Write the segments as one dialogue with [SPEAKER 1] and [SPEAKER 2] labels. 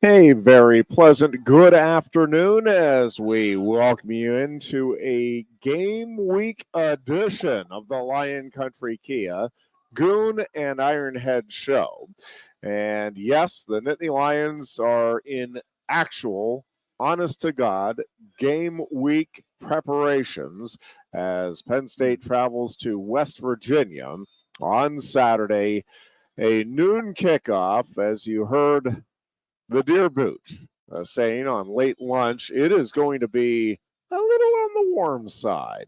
[SPEAKER 1] Hey, very pleasant good afternoon as we welcome you into a game week edition of the Lion Country Kia Goon and Ironhead show. And yes, the Nittany Lions are in actual, honest to God, game week preparations as Penn State travels to West Virginia on Saturday, a noon kickoff, as you heard the Deer Booch saying on late lunch, it is going to be a little on the warm side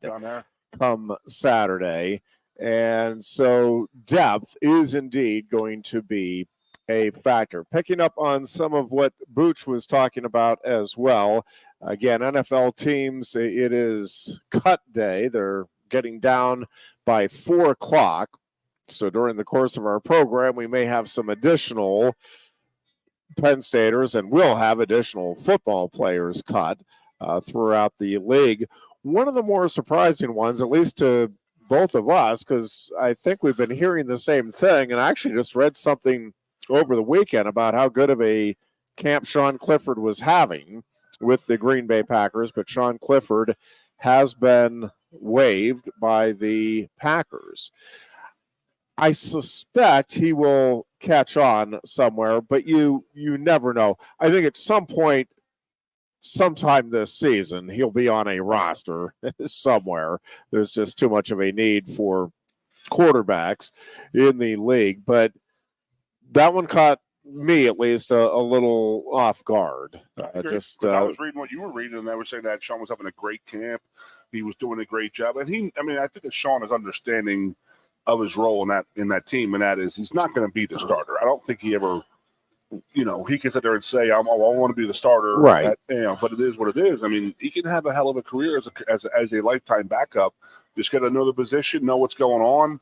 [SPEAKER 1] come Saturday. And so depth is indeed going to be a factor. Picking up on some of what Booch was talking about as well. Again, NFL teams, it is cut day. They're getting down by 4 o'clock. So during the course of our program, we may have some additional Penn Staters and will have additional football players cut throughout the league. One of the more surprising ones, at least to both of us, because I think we've been hearing the same thing, and I actually just read something over the weekend about how good of a camp Sean Clifford was having with the Green Bay Packers, but Sean Clifford has been waived by the Packers. I suspect he will catch on somewhere, but you never know. I think at some point, sometime this season, he'll be on a roster somewhere. There's just too much of a need for quarterbacks in the league. But that one caught me, at least, a little off guard.
[SPEAKER 2] I was reading what you were reading, and they were saying that Sean was having a great camp. He was doing a great job. And I think that Sean is understanding of his role in that team, and that is he's not going to be the starter. I don't think he ever, he can sit there and say, I want to be the starter.
[SPEAKER 1] Right.
[SPEAKER 2] But it is what it is. I mean, he can have a hell of a career as a lifetime backup. Just got to know the position, know what's going on.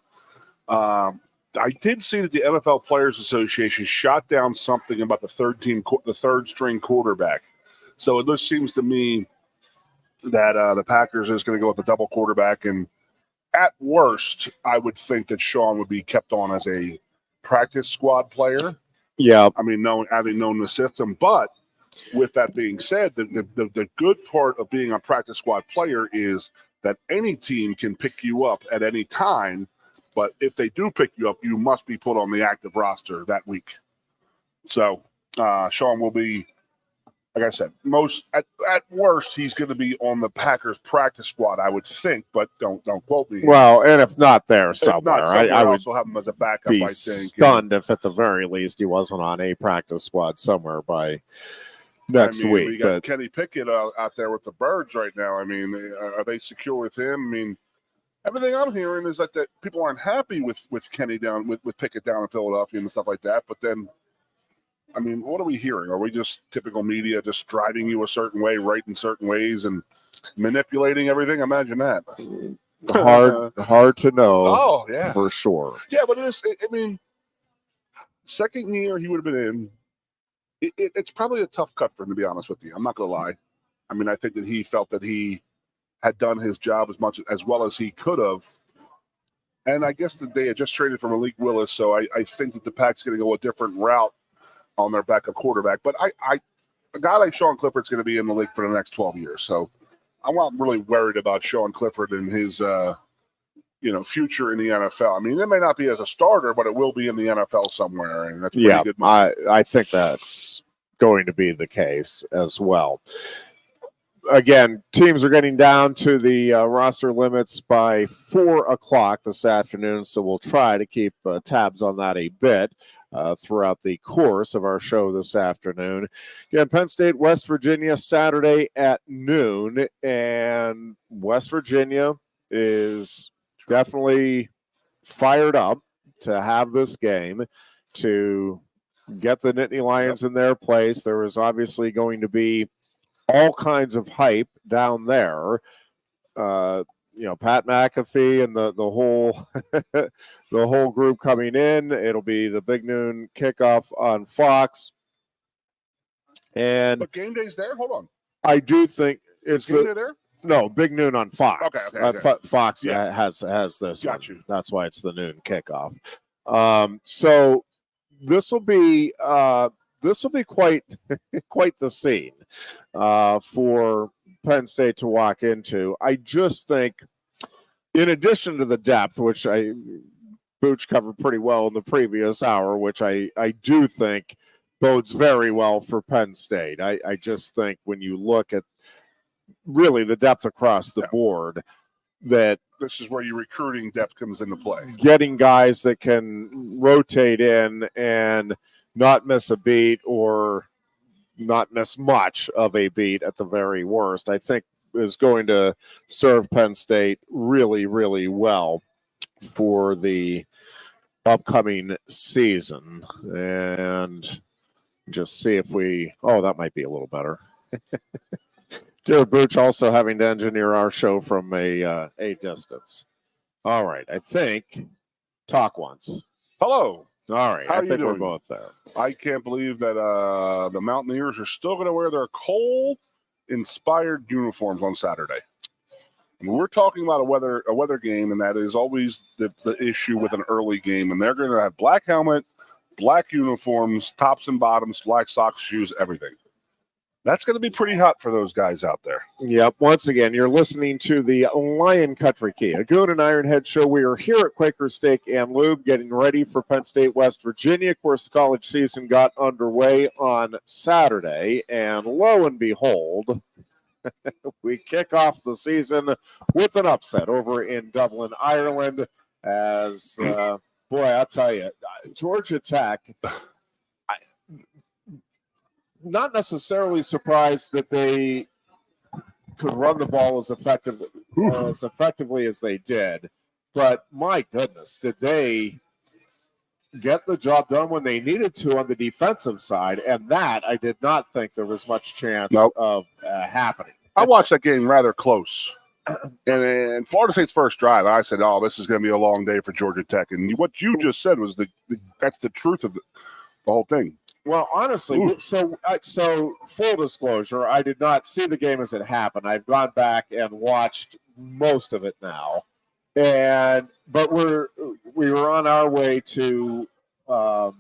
[SPEAKER 2] I did see that the NFL Players Association shot down something about the third string quarterback. So it just seems to me that the Packers is going to go with the double quarterback, and at worst, I would think that Sean would be kept on as a practice squad player.
[SPEAKER 1] Yeah.
[SPEAKER 2] I mean, having known the system. But with that being said, the good part of being a practice squad player is that any team can pick you up at any time. But if they do pick you up, you must be put on the active roster that week. So Sean will be, like I said, at worst, he's going to be on the Packers practice squad, I would think, but don't quote me.
[SPEAKER 1] Well, and if not there somewhere,
[SPEAKER 2] I would also have him as a backup.
[SPEAKER 1] Be stunned if at the very least he wasn't on a practice squad somewhere by next week.
[SPEAKER 2] We got Kenny Pickett out there with the Birds right now. I mean, are they secure with him? I mean, everything I'm hearing is that people aren't happy with Kenny down with Pickett down in Philadelphia and stuff like that. But then, I mean, what are we hearing? Are we just typical media just driving you a certain way, writing certain ways, and manipulating everything? Imagine that.
[SPEAKER 1] Hard to know.
[SPEAKER 2] Oh, yeah.
[SPEAKER 1] For sure.
[SPEAKER 2] Yeah, but second year he would have been in. It's probably a tough cut for him, to be honest with you. I'm not going to lie. I mean, I think that he felt that he had done his job as well as he could have. And I guess that they had just traded for Malik Willis, so I think that the Pack's going to go a different route on their backup quarterback. But a guy like Sean Clifford's going to be in the league for the next 12 years. So I'm not really worried about Sean Clifford and his, future in the NFL. I mean, it may not be as a starter, but it will be in the NFL somewhere. And that's pretty good money.
[SPEAKER 1] I think that's going to be the case as well. Again, teams are getting down to the roster limits by 4 o'clock this afternoon, so we'll try to keep tabs on that a bit throughout the course of our show this afternoon. Again, Penn State, West Virginia, Saturday at noon. And West Virginia is definitely fired up to have this game, to get the Nittany Lions in their place. There is obviously going to be all kinds of hype down there. Pat McAfee and the whole the whole group coming in. It'll be the big noon kickoff on Fox.
[SPEAKER 2] But game day's there? Hold on.
[SPEAKER 1] I do think it's
[SPEAKER 2] game day there?
[SPEAKER 1] No, big noon on Fox.
[SPEAKER 2] Okay.
[SPEAKER 1] Fox has this.
[SPEAKER 2] Got you.
[SPEAKER 1] That's why it's the noon kickoff. So this will be this will be quite the scene for Penn State to walk into. I just think, in addition to the depth, which Booch covered pretty well in the previous hour, which I do think bodes very well for Penn State. I just think when you look at really the depth across the board, that
[SPEAKER 2] this is where your recruiting depth comes into play.
[SPEAKER 1] Getting guys that can rotate in and not miss a beat or not miss much of a beat at the very worst, I think is going to serve Penn State really, really well for the upcoming season. And just see if that might be a little better. Jared Booch also having to engineer our show from a distance. All right, I think talk once.
[SPEAKER 2] Hello.
[SPEAKER 1] All right,
[SPEAKER 2] How
[SPEAKER 1] I
[SPEAKER 2] are you
[SPEAKER 1] think
[SPEAKER 2] doing?
[SPEAKER 1] we're both there.
[SPEAKER 2] I can't believe that the Mountaineers are still going to wear their coal-inspired uniforms on Saturday. I mean, we're talking about a weather game, and that is always the issue with an early game. And they're going to have black helmet, black uniforms, tops and bottoms, black socks, shoes, everything. That's going to be pretty hot for those guys out there.
[SPEAKER 1] Yep. Once again, you're listening to the Lion Country Kia Goon and Ironhead show. We are here at Quaker Steak and Lube getting ready for Penn State, West Virginia. Of course, the college season got underway on Saturday, and lo and behold, we kick off the season with an upset over in Dublin, Ireland. As, boy, I'll tell you, Georgia Tech, not necessarily surprised that they could run the ball as effectively as they did. But my goodness, did they get the job done when they needed to on the defensive side? And that I did not think there was much chance of happening.
[SPEAKER 2] I watched that game rather close. And Florida State's first drive, I said, this is going to be a long day for Georgia Tech. And what you just said was that's the truth of the whole thing.
[SPEAKER 1] Well, honestly, so full disclosure, I did not see the game as it happened. I've gone back and watched most of it now, but we were on our way to. Trying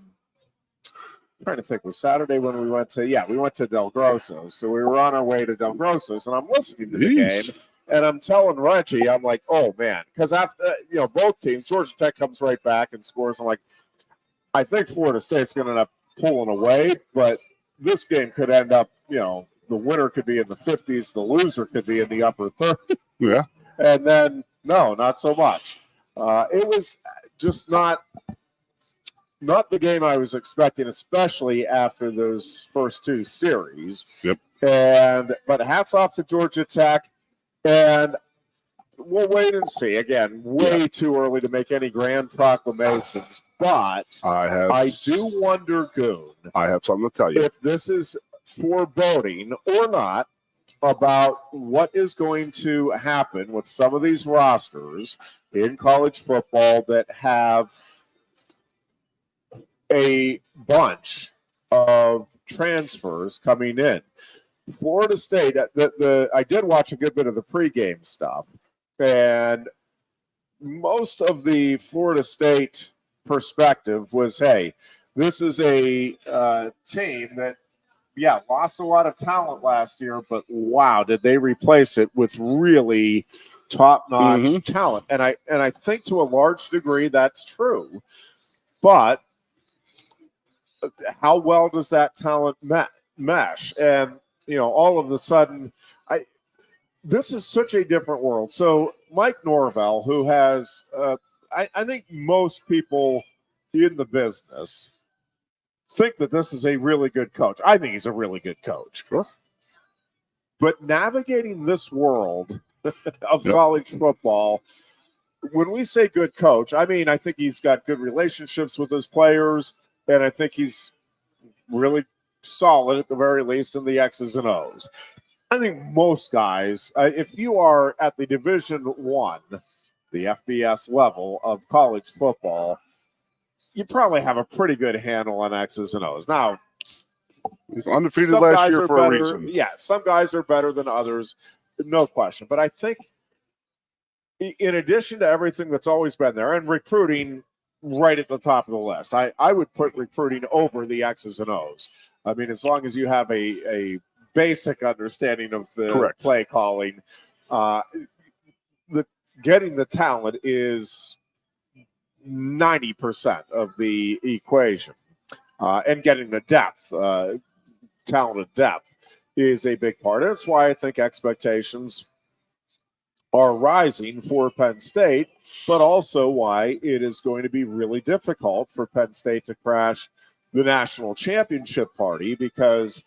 [SPEAKER 1] to think, was Saturday when we went to Del Grosso. So we were on our way to Del Grosso's, and I'm listening to the game, and I'm telling Reggie, I'm like, oh man, because after both teams, Georgia Tech comes right back and scores. I'm like, I think Florida State's going to end up pulling away, but this game could end up, the winner could be in the 50s, the loser could be in the upper 30s.
[SPEAKER 2] Yeah.
[SPEAKER 1] And then, no, not so much. It was just not the game I was expecting, especially after those first two series.
[SPEAKER 2] Yep.
[SPEAKER 1] But hats off to Georgia Tech, and we'll wait and see. Again, way too early to make any grand proclamations, but I do wonder, Goon.
[SPEAKER 2] I have something to tell you.
[SPEAKER 1] If this is foreboding or not about what is going to happen with some of these rosters in college football that have a bunch of transfers coming in. Florida State, I did watch a good bit of the pregame stuff. And most of the Florida State perspective was, hey, this is a team that, lost a lot of talent last year, but wow, did they replace it with really top-notch talent. And I think to a large degree that's true. But how well does that talent mesh? And, all of a sudden, this is such a different world. So Mike Norvell, who has, I think most people in the business think that this is a really good coach. I think he's a really good coach.
[SPEAKER 2] Sure.
[SPEAKER 1] But navigating this world of college football, when we say good coach, I mean, I think he's got good relationships with his players, and I think he's really solid at the very least in the X's and O's. I think most guys, if you are at the Division I, the FBS level of college football, you probably have a pretty good handle on X's and O's. Now,
[SPEAKER 2] he's undefeated last year for a reason.
[SPEAKER 1] Yeah, some guys are better than others, no question. But I think in addition to everything that's always been there, and recruiting right at the top of the list. I would put recruiting over the X's and O's. I mean, as long as you have a basic understanding of the
[SPEAKER 2] Correct.
[SPEAKER 1] play calling, getting the talent is 90% of the equation. And getting the depth, talented depth, is a big part. That's why I think expectations are rising for Penn State, but also why it is going to be really difficult for Penn State to crash the national championship party, because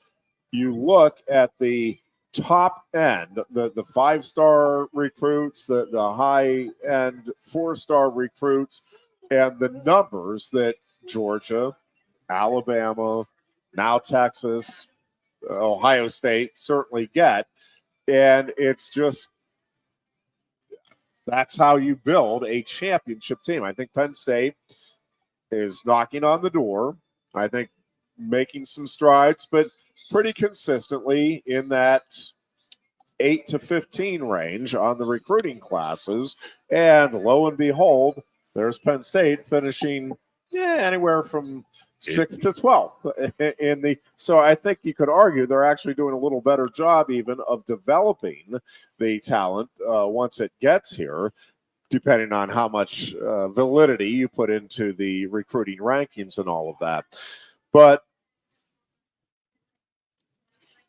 [SPEAKER 1] you look at the top end, the 5-star recruits, the high-end 4-star recruits, and the numbers that Georgia, Alabama, now Texas, Ohio State certainly get. And it's just, that's how you build a championship team. I think Penn State is knocking on the door. I think making some strides, but pretty consistently in that 8 to 15 range on the recruiting classes. And lo and behold, there's Penn State finishing anywhere from 6th to 12th in the. So I think you could argue they're actually doing a little better job even of developing the talent once it gets here, depending on how much validity you put into the recruiting rankings and all of that. But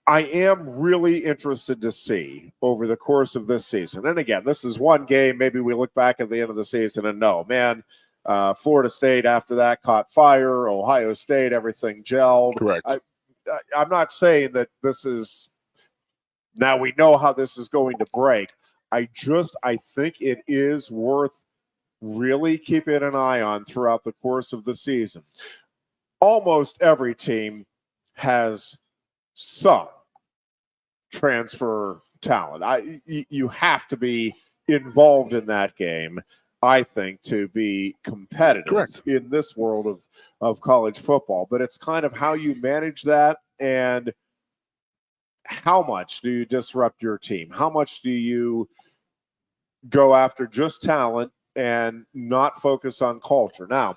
[SPEAKER 1] I am really interested to see over the course of this season. And again, this is one game. Maybe we look back at the end of the season and no, man, Florida State after that caught fire. Ohio State, everything gelled.
[SPEAKER 2] Correct.
[SPEAKER 1] I'm not saying that this is, now we know how this is going to break. I think it is worth really keeping an eye on throughout the course of the season. Almost every team has some transfer talent. You have to be involved in that game, I think, to be competitive.
[SPEAKER 2] Correct.
[SPEAKER 1] In this world of college football. But it's kind of how you manage that, and how much do you disrupt your team? How much do you go after just talent and not focus on culture? Now,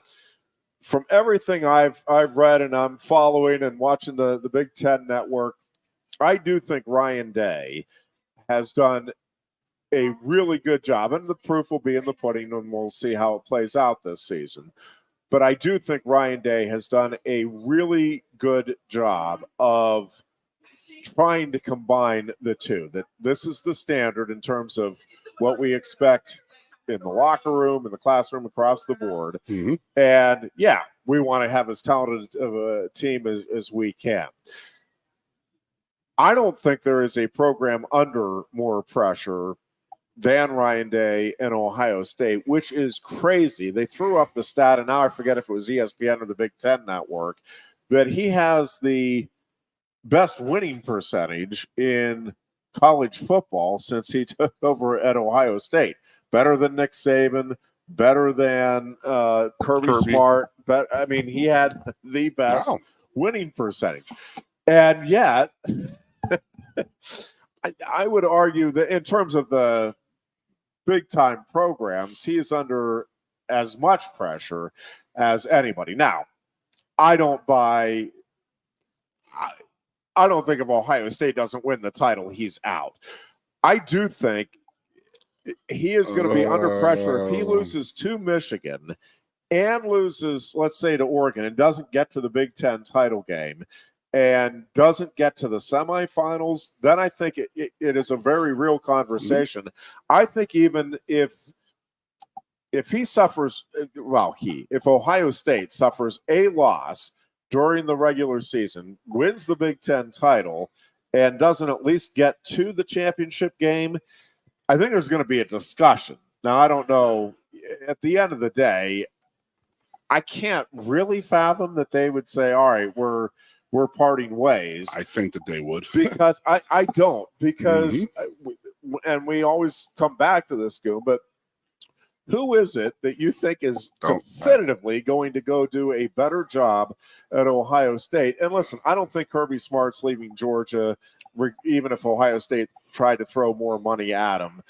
[SPEAKER 1] from everything I've read and I'm following and watching the Big Ten Network, I do think Ryan Day has done a really good job, and the proof will be in the pudding, and we'll see how it plays out this season. But I do think Ryan Day has done a really good job of trying to combine the two, that this is the standard in terms of what we expect in the locker room, in the classroom, across the board.
[SPEAKER 2] Mm-hmm.
[SPEAKER 1] And yeah, we want to have as talented of a team as we can. I don't think there is a program under more pressure than Ryan Day and Ohio State, which is crazy. They threw up the stat, and now I forget if it was ESPN or the Big Ten Network, that he has the best winning percentage in college football since he took over at Ohio State. Better than Nick Saban, better than Kirby Smart. But I mean, he had the best winning percentage. And yet, I would argue that in terms of the big-time programs, he is under as much pressure as anybody. Now, I don't think if Ohio State doesn't win the title, he's out. I do think he is going to be under pressure if he loses to Michigan and loses, let's say, to Oregon and doesn't get to the Big Ten title game and doesn't get to the semifinals. Then I think it is a very real conversation. Mm-hmm. I think even if he suffers, if Ohio State suffers a loss during the regular season, wins the Big Ten title, and doesn't at least get to the championship game, I think there's going to be a discussion. Now, I don't know. At the end of the day, I can't really fathom that they would say, all right, we're parting ways.
[SPEAKER 2] I think that they would.
[SPEAKER 1] Because I don't. Because, and we always come back to this, Goon, but who is it that you think is definitively going to go do a better job at Ohio State? And listen, I don't think Kirby Smart's leaving Georgia, even if Ohio State tried to throw more money at him.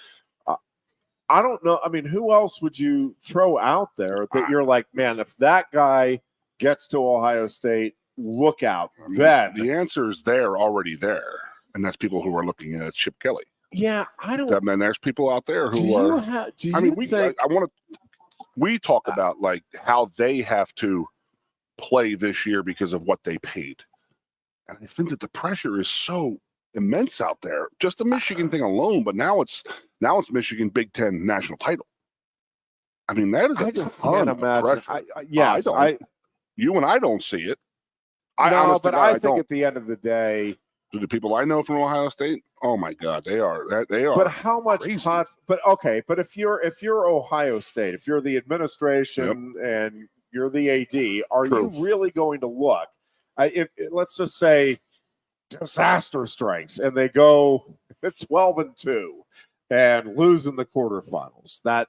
[SPEAKER 1] I don't know. I mean, who else would you throw out there that you're like, man, if that guy gets to Ohio State, look out.
[SPEAKER 2] I mean,
[SPEAKER 1] Then
[SPEAKER 2] the answer is already there, and that's people who are looking at Chip Kelly.
[SPEAKER 1] Yeah, I don't.
[SPEAKER 2] And there's people out there who are.
[SPEAKER 1] Do you think?
[SPEAKER 2] I want to. We talk about like how they have to play this year because of what they paid, and I think that the pressure is so immense out there. Just the Michigan thing alone, but now it's Michigan Big Ten national title. I mean, that is
[SPEAKER 1] I
[SPEAKER 2] a
[SPEAKER 1] just
[SPEAKER 2] ton
[SPEAKER 1] can't
[SPEAKER 2] of
[SPEAKER 1] imagine.
[SPEAKER 2] pressure. You and I don't see it.
[SPEAKER 1] I think at the end of the day,
[SPEAKER 2] the people I know from Ohio State, oh my God, they are.
[SPEAKER 1] But how much? But if you're Ohio State, if you're the administration and you're the AD, are you really going to look? Let's just say disaster strikes and they go 12-2 and lose in the quarterfinals. That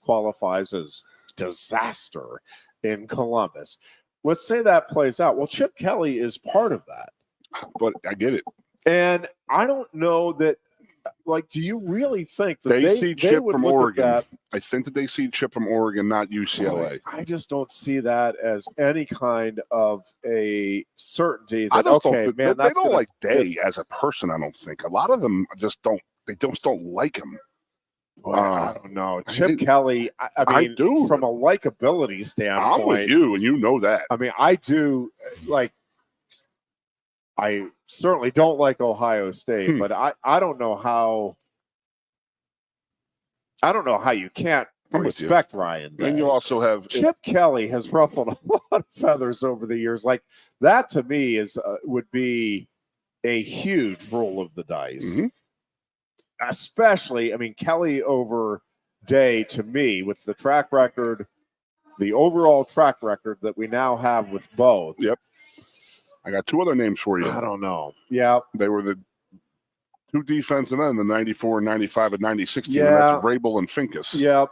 [SPEAKER 1] qualifies as disaster in Columbus. Let's say that plays out. Well, Chip Kelly is part of that.
[SPEAKER 2] But I get it.
[SPEAKER 1] And I don't know that, like, do you really think that
[SPEAKER 2] they see Chip
[SPEAKER 1] would
[SPEAKER 2] from
[SPEAKER 1] look
[SPEAKER 2] Oregon?
[SPEAKER 1] At that?
[SPEAKER 2] I think that they see Chip from Oregon, not UCLA.
[SPEAKER 1] I just don't see that as any kind of a certainty that,
[SPEAKER 2] they don't like Day as a person, I don't think. A lot of them just don't like him.
[SPEAKER 1] I don't know. Chip Kelly, I mean, from a likability standpoint.
[SPEAKER 2] I'm with you, and you know that.
[SPEAKER 1] I mean, I do, like, I certainly don't like Ohio State, but I don't know how you can't respect Ryan Day.
[SPEAKER 2] And you also have
[SPEAKER 1] Chip Kelly has ruffled a lot of feathers over the years. Like, that to me would be a huge roll of the dice. Especially, I mean, Kelly over Day to me, with the track record, the overall track record that we now have with both.
[SPEAKER 2] Yep. I got two other names for you.
[SPEAKER 1] I don't know. Yeah.
[SPEAKER 2] They were the two defensive ends, the 94, 95, and 96 team.
[SPEAKER 1] Yeah.
[SPEAKER 2] And that's Vrabel and Finkus.
[SPEAKER 1] Yep.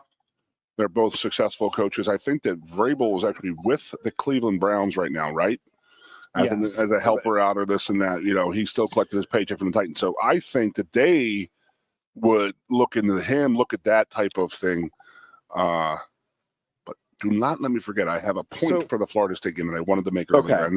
[SPEAKER 2] They're both successful coaches. I think that Vrabel is actually with the Cleveland Browns right now, right? As a helper out or this and that. You know, he still collected his paycheck from the Titans. So I think that they would look into him, look at that type of thing. But do not let me forget, I have a point for the Florida State game that I wanted to make earlier.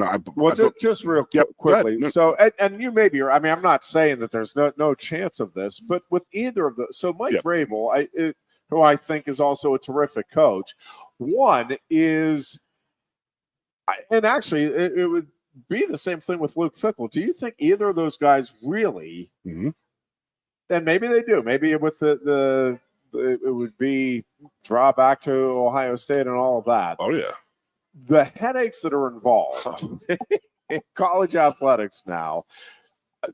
[SPEAKER 1] Just real quickly. So, and you may be, I mean, I'm not saying that there's no chance of this, but with either of the, so Mike Vrabel, who I think is also a terrific coach, one is, and actually it would be the same thing with Luke Fickell. Do you think either of those guys really, and maybe they do, maybe with it would be draw back to Ohio State and all of that.
[SPEAKER 2] Oh, yeah.
[SPEAKER 1] The headaches that are involved in college athletics now,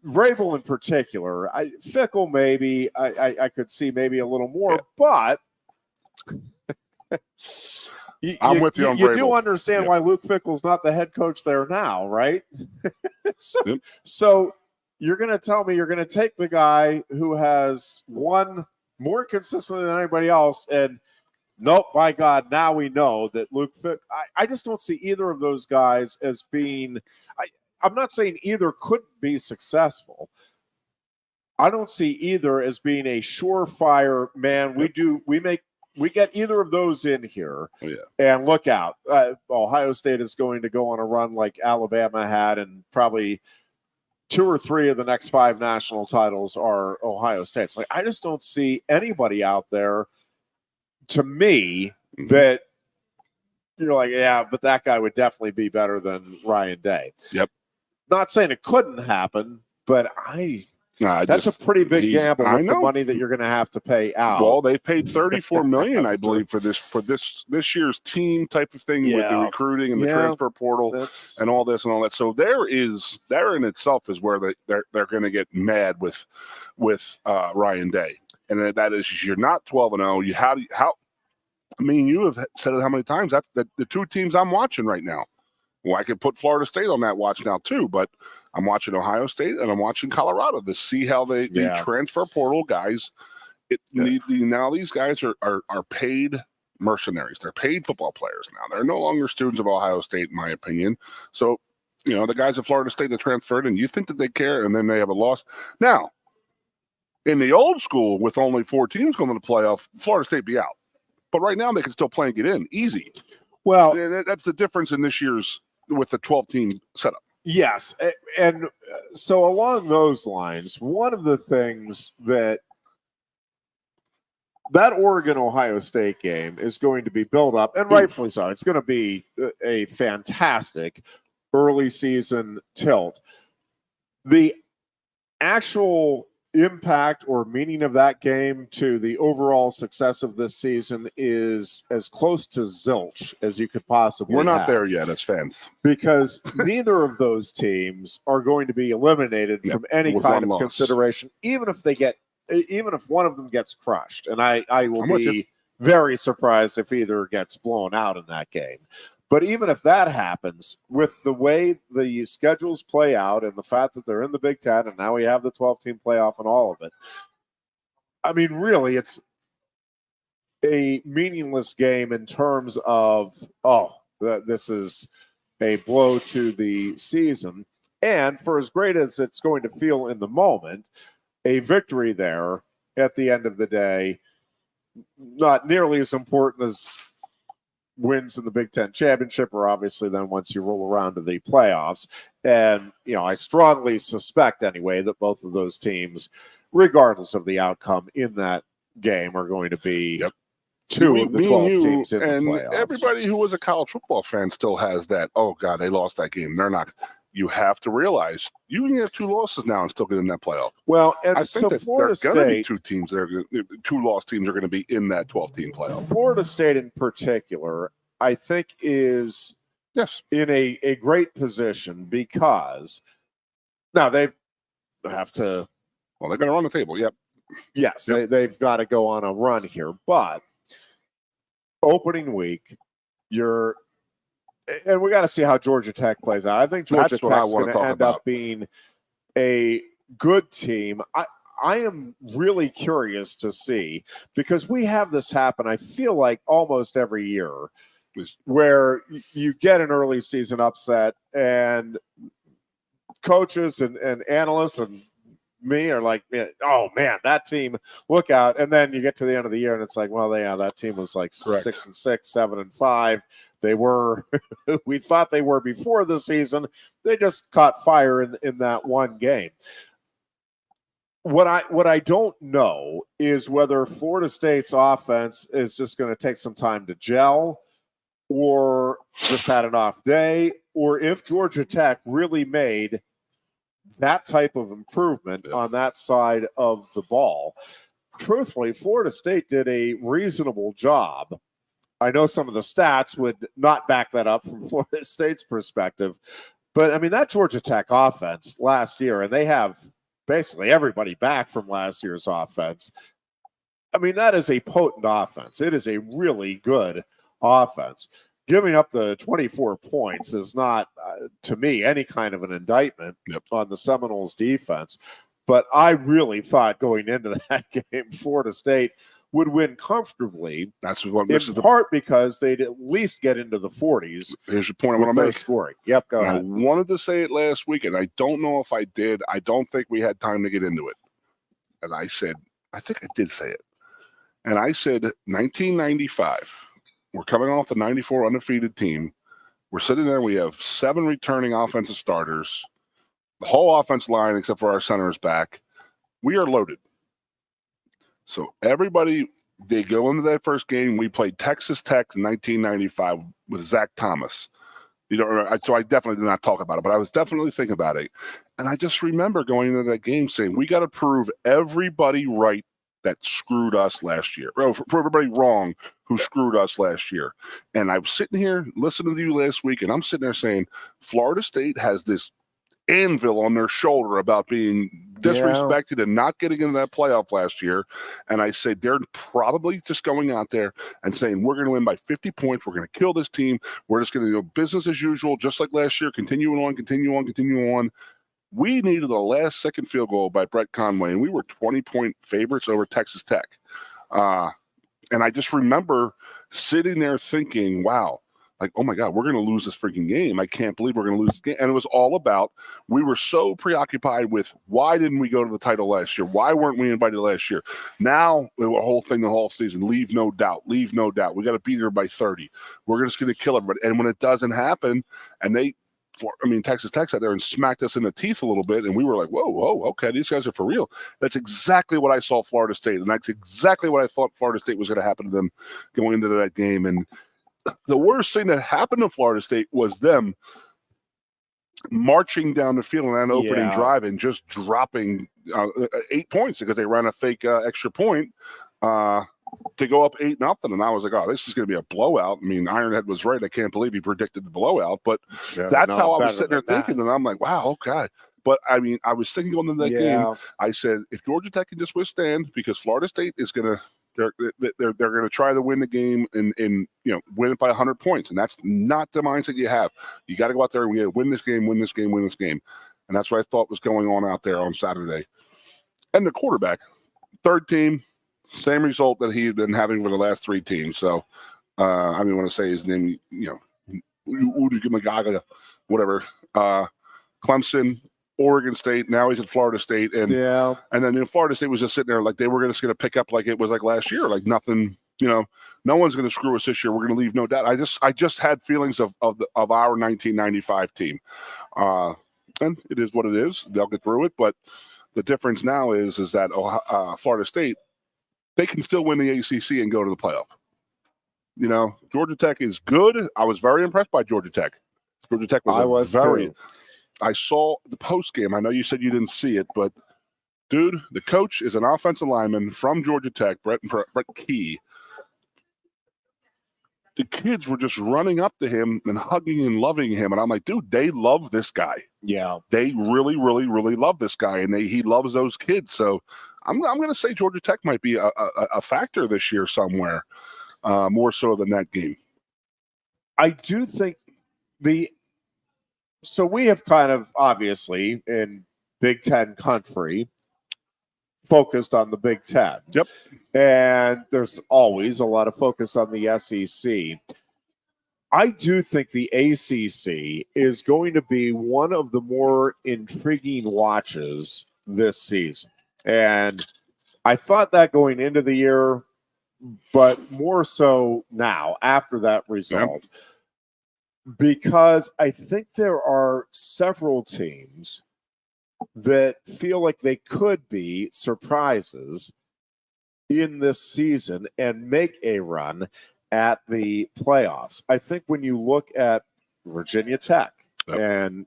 [SPEAKER 1] Vrabel in particular, Fickell maybe, I could see maybe a little more, but
[SPEAKER 2] I'm with you on Vrabel.
[SPEAKER 1] You do understand why Luke Fickell's not the head coach there now, right? So you're going to tell me you're going to take the guy who has won more consistently than anybody else, and nope, by God, now we know that Luke Fickell. I just don't see either of those guys as being. I'm not saying either couldn't be successful. I don't see either as being a surefire man. We get either of those in here, and look out. Ohio State is going to go on a run like Alabama had, and probably 2 or 3 of the next 5 national titles are Ohio State's. Like, I just don't see anybody out there, to me, that you're like, yeah, but that guy would definitely be better than Ryan Day.
[SPEAKER 2] Yep.
[SPEAKER 1] Not saying it couldn't happen, but that's a pretty big gamble with the money that you're going to have to pay out.
[SPEAKER 2] Well, they paid $34 million, I believe, for this year's team type of thing with the recruiting and the transfer portal and all this and all that. So there in itself is where they're going to get mad with Ryan Day, and that is you're not 12-0. You have said it how many times? That's the two teams I'm watching right now. Well, I could put Florida State on that watch now too, but I'm watching Ohio State and I'm watching Colorado to see how the transfer portal guys. Now these guys are paid mercenaries. They're paid football players now. They're no longer students of Ohio State, in my opinion. So, the guys at Florida State that transferred, and you think that they care, and then they have a loss. Now, In the old school, with only 4 teams going to the playoff, Florida State be out. But right now, they can still play and get in easy.
[SPEAKER 1] Well,
[SPEAKER 2] That's the difference in this year's with the 12-team setup.
[SPEAKER 1] Yes. And so along those lines, one of the things that Oregon-Ohio State game is going to be built up, and rightfully so. It's going to be a fantastic early season tilt. The actual impact or meaning of that game to the overall success of this season is as close to zilch as you could possibly
[SPEAKER 2] We're not
[SPEAKER 1] have,
[SPEAKER 2] there yet as fans.
[SPEAKER 1] because neither of those teams are going to be eliminated from any kind of consideration, even if one of them gets crushed. And I will be very surprised if either gets blown out in that game. But even if that happens, with the way the schedules play out and the fact that they're in the Big Ten and now we have the 12-team playoff and all of it, I mean, really, it's a meaningless game in terms of, this is a blow to the season. And for as great as it's going to feel in the moment, a victory there at the end of the day, not nearly as important as wins in the Big Ten championship, or obviously then once you roll around to the playoffs. And, I strongly suspect anyway that both of those teams, regardless of the outcome in that game, are going to be two of the 12 teams in the playoffs.
[SPEAKER 2] Everybody who was a college football fan still has that, oh, God, they lost that game. They're not. You have to realize you can have 2 losses now and still get in that playoff.
[SPEAKER 1] Well, and
[SPEAKER 2] I think that
[SPEAKER 1] Florida
[SPEAKER 2] there's going to be
[SPEAKER 1] State,
[SPEAKER 2] 2 teams that are 2 lost teams are going to be in that 12-team playoff.
[SPEAKER 1] Florida State in particular, I think, is in a great position because now they have to.
[SPEAKER 2] Well, they're going to run the table. Yep.
[SPEAKER 1] Yes, they've got to go on a run here, but opening week, and we got to see how Georgia Tech plays out. I think Georgia Tech's going to end up being a good team. I am really curious to see, because we have this happen, I feel like, almost every year, where you get an early season upset and coaches and analysts and me are like, oh man, that team, look out. And then you get to the end of the year and it's like, well, that team was like 6-6, 7-5. They were, we thought they were before the season. They just caught fire in that one game. What I don't know is whether Florida State's offense is just going to take some time to gel, or just had an off day, or if Georgia Tech really made that type of improvement on that side of the ball. Truthfully, Florida State did a reasonable job. I know some of the stats would not back that up from Florida State's perspective, but I mean, that Georgia Tech offense last year, and they have basically everybody back from last year's offense. I mean, that is a potent offense. It is a really good offense. Giving up the 24 points is not, to me, any kind of an indictment on the Seminoles defense. But I really thought going into that game, Florida State would win comfortably.
[SPEAKER 2] That's what
[SPEAKER 1] in part because they'd at least get into the 40s.
[SPEAKER 2] Here's the point I want to make.
[SPEAKER 1] Scoring. Yep, go ahead.
[SPEAKER 2] I wanted to say it last week, and I don't know if I did. I don't think we had time to get into it. And I said, I think I did say it. And I said 1995. We're coming off the 94 undefeated team. We're sitting there. We have 7 returning offensive starters. The whole offense line, except for our center, is back. We are loaded. So everybody, they go into that first game. We played Texas Tech in 1995 with Zach Thomas. So I definitely did not talk about it, but I was definitely thinking about it. And I just remember going into that game saying, we got to prove everybody right that screwed us last year. For everybody wrong who screwed us last year. And I was sitting here listening to you last week, and I'm sitting there saying, Florida State has this anvil on their shoulder about being disrespected and not getting into that playoff last year. And I said, they're probably just going out there and saying, we're going to win by 50 points. We're going to kill this team. We're just going to do business as usual, just like last year, continue on. We needed a last-second field goal by Brett Conway, and we were 20-point favorites over Texas Tech. And I just remember sitting there thinking, wow, like, oh my God, we're going to lose this freaking game. I can't believe we're going to lose this game. And it was all about, we were so preoccupied with why didn't we go to the title last year? Why weren't we invited last year? Now, the whole thing, the whole season, leave no doubt. We got to beat her by 30. We're just going to kill everybody. And when it doesn't happen, and Texas Tech sat there and smacked us in the teeth a little bit, and we were like, whoa, okay, these guys are for real. That's exactly what I saw Florida State, and that's exactly what I thought Florida State was going to happen to them going into that game. And the worst thing that happened to Florida State was them marching down the field on that opening drive and just dropping 8 points because they ran a fake extra point to go up 8-0. And I was like, oh, this is going to be a blowout. I mean, Ironhead was right. I can't believe he predicted the blowout. But that's how I was sitting there thinking. And I'm like, wow, oh, God. But, I mean, I was thinking going into that game, I said, if Georgia Tech can just withstand, because Florida State is going to, they're going to try to win the game and win it by 100 points, and that's not the mindset you have. You got to go out there and win this game, and that's what I thought was going on out there on Saturday. And the quarterback, third team, same result that he had been having for the last 3 teams. So I mean, want to say his name, Udugimagaga, whatever. Clemson, Oregon State. Now he's at Florida State, and then Florida State was just sitting there like they were just going to pick up like it was like last year, like nothing. No one's going to screw us this year. We're going to leave no doubt. I just had feelings of our 1995 team, and it is what it is. They'll get through it, but the difference now is that Florida State, they can still win the ACC and go to the playoff. Georgia Tech is good. I was very impressed by Georgia Tech. Georgia Tech was very. I saw the post game. I know you said you didn't see it, but dude, the coach is an offensive lineman from Georgia Tech, Brett Key. The kids were just running up to him and hugging and loving him, and I'm like, dude, they love this guy.
[SPEAKER 1] Yeah,
[SPEAKER 2] they really, really, really love this guy, and he loves those kids. So I'm going to say Georgia Tech might be a factor this year somewhere, more so than that game.
[SPEAKER 1] I do think So we have kind of, obviously, in Big Ten country, focused on the Big Ten.
[SPEAKER 2] Yep.
[SPEAKER 1] And there's always a lot of focus on the SEC. I do think the ACC is going to be one of the more intriguing watches this season. And I thought that going into the year, but more so now, after that result. Yep. Because I think there are several teams that feel like they could be surprises in this season and make a run at the playoffs. I think when you look at Virginia Tech and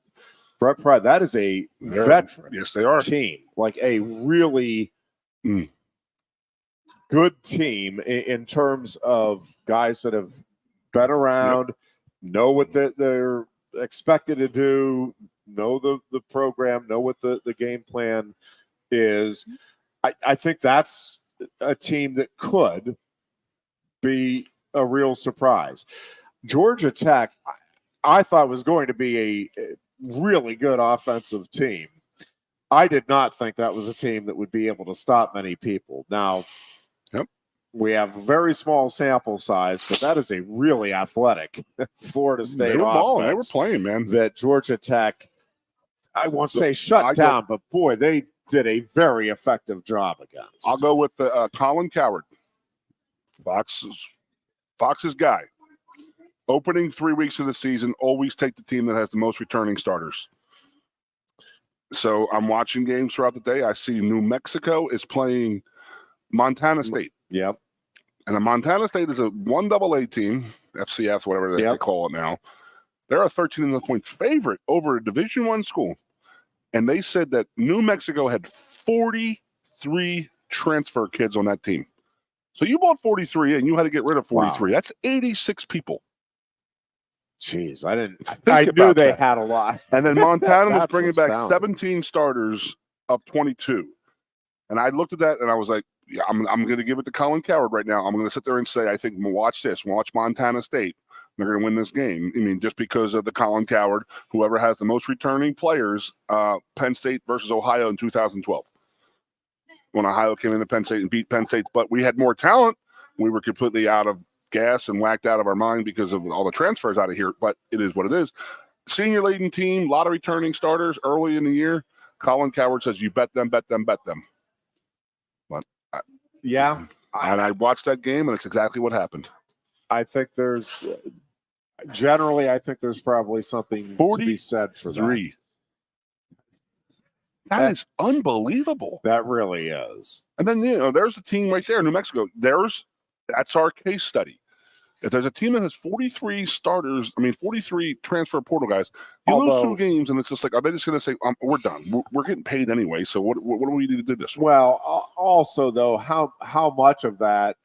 [SPEAKER 1] Brett Pry, that is a veteran team, like a really good team in terms of guys that have been around, know what they're expected to do, know the program, know what the game plan is. I think that's a team that could be a real surprise. Georgia Tech, I thought was going to be a really good offensive team. I did not think that was a team that would be able to stop many people. Now, we have a very small sample size, but that is a really athletic Florida State offense.
[SPEAKER 2] They were playing, man.
[SPEAKER 1] That Georgia Tech, I won't say shut down, but boy, they did a very effective job against.
[SPEAKER 2] I'll go with the Colin Cowherd, Fox's guy. Opening 3 weeks of the season, always take the team that has the most returning starters. So I'm watching games throughout the day. I see New Mexico is playing Montana State.
[SPEAKER 1] Yep.
[SPEAKER 2] And the Montana State is a 1AA team, FCS, whatever they call it now. They're a 13-point favorite over a Division I school. And they said that New Mexico had 43 transfer kids on that team. So you bought 43 and you had to get rid of 43. Wow. That's 86 people.
[SPEAKER 1] Jeez, I knew they had a lot.
[SPEAKER 2] And then Montana was bringing back 17 starters of 22. And I looked at that and I was like, yeah, I'm going to give it to Colin Cowherd right now. I'm going to sit there and say, I think, watch this. Watch Montana State. They're going to win this game. I mean, just because of the Colin Cowherd, whoever has the most returning players, Penn State versus Ohio in 2012. When Ohio came into Penn State and beat Penn State. But we had more talent. We were completely out of gas and whacked out of our mind because of all the transfers out of here, but it is what it is. Senior laden team, a lot of returning starters early in the year. Colin Coward says, you bet them, bet them, bet them. But I watched that game, and it's exactly what happened.
[SPEAKER 1] I think there's probably something to be said for that.
[SPEAKER 2] That is unbelievable.
[SPEAKER 1] That really is.
[SPEAKER 2] And then, there's a team right there, New Mexico. That's our case study. If there's a team that has 43 43 transfer portal guys, you lose 2 games, and it's just like, are they just going to say, we're done? We're getting paid anyway, so what do we need to do this?
[SPEAKER 1] Well, also, though, how much of that,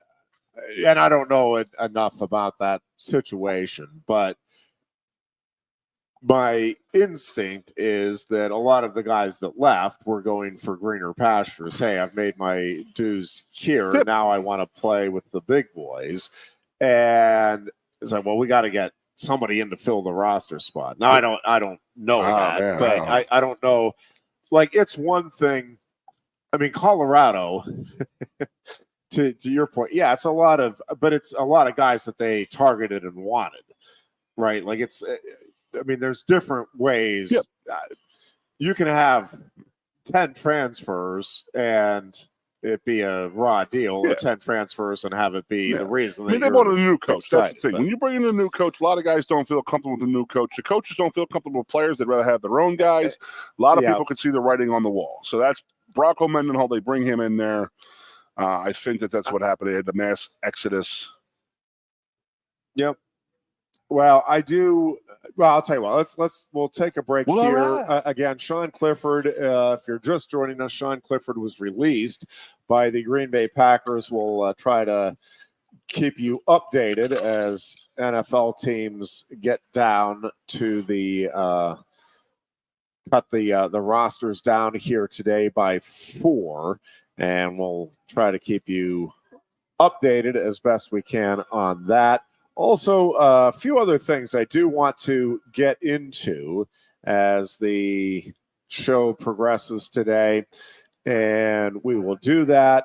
[SPEAKER 1] and I don't know enough about that situation, but my instinct is that a lot of the guys that left were going for greener pastures. Hey, I've made my dues here. Yep. Now I want to play with the big boys. And it's like, well, we got to get somebody in to fill the roster spot. Now, I don't know that, man, but I don't know. Like, it's one thing. I mean, Colorado, to your point, yeah, it's a lot of guys that they targeted and wanted, right? Like, there's different ways.
[SPEAKER 2] Yep.
[SPEAKER 1] You can have 10 transfers and it be a raw deal, or 10 transfers and have it be the reason. They want
[SPEAKER 2] a new coach. That's the thing. When you bring in a new coach, a lot of guys don't feel comfortable with the new coach. The coaches don't feel comfortable with players. They'd rather have their own guys. A lot of people can see the writing on the wall. So that's Bronco Mendenhall. They bring him in there. I think that's what happened. They had the mass exodus.
[SPEAKER 1] Yep. Well, I do. Well, I'll tell you what. We'll take a break here. Right. Again, Sean Clifford. If you're just joining us, Sean Clifford was released by the Green Bay Packers. We'll try to keep you updated as NFL teams get down to the cut the rosters down here today by 4, and we'll try to keep you updated as best we can on that. Also, a few other things I do want to get into as the show progresses today, and we will do that.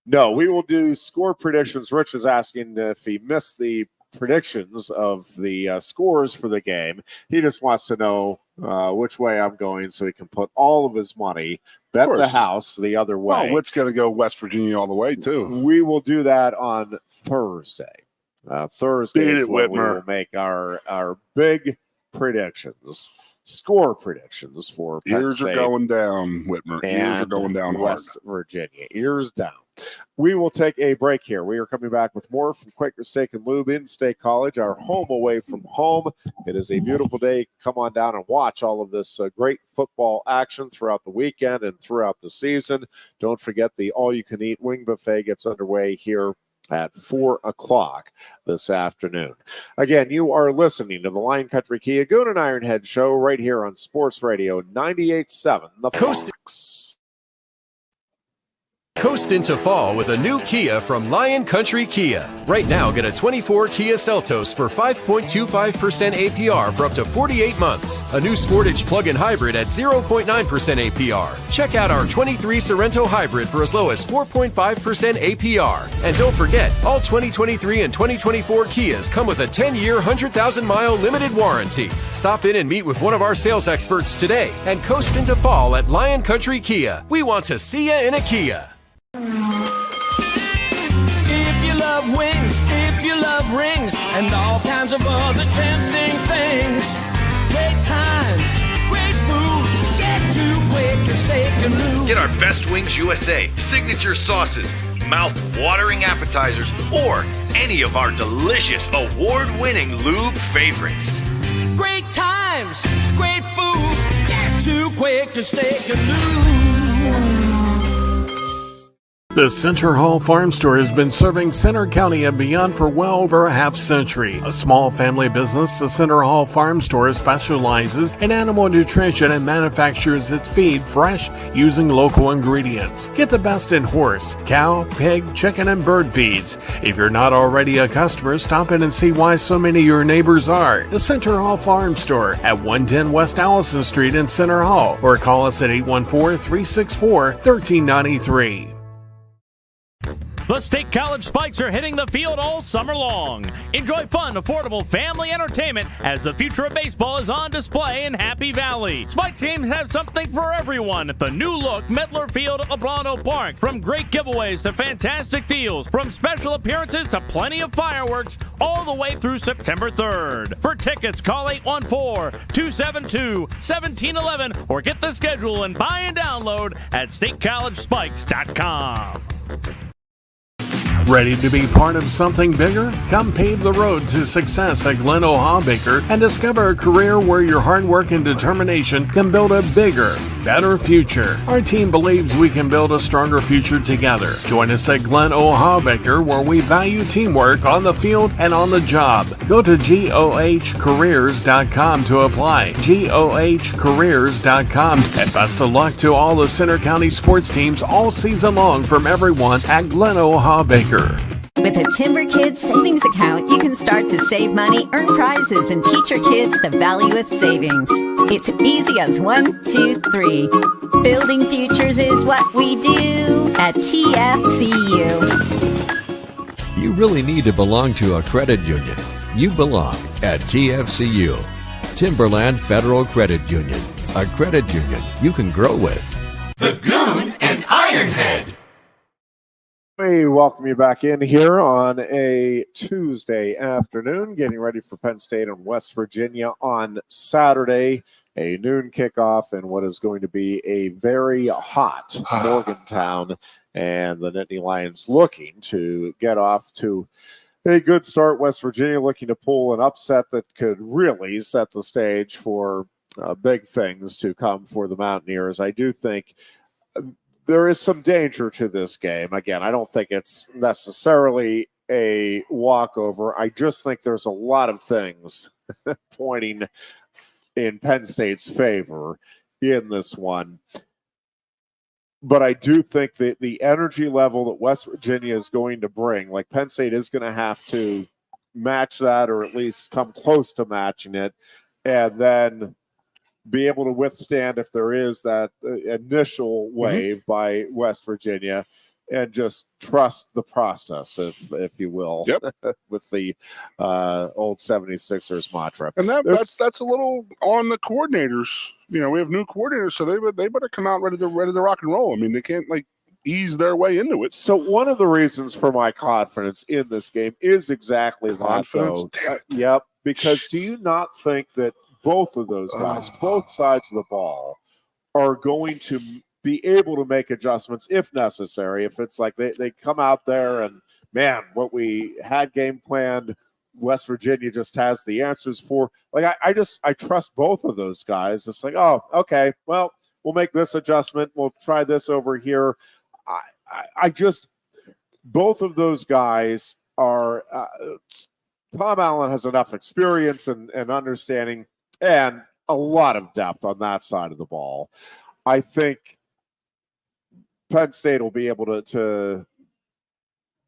[SPEAKER 1] We will do score predictions. Rich is asking if he missed the predictions of the scores for the game. He just wants to know which way I'm going so he can put all of his money, bet the house the other way.
[SPEAKER 2] Well, Witt's going to go West Virginia all the way, too.
[SPEAKER 1] We will do that on Thursday. Thursday is when we will make our big predictions, score predictions for Penn State.
[SPEAKER 2] Ears are going down, Whitmer. Ears are going down
[SPEAKER 1] West Virginia. Ears down. We will take a break here. We are coming back with more from Quaker Steak and Lube in State College, our home away from home. It is a beautiful day. Come on down and watch all of this great football action throughout the weekend and throughout the season. Don't forget the all-you-can-eat wing buffet gets underway here at 4 o'clock this afternoon. Again, you are listening to the Lion Country Kia Goon and Ironhead show right here on Sports Radio 98.7 The Fox.
[SPEAKER 3] Coast into fall with a new Kia from Lion Country Kia. Right now, get a 24 Kia Seltos for 5.25% APR for up to 48 months. A new Sportage plug-in hybrid at 0.9% APR. Check out our 23 Sorento hybrid for as low as 4.5% APR. And don't forget, all 2023 and 2024 Kias come with a 10-year, 100,000-mile limited warranty. Stop in and meet with one of our sales experts today and coast into fall at Lion Country Kia. We want to see you in a Kia.
[SPEAKER 4] If you love wings, if you love rings, and all kinds of other tempting things, great times, great food, get to Quaker Steak and Lube.
[SPEAKER 5] Get our Best Wings USA, signature sauces, mouth-watering appetizers, or any of our delicious award-winning lube favorites.
[SPEAKER 4] Great times, great food, get to Quaker Steak and Lube.
[SPEAKER 6] The Center Hall Farm Store has been serving Center County and beyond for well over a half century. A small family business, the Center Hall Farm Store specializes in animal nutrition and manufactures its feed fresh using local ingredients. Get the best in horse, cow, pig, chicken, and bird feeds. If you're not already a customer, stop in and see why so many of your neighbors are. The Center Hall Farm Store at 110 West Allison Street in Center Hall, or call us at 814-364-1393.
[SPEAKER 7] The State College Spikes are hitting the field all summer long. Enjoy fun, affordable family entertainment as the future of baseball is on display in Happy Valley. Spikes games have something for everyone at the new look Medler Field at LeBron Park. From great giveaways to fantastic deals, from special appearances to plenty of fireworks, all the way through September 3rd. For tickets, call 814-272-1711 or get the schedule and buy and download at statecollegespikes.com.
[SPEAKER 6] Ready to be part of something bigger? Come pave the road to success at Glen O'Haw-Baker and discover a career where your hard work and determination can build a bigger, better future. Our team believes we can build a stronger future together. Join us at Glen O'Haw-Baker, where we value teamwork on the field and on the job. Go to GOHcareers.com to apply. GOHcareers.com. And best of luck to all the Center County sports teams all season long from everyone at Glen O'Haw-Baker.
[SPEAKER 8] With a Timber Kids savings account, you can start to save money, earn prizes, and teach your kids the value of savings. It's easy as 1, 2, 3. Building futures is what we do at TFCU.
[SPEAKER 9] You really need to belong to a credit union. You belong at TFCU, Timberland Federal Credit Union, a credit union you can grow with.
[SPEAKER 5] The Goon and Ironhead.
[SPEAKER 1] We welcome you back in here on a Tuesday afternoon, getting ready for Penn State and West Virginia on Saturday, a noon kickoff in what is going to be a very hot Morgantown, and the Nittany Lions looking to get off to a good start. West Virginia looking to pull an upset that could really set the stage for big things to come for the Mountaineers. I do think there is some danger to this game. Again, I don't think it's necessarily a walkover. I just think there's a lot of things pointing in Penn State's favor in this one. But I do think that the energy level that West Virginia is going to bring, like Penn State is going to have to match that or at least come close to matching it, and then be able to withstand if there is that initial wave by West Virginia, and just trust the process, if you will, with the old 76ers mantra.
[SPEAKER 2] And that's a little on the coordinators. You know, we have new coordinators, so they better come out ready to rock and roll. I mean, they can't ease their way into it.
[SPEAKER 1] So one of the reasons for my confidence in this game is exactly that, though. Yep, because do you not think that both of those guys, both sides of the ball, are going to be able to make adjustments if necessary? If it's like they come out there and, man, what we had game planned, West Virginia just has the answers for. Like, I trust both of those guys. It's like, oh, okay, well, we'll make this adjustment. We'll try this over here. I just, both of those guys are, Tom Allen has enough experience and understanding and a lot of depth on that side of the ball. I think Penn State will be able to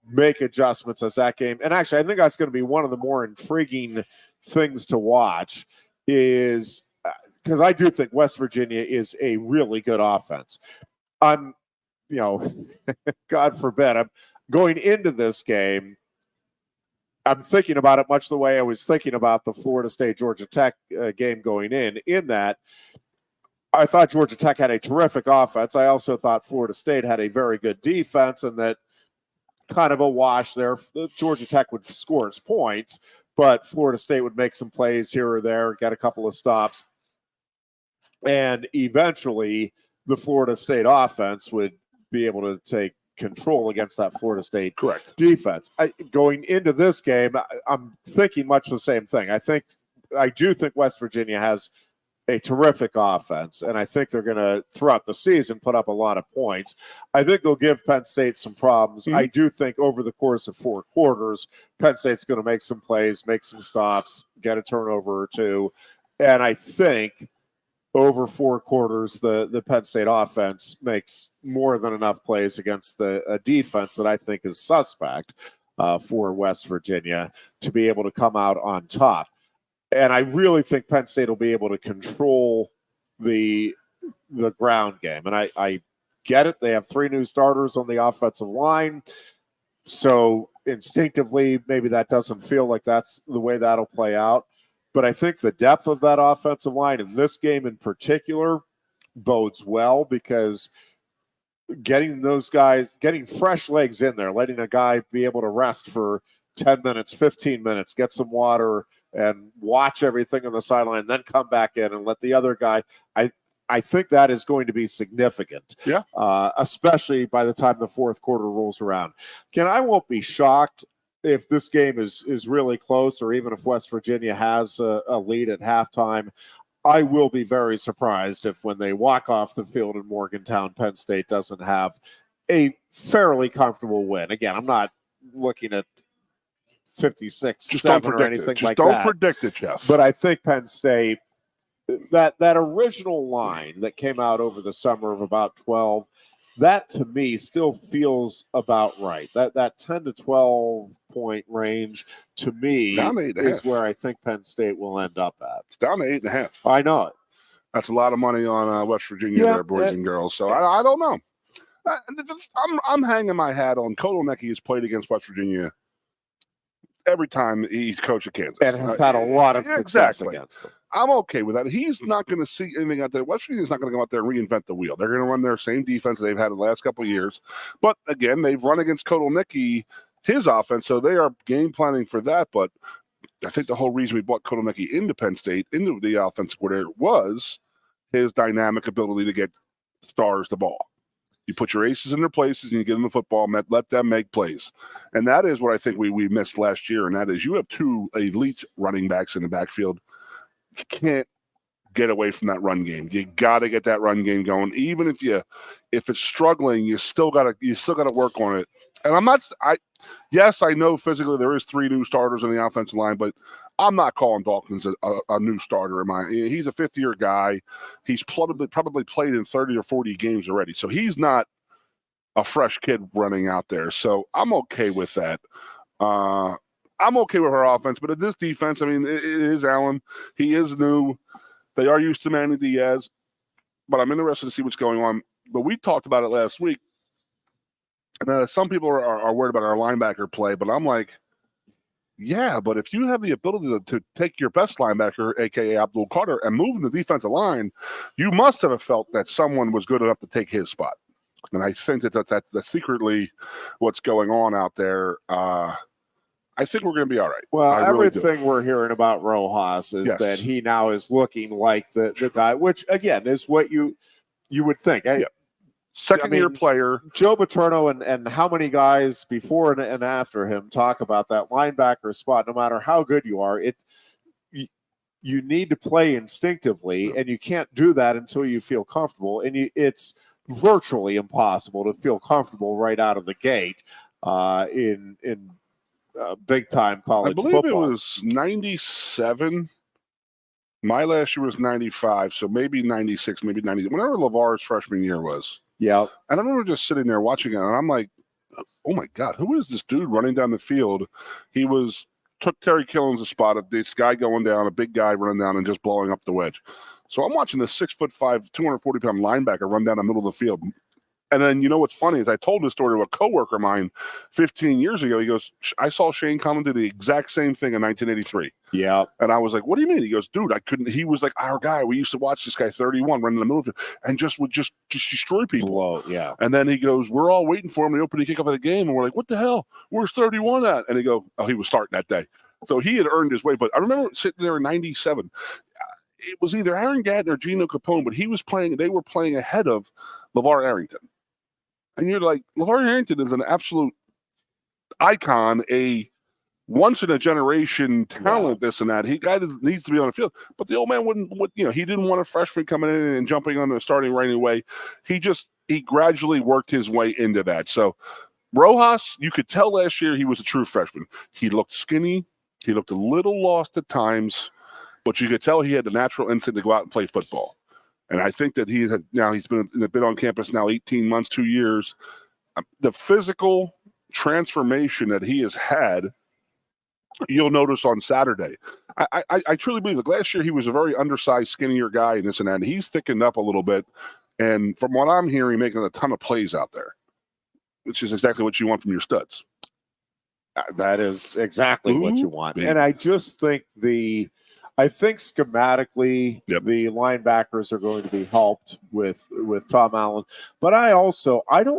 [SPEAKER 1] make adjustments as that game. And actually, I think that's going to be one of the more intriguing things to watch, is because I do think West Virginia is a really good offense. God forbid, I'm going into this game, I'm thinking about it much the way I was thinking about the Florida State-Georgia Tech game going in that I thought Georgia Tech had a terrific offense. I also thought Florida State had a very good defense, and that kind of a wash there. Georgia Tech would score its points, but Florida State would make some plays here or there, get a couple of stops, and eventually the Florida State offense would be able to take control against that Florida State defense. Going into this game, I'm thinking much the same thing. I do think West Virginia has a terrific offense, and I think they're going to, throughout the season, put up a lot of points. I think they'll give Penn State some problems. I do think over the course of 4 quarters, Penn State's going to make some plays, make some stops, get a turnover or two, and I think over 4 quarters, the Penn State offense makes more than enough plays against a defense that I think is suspect for West Virginia to be able to come out on top. And I really think Penn State will be able to control the ground game. And I get it. They have 3 new starters on the offensive line. So instinctively, maybe that doesn't feel like that's the way that'll play out. But I think the depth of that offensive line in this game in particular bodes well, because getting those guys, getting fresh legs in there, letting a guy be able to rest for 10 minutes, 15 minutes, get some water and watch everything on the sideline, then come back in and let the other guy, I think that is going to be significant.
[SPEAKER 2] Yeah.
[SPEAKER 1] Especially by the time the fourth quarter rolls around. Ken, I won't be shocked if this game is really close, or even if West Virginia has a lead at halftime. I will be very surprised if when they walk off the field in Morgantown, Penn State doesn't have a fairly comfortable win. Again, I'm not looking at 56-7 or anything like that.
[SPEAKER 2] Don't predict it, Jeff.
[SPEAKER 1] But I think Penn State, that original line that came out over the summer of about 12, that to me still feels about right. That 10 to 12 point range to me is where I think Penn State will end up at.
[SPEAKER 2] It's down to 8.5.
[SPEAKER 1] I know it.
[SPEAKER 2] That's a lot of money on West Virginia there, boys and girls. So I don't know. I'm hanging my hat on Kotelnicki has played against West Virginia every time he's coached at Kansas.
[SPEAKER 1] And has had a lot of success against them.
[SPEAKER 2] I'm okay with that. He's not going to see anything out there. West Virginia's not going to go out there and reinvent the wheel. They're going to run their same defense they've had the last couple of years. But, again, they've run against Kotelnicki, his offense, so they are game planning for that. But I think the whole reason we brought Kotelnicki into Penn State, into the offensive coordinator, was his dynamic ability to get stars the ball. You put your aces in their places and you give them the football, let them make plays. And that is what I think we missed last year, and that is you have two elite running backs in the backfield. You can't get away from that run game. You got to get that run game going. Even if it's struggling, you still got to work on it. And yes, I know physically there is 3 new starters on the offensive line, but I'm not calling Dawkins a new starter. He's a 5th-year guy. He's probably played in 30 or 40 games already, so he's not a fresh kid running out there. So I'm okay with that. I'm okay with our offense, but in this defense, it is Allen. He is new. They are used to Manny Diaz, but I'm interested to see what's going on. But we talked about it last week. And some people are worried about our linebacker play, but I'm like, yeah, but if you have the ability to take your best linebacker, a.k.a. Abdul Carter, and move in the defensive line, you must have felt that someone was good enough to take his spot. And I think that's secretly what's going on out there. I think we're going to be all right.
[SPEAKER 1] Well, everything we're hearing about Rojas is that he now is looking like the guy, which, again, is what you would think.
[SPEAKER 2] Second-year player.
[SPEAKER 1] Joe Paterno and how many guys before and after him talk about that linebacker spot. No matter how good you are, you need to play instinctively, and you can't do that until you feel comfortable. And it's virtually impossible to feel comfortable right out of the gate in big-time college football.
[SPEAKER 2] I believe it was 97. My last year was 95, so maybe 96, maybe 90. Whenever LeVar's freshman year was.
[SPEAKER 1] Yeah.
[SPEAKER 2] And I remember just sitting there watching it, and I'm like, oh, my God, who is this dude running down the field? He took Terry Killens' spot of this guy going down, a big guy running down and just blowing up the wedge. So I'm watching this 6'5", 240-pound linebacker run down the middle of the field. And then, you know what's funny is I told this story to a coworker of mine 15 years ago. He goes, I saw Shane Conlin do the exact same thing in 1983.
[SPEAKER 1] Yeah.
[SPEAKER 2] And I was like, what do you mean? He goes, dude, I couldn't. He was like our guy. We used to watch this guy 31 running in the middle of it and would just destroy people.
[SPEAKER 1] Whoa, yeah.
[SPEAKER 2] And then he goes, we're all waiting for him in the opening kickoff of the game. And we're like, what the hell? Where's 31 at? And he goes, oh, he was starting that day. So he had earned his way. But I remember sitting there in 97. It was either Aaron Gatton or Gino Capone, but they were playing ahead of LeVar Arrington. And you're like, LeVar Arrington is an absolute icon, a once-in-a-generation talent, this and that. He needs to be on the field. But the old man he didn't want a freshman coming in and jumping on the starting right away. He gradually worked his way into that. So Rojas, you could tell last year he was a true freshman. He looked skinny. He looked a little lost at times. But you could tell he had the natural instinct to go out and play football. And I think that he's been on campus now 18 months, 2 years. The physical transformation that he has had, you'll notice on Saturday. I truly believe that last year he was a very undersized, skinnier guy and this and that. And he's thickened up a little bit. And from what I'm hearing, making a ton of plays out there, which is exactly what you want from your studs.
[SPEAKER 1] That is exactly what you want.
[SPEAKER 2] baby.
[SPEAKER 1] And I just think I think schematically the linebackers are going to be helped with Tom Allen. But I don't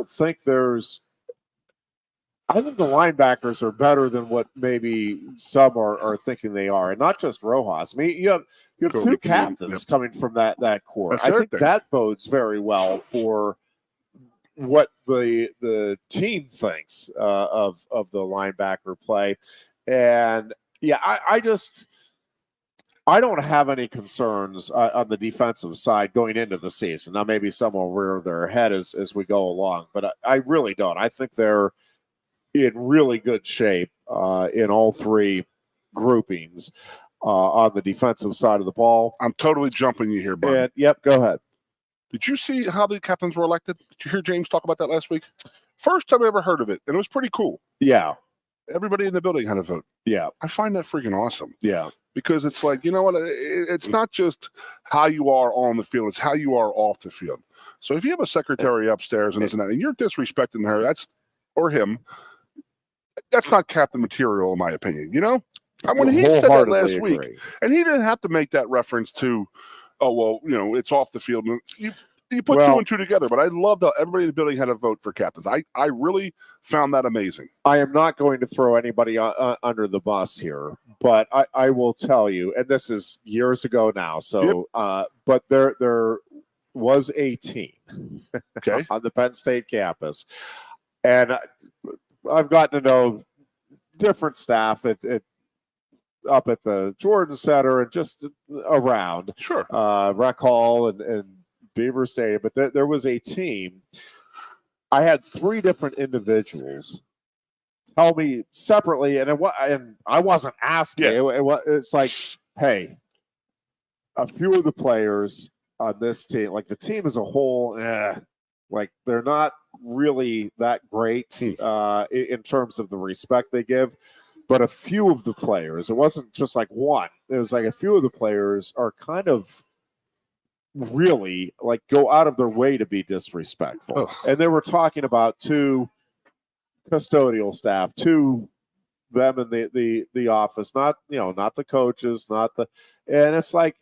[SPEAKER 1] think I think the linebackers are better than what maybe some are thinking they are. And not just Rojas. I mean, you have two captains coming from that core. I think that bodes very well for what the team thinks of the linebacker play. And yeah, I don't have any concerns on the defensive side going into the season. Now, maybe some will rear their head as we go along, but I really don't. I think they're in really good shape in all three groupings on the defensive side of the ball.
[SPEAKER 2] I'm totally jumping you here, bud.
[SPEAKER 1] Yep, go ahead.
[SPEAKER 2] Did you see how the captains were elected? Did you hear James talk about that last week? First time I ever heard of it, and it was pretty cool.
[SPEAKER 1] Yeah.
[SPEAKER 2] Everybody in the building had a vote.
[SPEAKER 1] Yeah.
[SPEAKER 2] I find that freaking awesome.
[SPEAKER 1] Yeah.
[SPEAKER 2] Because it's like, you know what? It's not just how you are on the field. It's how you are off the field. So if you have a secretary upstairs and this and that, and you're disrespecting her, or him, that's not captain material, in my opinion. You know? When he said that last week, and he didn't have to make that reference to, oh, well, you know, it's off the field. You put two and two together, but I loved how everybody in the building had a vote for captains. I really found that amazing.
[SPEAKER 1] I am not going to throw anybody under the bus here, but I will tell you, and this is years ago now, so but there was a team on the Penn State campus, and I've gotten to know different staff up at the Jordan Center and just around.
[SPEAKER 2] Sure.
[SPEAKER 1] Rec Hall and Beaver Stadium. But there was a team. I had three different individuals tell me separately, and I wasn't asking. It's like, hey, a few of the players on this team, like the team as a whole, like they're not really that great in terms of the respect they give. But a few of the players, it wasn't just like one. It was like a few of the players are kind of really like go out of their way to be disrespectful. Oh. And they were talking about two custodial staff, to them in the office, not the coaches, and it's like,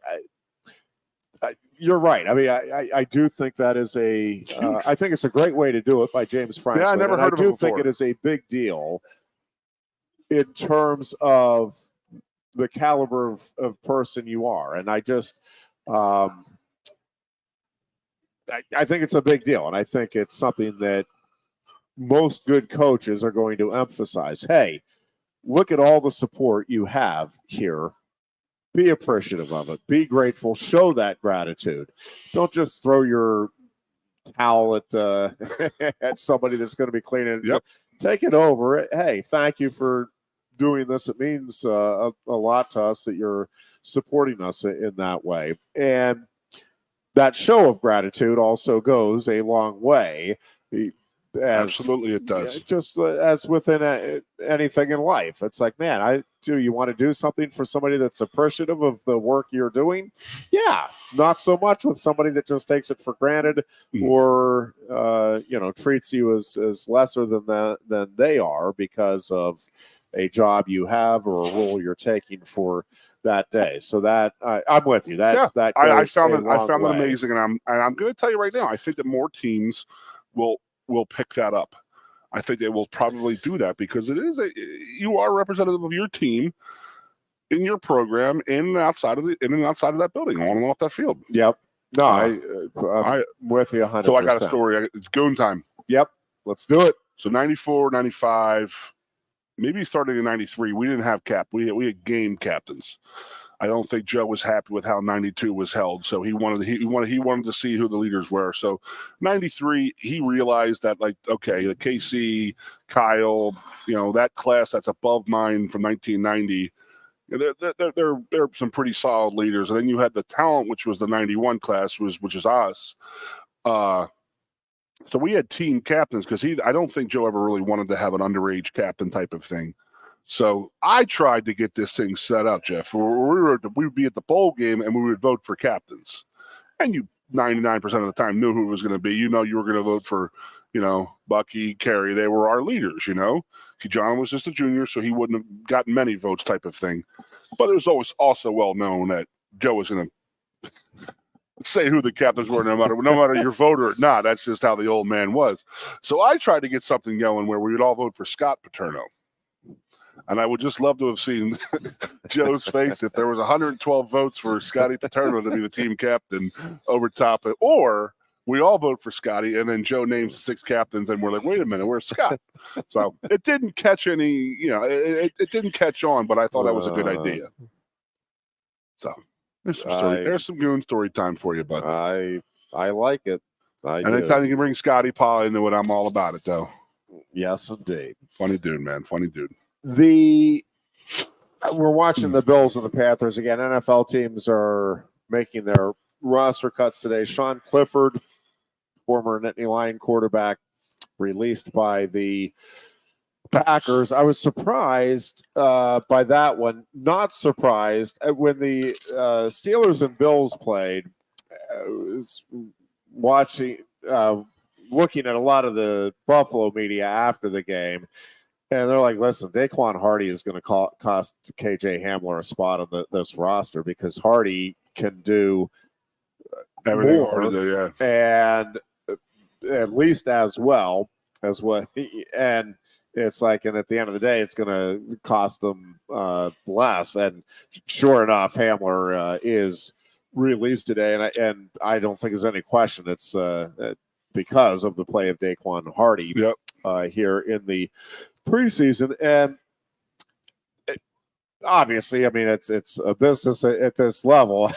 [SPEAKER 1] you're right. I mean, I do think that is I think it's a great way to do it by James Franklin.
[SPEAKER 2] Yeah, I never heard of it before.
[SPEAKER 1] I do think it is a big deal in terms of the caliber of person you are. And I just, I think it's a big deal. And I think it's something that most good coaches are going to emphasize. Hey, look at all the support you have here. Be appreciative of it. Be grateful. Show that gratitude. Don't just throw your towel at somebody that's going to be cleaning it. Take it over. Hey, thank you for doing this. It means a lot to us that you're supporting us in that way. And that show of gratitude also goes a long way.
[SPEAKER 2] Absolutely, it does.
[SPEAKER 1] Just as within anything in life. It's like, man, you want to do something for somebody that's appreciative of the work you're doing? Yeah, not so much with somebody that just takes it for granted or treats you as lesser than they are because of a job you have or a role you're taking for that day. So that I'm with you. I
[SPEAKER 2] found it amazing, and I'm going to tell you right now, I think that more teams will pick that up. I think they will probably do that because you are representative of your team in your program in and outside of that building, on and off that field.
[SPEAKER 1] Yep. No, I'm with you 100%.
[SPEAKER 2] So I got a story. It's Goon time.
[SPEAKER 1] Yep. Let's do it.
[SPEAKER 2] So 94, 95, maybe starting in 93, we didn't have we had game captains. I don't think Joe was happy with how 92 was held, so he wanted to see who the leaders were. So 93, he realized that, like, okay, the KC, Kyle, that class that's above mine from 1990, they're some pretty solid leaders. And then you had the talent, which was the 91 class, which is us. So we had team captains because I don't think Joe ever really wanted to have an underage captain type of thing. So I tried to get this thing set up, Jeff. We would be at the bowl game and we would vote for captains. And you 99% of the time knew who it was going to be. You know, you were going to vote for, Bucky, Kerry. They were our leaders, John was just a junior, so he wouldn't have gotten many votes type of thing. But it was always also well known that Joe was going to say who the captains were no matter your vote or not. That's just how the old man was. So I tried to get something going where we would all vote for Scott Paterno. And I would just love to have seen Joe's face if there was 112 votes for Scotty Paterno to be the team captain over top it, or we all vote for Scotty, and then Joe names 6 captains, and we're like, wait a minute, where's Scott? So it didn't catch any, it didn't catch on, but I thought that was a good idea. So there's some Goon story time for you, bud.
[SPEAKER 1] I like it.
[SPEAKER 2] And anytime you can bring Scotty Paul into it, I'm all about it, though.
[SPEAKER 1] Yes, indeed.
[SPEAKER 2] Funny dude, man. Funny dude.
[SPEAKER 1] We're watching the Bills and the Panthers again. NFL teams are making their roster cuts today. Sean Clifford, former Nittany Lion quarterback, released by the Packers. I was surprised by that one. Not surprised when the Steelers and Bills played. I was watching, looking at a lot of the Buffalo media after the game, and they're like, "Listen, Daquan Hardy is going to cost KJ Hamler a spot on this roster because Hardy can do
[SPEAKER 2] everything
[SPEAKER 1] more, and at least as well as what." And it's like, and at the end of the day, it's going to cost them less. And sure enough, Hamler is released today, and I don't think there's any question it's because of the play of Daquan Hardy here in the preseason. And obviously, I mean, it's a business at this level.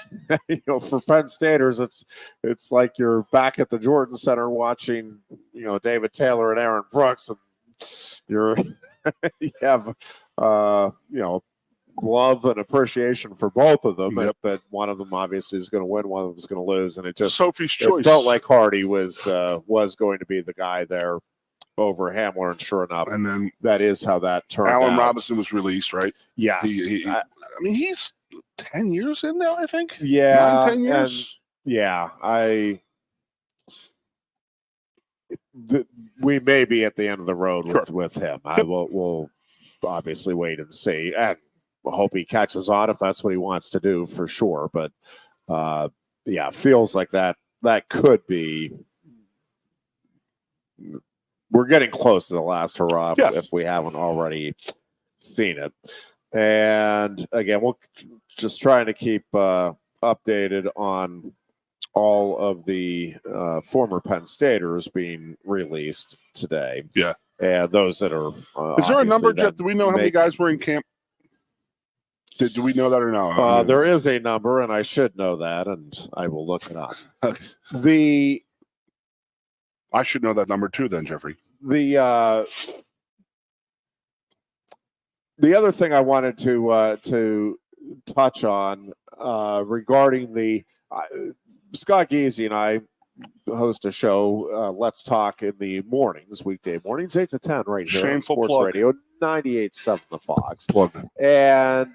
[SPEAKER 1] For Penn Staters, it's like you're back at the Jordan Center watching, David Taylor and Aaron Brooks, and you have love and appreciation for both of them, but one of them obviously is going to win, one of them is going to lose, and it just
[SPEAKER 2] Sophie's choice.
[SPEAKER 1] Felt like Hardy was going to be the guy there over Hamler, and sure enough,
[SPEAKER 2] and then
[SPEAKER 1] that is how that turned out.
[SPEAKER 2] Allen Robinson was released, right?
[SPEAKER 1] Yes.
[SPEAKER 2] I mean, he's 10 years in now, I think.
[SPEAKER 1] Yeah,
[SPEAKER 2] 10 years.
[SPEAKER 1] We may be at the end of the road with him. We'll obviously wait and see, and we'll hope he catches on if that's what he wants to do, for sure. But feels like that could be. We're getting close to the last hurrah if we haven't already seen it. And again, we'll just trying to keep updated on all of the former Penn Staters being released today.
[SPEAKER 2] Yeah.
[SPEAKER 1] And those that are.
[SPEAKER 2] Is there a number, Jeff? Do we know how many guys were in camp? Do we know that or no?
[SPEAKER 1] There is a number, and I should know that, and I will look it up.
[SPEAKER 2] I should know that number too, then, Jeffrey.
[SPEAKER 1] The other thing I wanted to touch on regarding the Scott Geesey and I host a show, Let's Talk, in the mornings, weekday mornings, 8 to 10, right here on Sports Radio 98.7 The Fox. And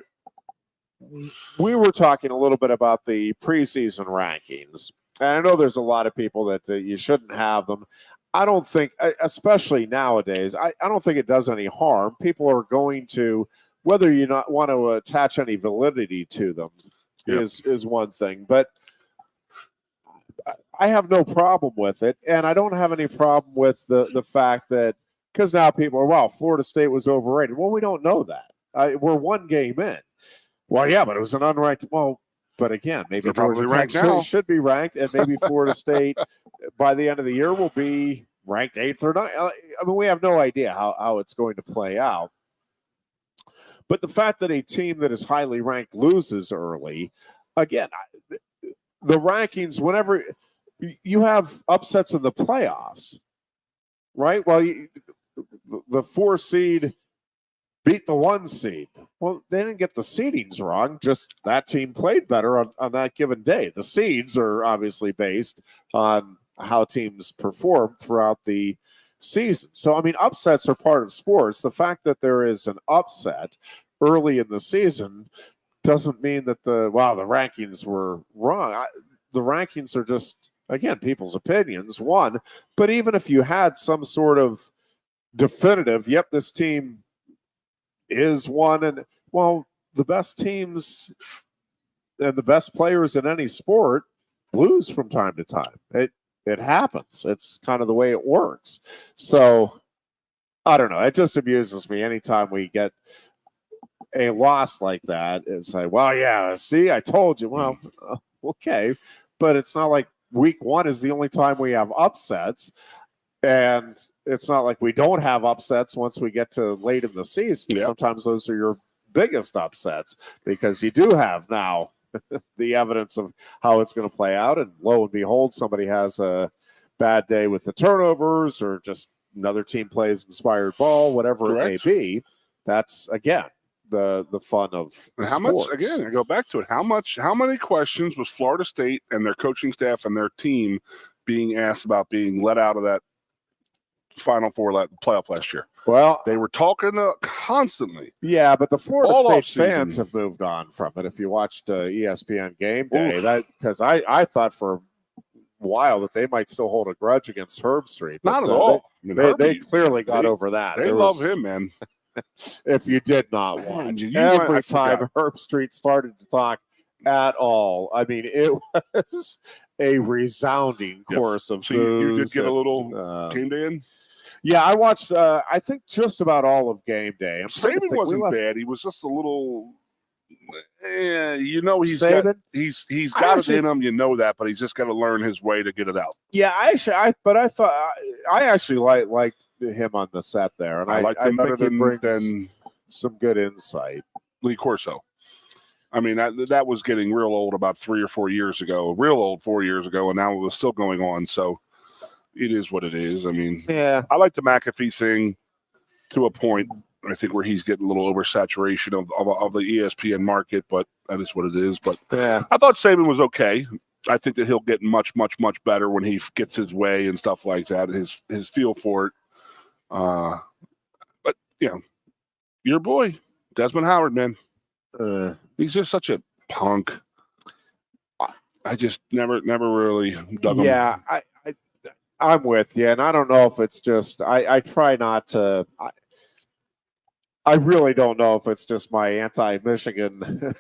[SPEAKER 1] we were talking a little bit about the preseason rankings. And I know there's a lot of people that you shouldn't have them. I don't think, especially nowadays, I don't think it does any harm. People are going to, whether you not want to attach any validity to them is one thing. But I have no problem with it. And I don't have any problem with the fact that, because now people are, Florida State was overrated. Well, we don't know that. We're one game in. Well, yeah, but it was an unranked. Well, but again, maybe Georgia Tech should be ranked, and maybe Florida State by the end of the year will be ranked 8th or 9th. I mean, we have no idea how it's going to play out. But the fact that a team that is highly ranked loses early, again, the rankings, whenever you have upsets in the playoffs, right? Well, the 4 seed beat the 1 seed. Well, they didn't get the seedings wrong, just that team played better on that given day. The seeds are obviously based on how teams perform throughout the season. So, I mean, upsets are part of sports. The fact that there is an upset early in the season doesn't mean that the rankings were wrong. the rankings are just, again, people's opinions, one. But even if you had some sort of definitive, yep, this team is one, and well, the best teams and the best players in any sport lose from time to time. It happens. It's kind of the way it works. So I don't know. It just amuses me anytime we get a loss like that. It's like, well, yeah, see, I told you. Well, okay, but it's not like week one is the only time we have upsets, and it's not like we don't have upsets once we get to late in the season. Yep. Sometimes those are your biggest upsets because you do have now the evidence of how it's going to play out, and lo and behold, somebody has a bad day with the turnovers, or just another team plays inspired ball, whatever it may be. That's, again, the fun of
[SPEAKER 2] how
[SPEAKER 1] sports.
[SPEAKER 2] Much, again, I go back to it, how many questions was Florida State and their coaching staff and their team being asked about being let out of that Final Four playoff last year?
[SPEAKER 1] Well,
[SPEAKER 2] they were talking constantly.
[SPEAKER 1] Yeah, but the Florida
[SPEAKER 2] All
[SPEAKER 1] State fans have moved on from it. If you watched ESPN Game Day, because I thought for a while that they might still hold a grudge against Herb Street.
[SPEAKER 2] Not at all.
[SPEAKER 1] They clearly got over that.
[SPEAKER 2] They love him, man.
[SPEAKER 1] If you did not watch, every time Herb Street started to talk at all, I mean, it was a resounding chorus of
[SPEAKER 2] so
[SPEAKER 1] boos.
[SPEAKER 2] You did get a little game day in?
[SPEAKER 1] Yeah, I watched, I think, just about all of Game Day.
[SPEAKER 2] Saban wasn't bad. He was just a little, he's
[SPEAKER 1] Saban?
[SPEAKER 2] got it in him. You know that, but he's just got to learn his way to get it out.
[SPEAKER 1] Yeah, I thought I actually liked him on the set there, and I
[SPEAKER 2] liked him better
[SPEAKER 1] than some good insight.
[SPEAKER 2] Lee Corso. I mean, that was getting real old about 3 or 4 years ago. Real old 4 years ago, and now it was still going on. So it is what it is. I mean,
[SPEAKER 1] yeah,
[SPEAKER 2] I like the McAfee thing to a point. I think where he's getting a little oversaturation of the ESPN market, but that is what it is. But
[SPEAKER 1] yeah,
[SPEAKER 2] I thought Saban was okay. I think that he'll get much, much, much better when he gets his way and stuff like that. His feel for it. But your boy Desmond Howard, man, he's just such a punk. I just never really dug him.
[SPEAKER 1] Yeah, I'm with you, and I don't know if it's just I try not to. I really don't know if it's just my anti-Michigan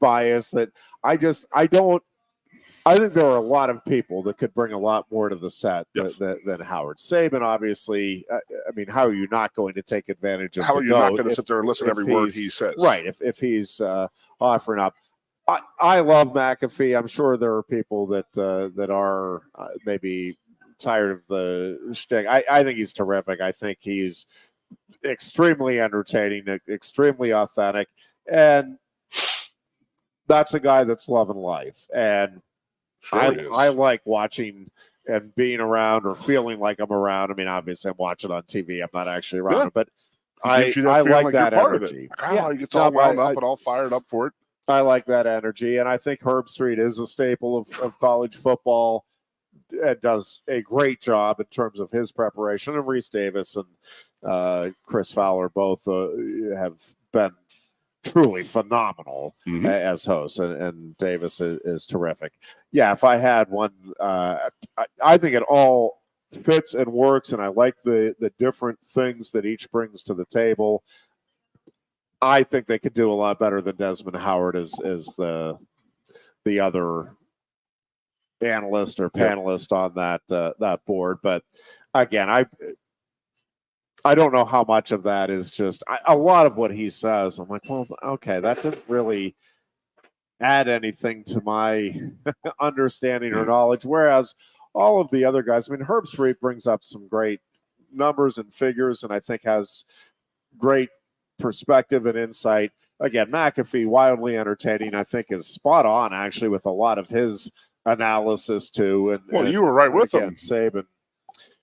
[SPEAKER 1] bias that I don't. I think there are a lot of people that could bring a lot more to the set than Howard. Saban, obviously. I mean, how are you not going to take advantage of?
[SPEAKER 2] How are you not going to sit there and listen to every word he says?
[SPEAKER 1] Right. If he's offering up. I love McAfee. I'm sure there are people that are maybe tired of the shtick. I think he's terrific. I think he's extremely entertaining, extremely authentic, and that's a guy that's loving life. And I like watching and being around or feeling like I'm around. I mean, obviously, I'm watching on TV. I'm not actually around, but I like that energy.
[SPEAKER 2] He gets all wound up and all fired up for it.
[SPEAKER 1] I like that energy, and I think Herb Street is a staple of college football. It does a great job in terms of his preparation, and Reese Davis and Chris Fowler both have been truly phenomenal as hosts, and Davis is terrific. Yeah, if I had one, I think it all fits and works, and I like the different things that each brings to the table. I think they could do a lot better than Desmond Howard as the other analyst or panelist on that board. But again, I don't know how much of that is just a lot of what he says. I'm like, well, okay, that didn't really add anything to my understanding or knowledge. Whereas all of the other guys, I mean, Herb Street brings up some great numbers and figures, and I think has great perspective and insight. Again, McAfee, wildly entertaining, I think is spot on actually with a lot of his analysis too. And
[SPEAKER 2] you were right with him.
[SPEAKER 1] Saban.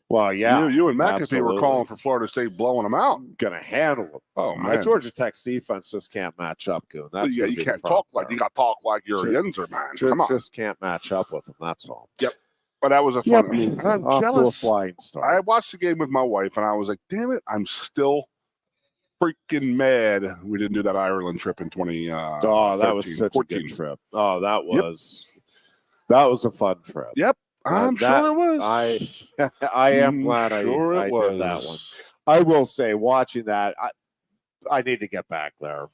[SPEAKER 1] Well, yeah.
[SPEAKER 2] You and McAfee
[SPEAKER 1] absolutely
[SPEAKER 2] were calling for Florida State blowing them out.
[SPEAKER 1] Gonna handle them.
[SPEAKER 2] Oh man,
[SPEAKER 1] Georgia Tech's defense just can't match up, Goon. That's
[SPEAKER 2] you can't talk like you got to talk like you're a Yinzer, man. Come on,
[SPEAKER 1] just can't match up with them. That's all.
[SPEAKER 2] Yep. But that was a fun. I'm
[SPEAKER 1] off
[SPEAKER 2] jealous.
[SPEAKER 1] to a flying start.
[SPEAKER 2] I watched the game with my wife, and I was like, "Damn it, I'm still freaking mad we didn't do that Ireland trip in 20.
[SPEAKER 1] That was such 14. A good trip. Oh, that was. That was a fun trip.
[SPEAKER 2] Yep, I'm sure it was.
[SPEAKER 1] I am glad I did that one. I will say, watching that, I need to get back there.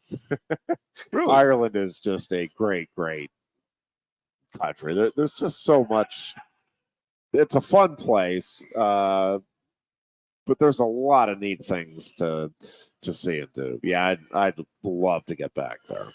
[SPEAKER 2] Really?
[SPEAKER 1] Ireland is just a great, great country. There's just so much. It's a fun place, but there's a lot of neat things to see and do. Yeah, I'd love to get back there.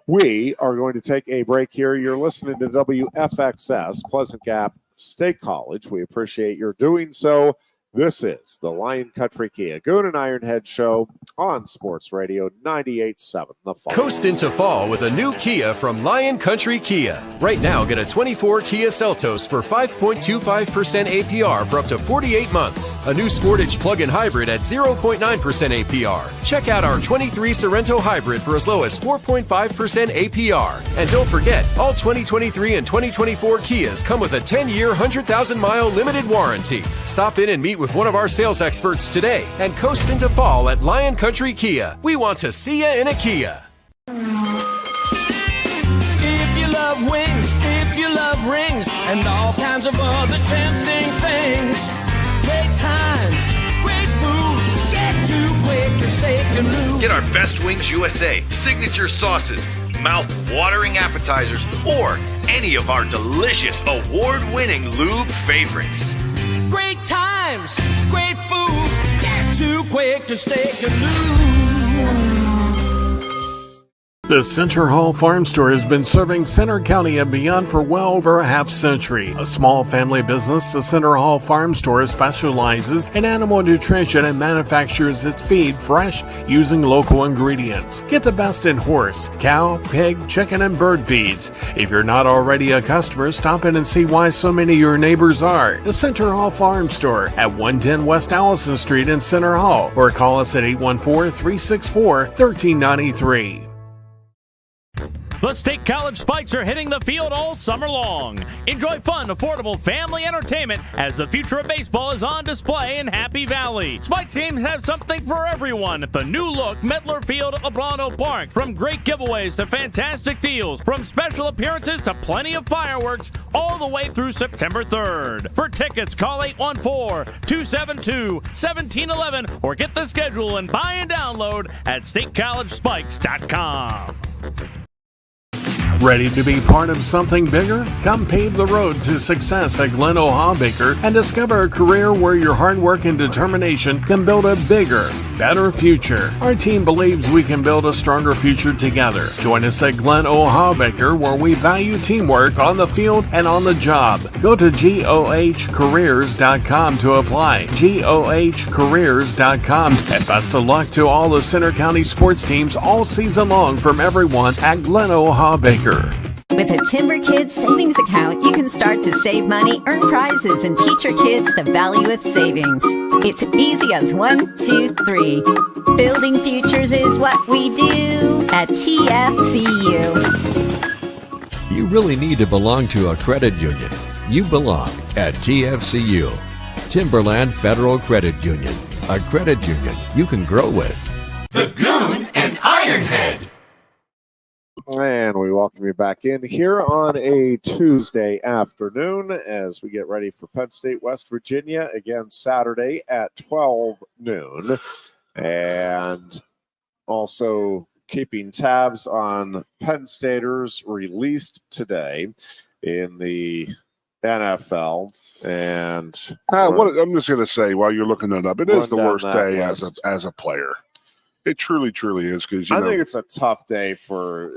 [SPEAKER 1] We are going to take a break here. You're listening to WFXS, Pleasant Gap State College. We appreciate your doing so. This is the Lion Country Kia Goon and Ironhead Show on Sports Radio 98.7 The Fall.
[SPEAKER 3] Coast into fall with a new Kia from Lion Country Kia. Right now, get a 24 Kia Seltos for 5.25% APR for up to 48 months. A new Sportage plug-in hybrid at 0.9% APR. Check out our 23 Sorrento hybrid for as low as 4.5% APR. And don't forget, all 2023 and 2024 Kias come with a 10-year, 100,000-mile limited warranty. Stop in and meet with one of our sales experts today and coast into fall at Lion Country Kia. We want to see you in a Kia.
[SPEAKER 4] If you love wings, if you love rings, and all kinds of other tempting things, great times, great food, get to Quaker Steak Lube.
[SPEAKER 5] Get our Best Wings USA, signature sauces, mouth-watering appetizers, or any of our delicious award-winning lube favorites.
[SPEAKER 4] Great times, great food, get to Quaker Steak Lube.
[SPEAKER 6] The Center Hall Farm Store has been serving Center County and beyond for well over a half-century. A small family business, the Center Hall Farm Store specializes in animal nutrition and manufactures its feed fresh using local ingredients. Get the best in horse, cow, pig, chicken, and bird feeds. If you're not already a customer, stop in and see why so many of your neighbors are. The Center Hall Farm Store at 110 West Allison Street in Center Hall, or call us at 814-364-1393.
[SPEAKER 7] The State College Spikes are hitting the field all summer long. Enjoy fun, affordable family entertainment as the future of baseball is on display in Happy Valley. Spike teams have something for everyone at the new-look Medler Field at Leblano Park. From great giveaways to fantastic deals, from special appearances to plenty of fireworks, all the way through September 3rd. For tickets, call 814-272-1711 or get the schedule and buy and download at statecollegespikes.com.
[SPEAKER 6] Ready to be part of something bigger? Come pave the road to success at Glen O'Habaker and discover a career where your hard work and determination can build a bigger, better future. Our team believes we can build a stronger future together. Join us at Glen O'Habaker, where we value teamwork on the field and on the job. Go to GOHcareers.com to apply. GOHcareers.com. And best of luck to all the Center County sports teams all season long from everyone at Glen O'Habaker.
[SPEAKER 8] With a Timber Kids savings account, you can start to save money, earn prizes, and teach your kids the value of savings. It's easy as 1, 2, 3. Building futures is what we do at TFCU.
[SPEAKER 9] You really need to belong to a credit union. You belong at TFCU, Timberland Federal Credit Union, a credit union you can grow with.
[SPEAKER 5] The Goon and Ironhead.
[SPEAKER 1] And we welcome you back in here on a Tuesday afternoon as we get ready for Penn State, West Virginia, again Saturday at 12 noon. And also keeping tabs on Penn Staters released today in the NFL. And
[SPEAKER 2] I'm just going to say, while you're looking it up, it is the worst day as a player. It truly, truly is, because
[SPEAKER 1] I think it's a tough day for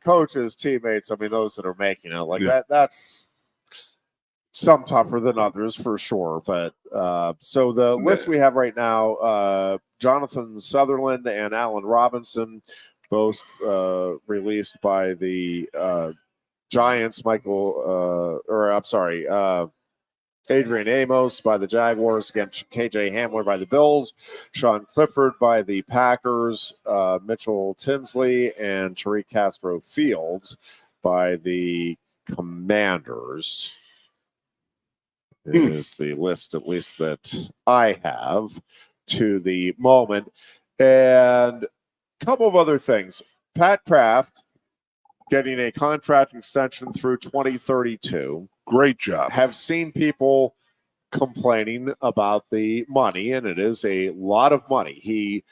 [SPEAKER 1] coaches, teammates. I mean, those that are making it that's some tougher than others for sure. But so the list we have right now: Jonathan Sutherland and Allen Robinson, both released by the Giants. Adrian Amos by the Jaguars against KJ Hamler by the Bills, Sean Clifford by the Packers, Mitchell Tinsley and Tariq Castro Fields by the Commanders. Is the list, at least that I have to the moment. And a couple of other things. Pat Kraft getting a contract extension through 2032.
[SPEAKER 2] Great job.
[SPEAKER 1] Have seen people complaining about the money, and it is a lot of money.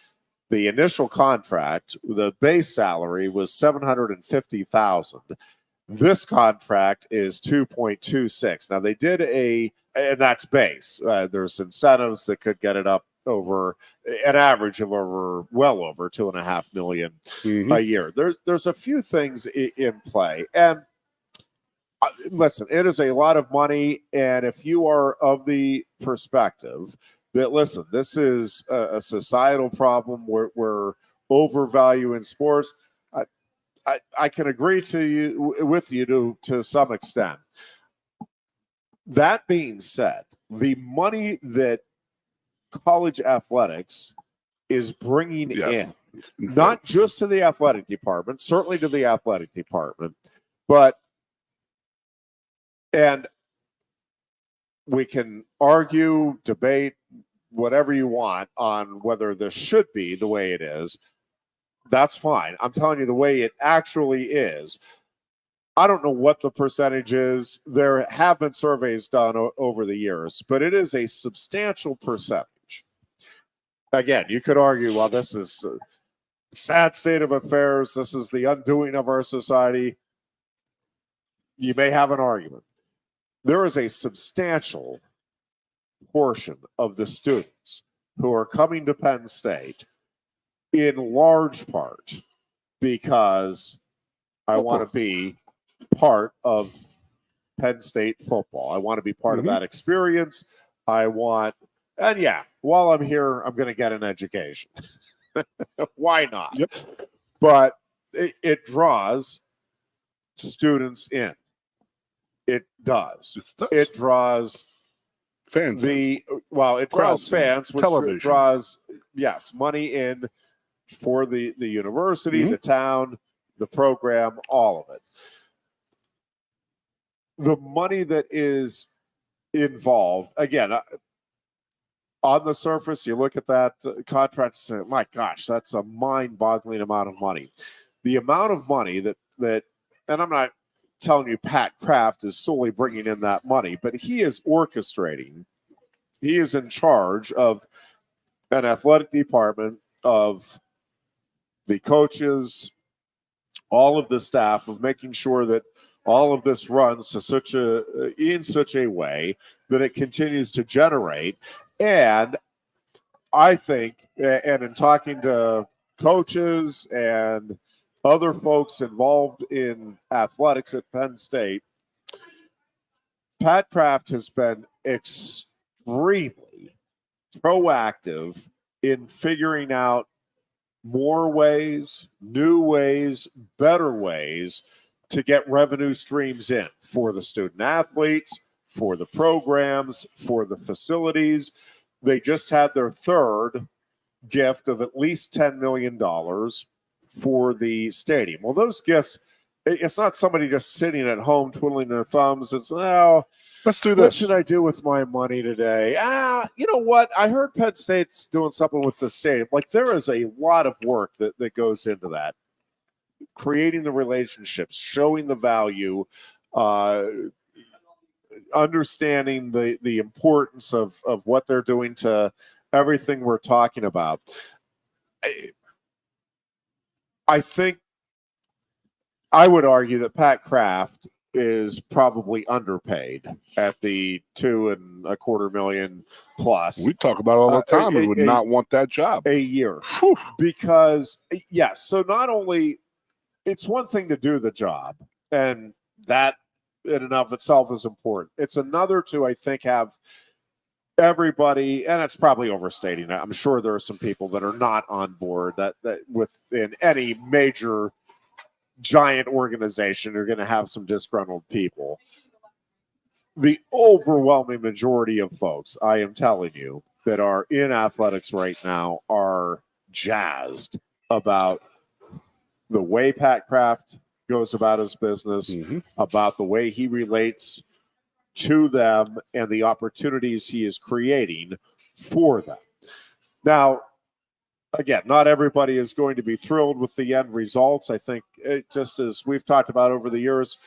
[SPEAKER 1] The initial contract, the base salary was $750,000. This contract is $2.26. Now they did and that's base. There's incentives that could get it up over an average of well over $2.5 million a year. There's a few things in play, and listen, it is a lot of money. And if you are of the perspective that, listen, this is a societal problem, we're overvaluing sports, I can agree with you to some extent. That being said, the money that college athletics is bringing in, not just to the athletic department, certainly to the athletic department, and we can argue, debate, whatever you want on whether this should be the way it is. That's fine. I'm telling you the way it actually is. I don't know what the percentage is. There have been surveys done over the years, but it is a substantial percentage. Again, you could argue, well, this is a sad state of affairs. This is the undoing of our society. You may have an argument. There is a substantial portion of the students who are coming to Penn State in large part because I want to be part of Penn State football. I want to be part of that experience. And yeah, while I'm here, I'm going to get an education. Why not?
[SPEAKER 2] Yep.
[SPEAKER 1] But it draws students in. It does. It draws
[SPEAKER 2] fans.
[SPEAKER 1] It draws fans, which
[SPEAKER 2] television.
[SPEAKER 1] Draws, money in for the university, the town, the program, all of it. The money that is involved, again, on the surface, you look at that contract and say, my gosh, that's a mind-boggling amount of money. The amount of money that and I'm not telling you Pat Kraft is solely bringing in that money, but he is orchestrating. He is in charge of an athletic department, of the coaches, all of the staff, of making sure that all of this runs to in such a way that it continues to generate. And I think, and in talking to coaches and other folks involved in athletics at Penn State, Pat Kraft has been extremely proactive in figuring out more ways, new ways, better ways to get revenue streams in for the student athletes, for the programs, for the facilities. They just had their third gift of at least $10 million for the stadium. Well, those gifts, it's not somebody just sitting at home twiddling their thumbs. It's,
[SPEAKER 2] let's do this.
[SPEAKER 1] What should I do with my money today? You know what? I heard Penn State's doing something with the stadium. Like, there is a lot of work that goes into that. Creating the relationships, showing the value, understanding the importance of what they're doing to everything we're talking about. I think I would argue that Pat Kraft is probably underpaid at the $2.25 million plus.
[SPEAKER 2] We talk about it all the time. We would not want that job
[SPEAKER 1] a year.
[SPEAKER 2] Whew.
[SPEAKER 1] Because yes, so not only it's one thing to do the job, and that in and of itself is important. It's another to, I think, have everybody, and it's probably overstating it. I'm sure there are some people that are not on board that within any major giant organization are going to have some disgruntled people. The overwhelming majority of folks, I am telling you, that are in athletics right now are jazzed about the way Pat Kraft goes about his business, about the way he relates to them and the opportunities he is creating for them. Now, again, not everybody is going to be thrilled with the end results. I think just as we've talked about over the years,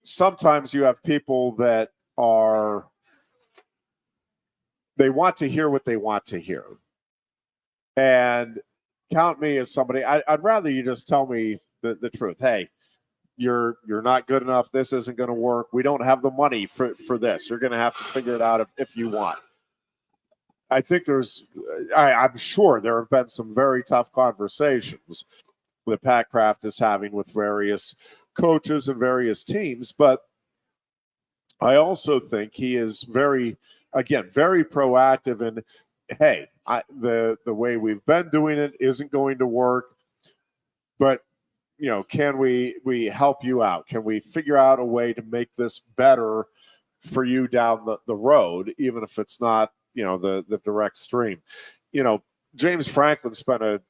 [SPEAKER 1] sometimes you have people that they want to hear what they want to hear. And count me as somebody, I'd rather you just tell me the truth. Hey, you're not good enough. This isn't going to work. We don't have the money for this. You're going to have to figure it out if you want. I think I'm sure there have been some very tough conversations that Pat Kraft is having with various coaches and various teams, but I also think he is very proactive in, hey, the way we've been doing it isn't going to work, but can we help you out? Can we figure out a way to make this better for you down the road, even if it's not the direct stream? James Franklin spent a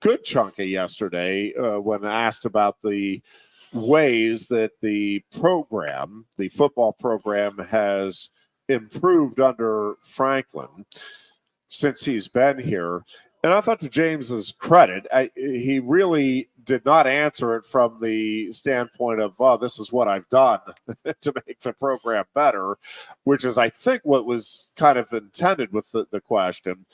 [SPEAKER 1] good chunk of yesterday when asked about the ways that the football program has improved under Franklin since he's been here. And I thought, to James's credit, he really did not answer it from the standpoint of, oh, this is what I've done to make the program better, which is, I think, what was kind of intended with the question.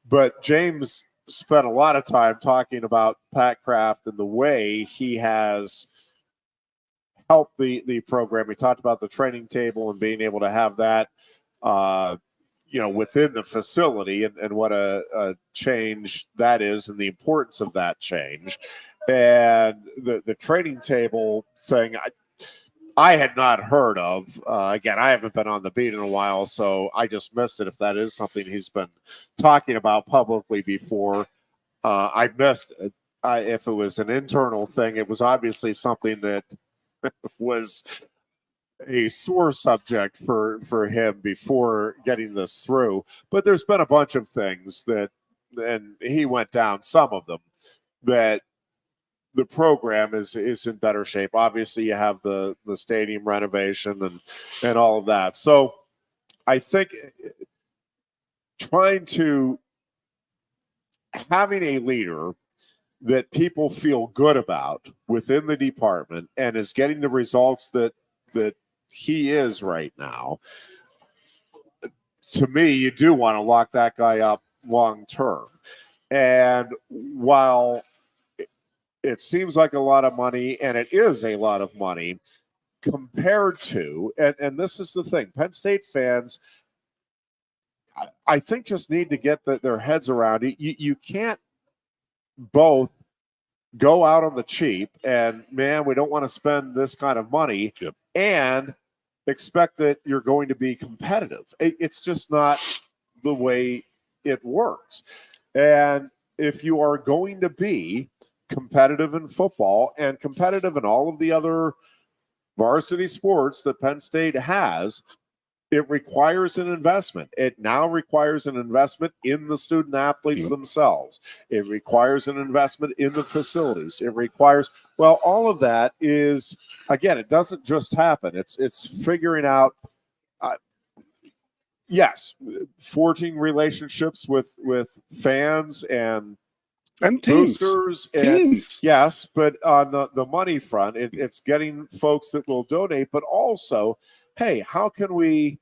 [SPEAKER 1] But James spent a lot of time talking about Pat Kraft and the way he has helped the program. He talked about the training table and being able to have that within the facility and what a change that is and the importance of that change. And the training table thing, I had not heard of. Again, I haven't been on the beat in a while, so I just missed it. If that is something he's been talking about publicly before, I missed it. If it was an internal thing, it was obviously something that was a sore subject for him before getting this through. But there's been a bunch of things and he went down some of them, that the program is in better shape. Obviously, you have the stadium renovation and all of that. So I think having a leader that people feel good about within the department and is getting the results that he is right now, to me, you do want to lock that guy up long term. And while it seems like a lot of money, and it is a lot of money compared to, and this is the thing, Penn State fans, I think, just need to get their heads around it. You can't both go out on the cheap and, man, we don't want to spend this kind of money, and expect that you're going to be competitive. It's just not the way it works. And if you are going to be competitive in football and competitive in all of the other varsity sports that Penn State has, it requires an investment. It now requires an investment in the student athletes themselves. It requires an investment in the facilities. It requires, well, all of that is, again, it doesn't just happen. It's figuring out, yes, forging relationships with fans and
[SPEAKER 2] teams.
[SPEAKER 1] Boosters
[SPEAKER 2] teams.
[SPEAKER 1] Yes, but on the money front, it's getting folks that will donate, but also, hey, how can we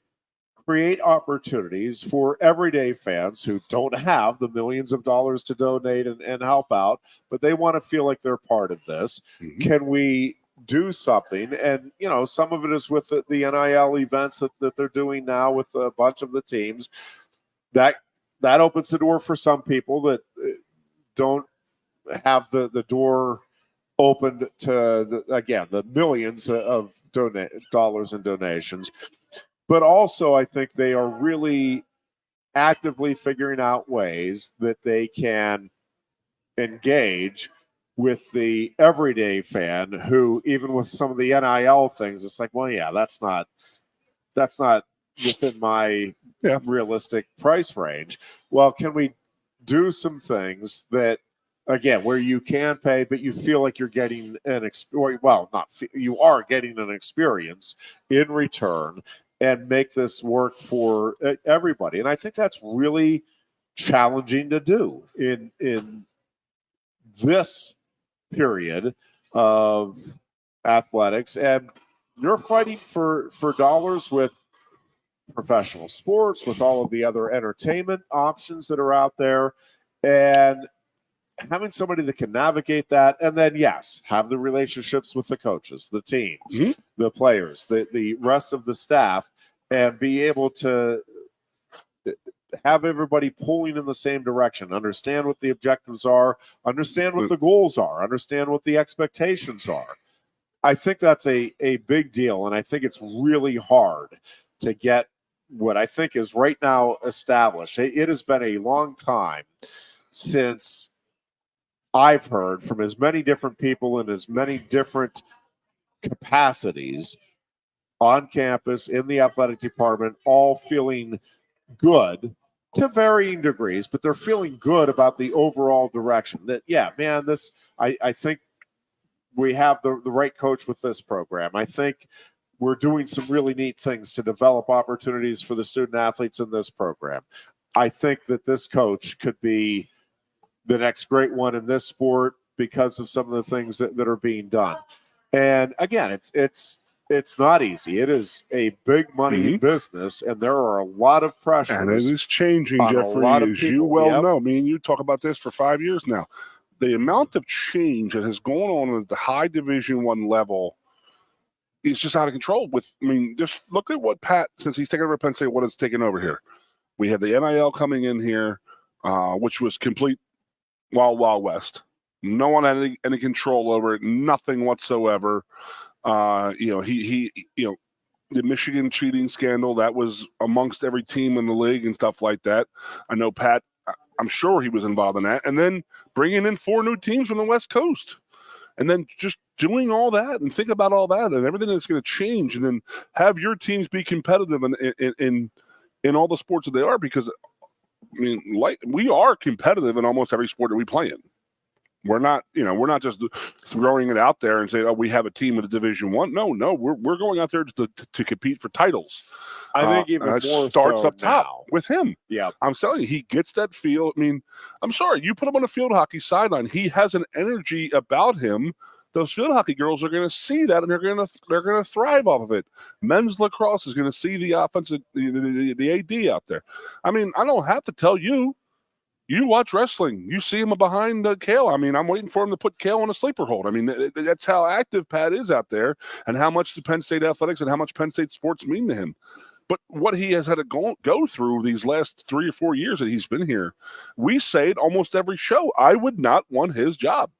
[SPEAKER 1] create opportunities for everyday fans who don't have the millions of dollars to donate and help out, but they want to feel like they're part of this? Mm-hmm. Can we do something? And, some of it is with the NIL events that they're doing now with a bunch of the teams. That opens the door for some people that don't have the door opened to, the millions of dollars in donations. But also, I think they are really actively figuring out ways that they can engage with the everyday fan who, even with some of the NIL things, it's like, well, yeah, that's not within my realistic price range. Well, can we do some things that, again, where you can pay, but you feel like you're getting you are getting an experience in return, and make this work for everybody? And I think that's really challenging to do in this period of athletics. And you're fighting for dollars with professional sports, with all of the other entertainment options that are out there. And having somebody that can navigate that, and then, yes, have the relationships with the coaches, the teams, the players, the rest of the staff, and be able to have everybody pulling in the same direction, understand what the objectives are, understand what the goals are, understand what the expectations are. I think that's a big deal, and I think it's really hard to get what I think is right now established. It has been a long time since I've heard from as many different people in as many different capacities on campus, in the athletic department, all feeling good to varying degrees, but they're feeling good about the overall direction. That, yeah, man, this, I think we have the right coach with this program. I think we're doing some really neat things to develop opportunities for the student athletes in this program. I think that this coach could be the next great one in this sport because of some of the things that are being done. And again, it's not easy. It is a big money business, and there are a lot of pressures.
[SPEAKER 2] And it is changing, Jeffrey, as you well know. Me and you talk about this for 5 years now. The amount of change that has gone on at the high Division I level is just out of control. Just look at what Pat, since he's taken over Penn State, what it's taken over here. We have the NIL coming in here, which was complete Wild West. No one had any control over it, nothing whatsoever. The Michigan cheating scandal, that was amongst every team in the league and stuff like that. I know Pat, I'm sure he was involved in that. And then bringing in 4 new teams from the West Coast. And then just doing all that and think about all that and everything that's going to change, and then have your teams be competitive in all the sports that they are, because we are competitive in almost every sport that we play in. We're not just throwing it out there and saying, "Oh, we have a team in the Division I." No, we're going out there to compete for titles.
[SPEAKER 1] I think even more
[SPEAKER 2] starts
[SPEAKER 1] so
[SPEAKER 2] up top
[SPEAKER 1] now
[SPEAKER 2] with him.
[SPEAKER 1] Yeah,
[SPEAKER 2] I'm telling you, he gets that feel. I'm sorry, you put him on a field hockey sideline, he has an energy about him. Those field hockey girls are going to see that, and they're going to thrive off of it. Men's lacrosse is going to see the offensive, the AD out there. I don't have to tell you. You watch wrestling, you see him behind Kale. I'm waiting for him to put Kale on a sleeper hold. That's how active Pat is out there, and how much the Penn State athletics and how much Penn State sports mean to him. But what he has had to go through these last 3 or 4 years that he's been here, we say it almost every show. I would not want his job.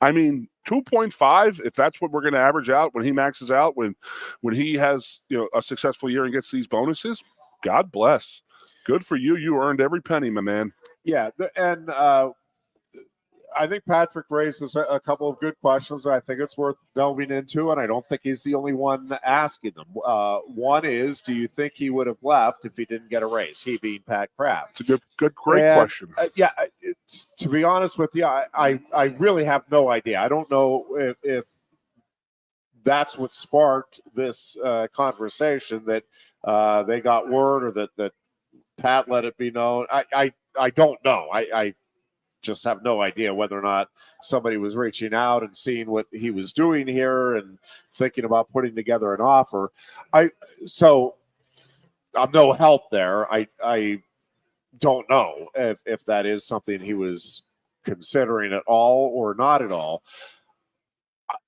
[SPEAKER 2] 2.5, if that's what we're going to average out when he maxes out, when he has a successful year and gets these bonuses, God bless. Good for you. You earned every penny, my man.
[SPEAKER 1] Yeah, and I think Patrick raises a couple of good questions that I think it's worth delving into, and I don't think he's the only one asking them. One is, do you think he would have left if he didn't get a raise? He being Pat Kraft.
[SPEAKER 2] It's a great question.
[SPEAKER 1] To be honest with you, I really have no idea. I don't know if that's what sparked this conversation, that they got word, or that Pat let it be known. I don't know. I just have no idea whether or not somebody was reaching out and seeing what he was doing here and thinking about putting together an offer. So I'm no help there. I don't know if that is something he was considering at all or not at all.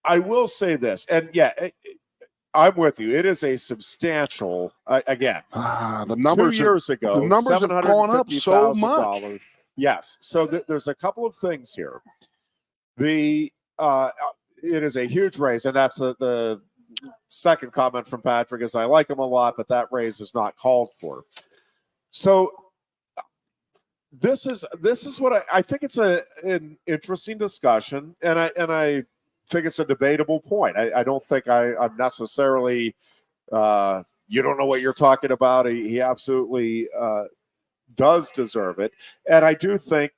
[SPEAKER 1] I will say this, and I'm with you. It is a substantial, again,
[SPEAKER 2] the numbers
[SPEAKER 1] 2 years ago,
[SPEAKER 2] the numbers have gone up so much.
[SPEAKER 1] Yes. So there's a couple of things here. It is a huge raise, and that's the second comment from Patrick is, I like him a lot, but that raise is not called for. So this is what I think it's an interesting discussion, and I think it's a debatable point. I don't think I'm necessarily you don't know what you're talking about. He absolutely does deserve it. And I do think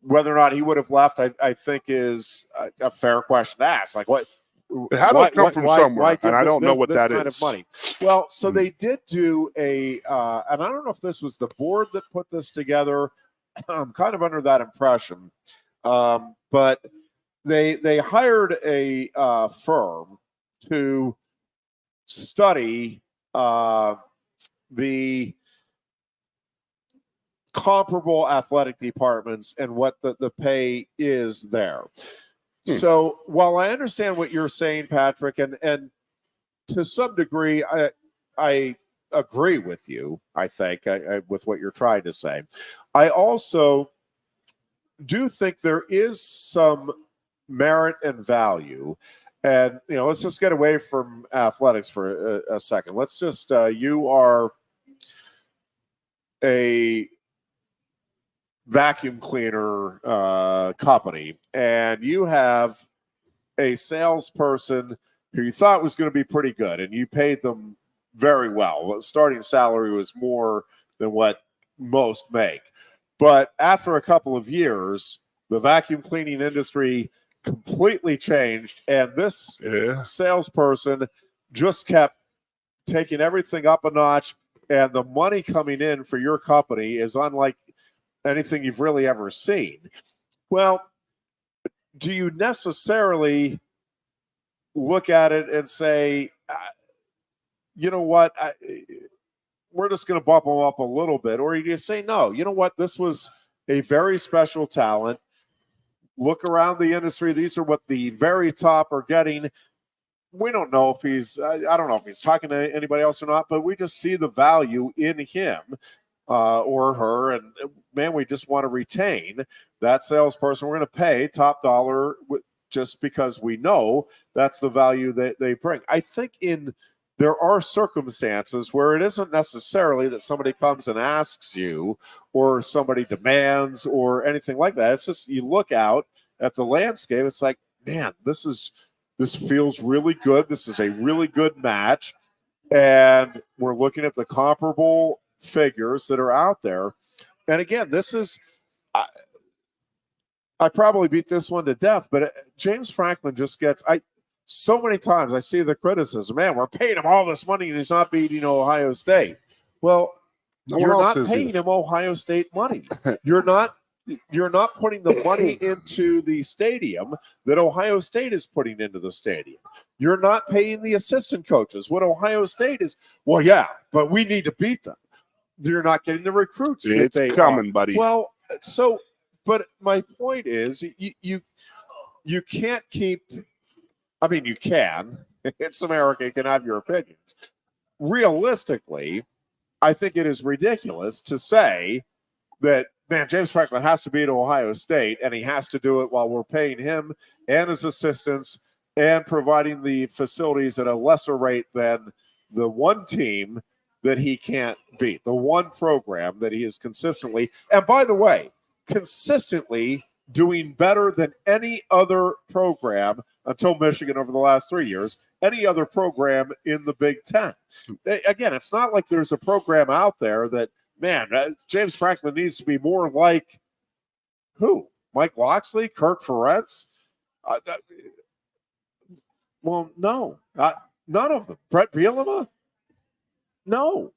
[SPEAKER 1] whether or not he would have left, I think is a fair question to ask. Like,
[SPEAKER 2] It had to come from somewhere, and I don't know what that
[SPEAKER 1] kind
[SPEAKER 2] is.
[SPEAKER 1] of money. Well, so they did do and I don't know if this was the board that put this together. I'm kind of under that impression, but they hired a firm to study the comparable athletic departments and what the pay is there. So while I understand what you're saying, Patrick, and to some degree, I agree with you, I think, with what you're trying to say. I also do think there is some merit and value. And, let's just get away from athletics for a second. Let's just, you are a vacuum cleaner company, and you have a salesperson who you thought was going to be pretty good, and you paid them very well. Starting salary was more than what most make. But after a couple of years, the vacuum cleaning industry completely changed, and this salesperson just kept taking everything up a notch, and the money coming in for your company is unlike anything you've really ever seen. Well, do you necessarily look at it and say, you know what, we're just going to bump them up a little bit? Or you say, no, you know what, this was a very special talent. Look around the industry. These are what the very top are getting. We don't know if he's, I don't know if he's talking to anybody else or not, but we just see the value in him or her. And man, we just want to retain that salesperson. We're going to pay top dollar just because we know that's the value that they bring. I think there are circumstances where it isn't necessarily that somebody comes and asks you or somebody demands or anything like that. It's just you look out at the landscape. It's like, man, this feels really good. This is a really good match. And we're looking at the comparable figures that are out there. And again, this is, I probably beat this one to death, but James Franklin just gets, so many times I see the criticism, man, we're paying him all this money and he's not beating Ohio State. Well, you're not paying him Ohio State money. You're not putting the money into the stadium that Ohio State is putting into the stadium. You're not paying the assistant coaches. What Ohio State is, well, yeah, but we need to beat them. You're not getting the recruits.
[SPEAKER 2] It's coming, buddy.
[SPEAKER 1] Well, but my point is, you can't keep. I mean, you can. It's America. You can have your opinions. Realistically, I think it is ridiculous to say that, man, James Franklin has to be at Ohio State, and he has to do it while we're paying him and his assistants and providing the facilities at a lesser rate than the one team that he can't beat, the one program that he is consistently, and by the way, consistently doing better than any other program until Michigan over the last 3 years, any other program in the Big Ten. Again, it's not like there's a program out there that, man, James Franklin needs to be more like who? Mike Loxley, Kirk Ferentz? Well, no, none of them. Brett Bielema? No.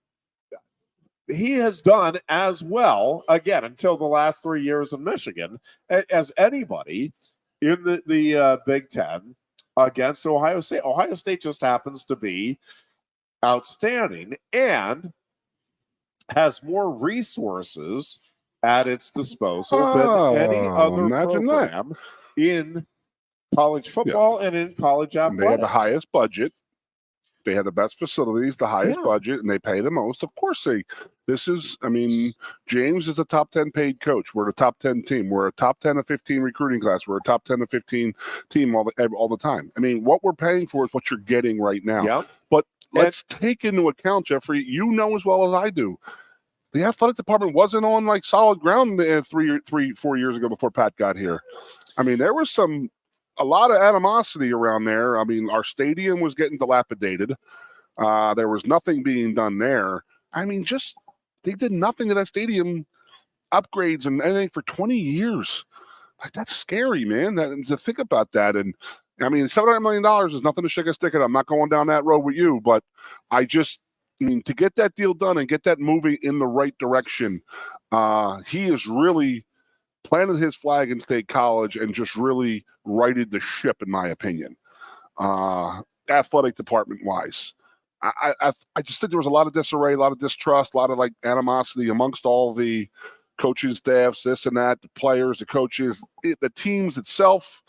[SPEAKER 1] He has done as well, again, until the last 3 years in Michigan, as anybody in the Big Ten against Ohio State. Ohio State just happens to be outstanding and has more resources at its disposal than any other program in college football and in college athletics.
[SPEAKER 2] They have the highest budget. They have the best facilities, the highest budget, and they pay the most. Of course, James is a top 10 paid coach. We're a top 10 team. We're a top 10 to 15 recruiting class. We're a top 10 to 15 team all the time. I mean, what we're paying for is what you're getting right now.
[SPEAKER 1] Yeah.
[SPEAKER 2] But let's take into account, Jeffrey, you know as well as I do, the athletic department wasn't on like solid ground 4 years ago before Pat got here. I mean, there was a lot of animosity around there. I mean, our stadium was getting dilapidated. There was nothing being done there. I mean, they did nothing to that stadium, upgrades and anything for 20 years. Like, that's scary, man. To think about that. And I mean, $700 million is nothing to shake a stick at. I'm not going down that road with you, but I mean, to get that deal done and get that moving in the right direction, he has really planted his flag in State College and just really righted the ship, in my opinion, athletic department-wise. I just think there was a lot of disarray, a lot of distrust, a lot of animosity amongst all the coaching staffs, this and that, the players, the coaches, the teams itself.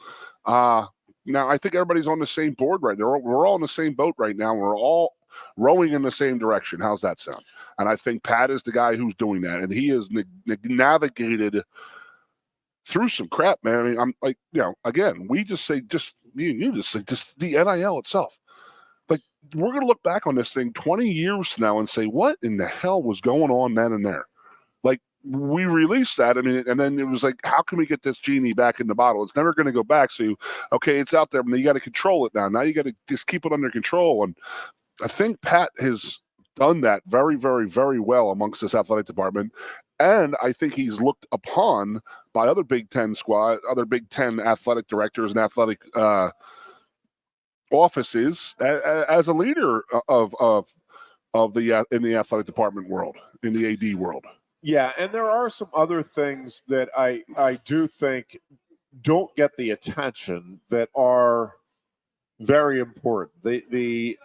[SPEAKER 2] Now, I think everybody's on the same board right now. We're all in the same boat right now. We're all rowing in the same direction. How's that sound? And I think Pat is the guy who's doing that, and he has navigated through some crap, man. I mean, I'm like, again, we just say, you just say, the NIL itself. Like, we're going to look back on this thing 20 years from now and say, what in the hell was going on then and there? Like, we released that. I mean, and then it was like, how can we get this genie back in the bottle? It's never going to go back. So, okay, it's out there, but you got to control it now. Now you got to just keep it under control. And I think Pat has done that very, very, very well amongst this athletic department. And I think he's looked upon by other Big Ten athletic directors and athletic offices as a leader of the in the athletic department world, in the AD world.
[SPEAKER 1] Yeah, and there are some other things that I do think don't get the attention that are very important. The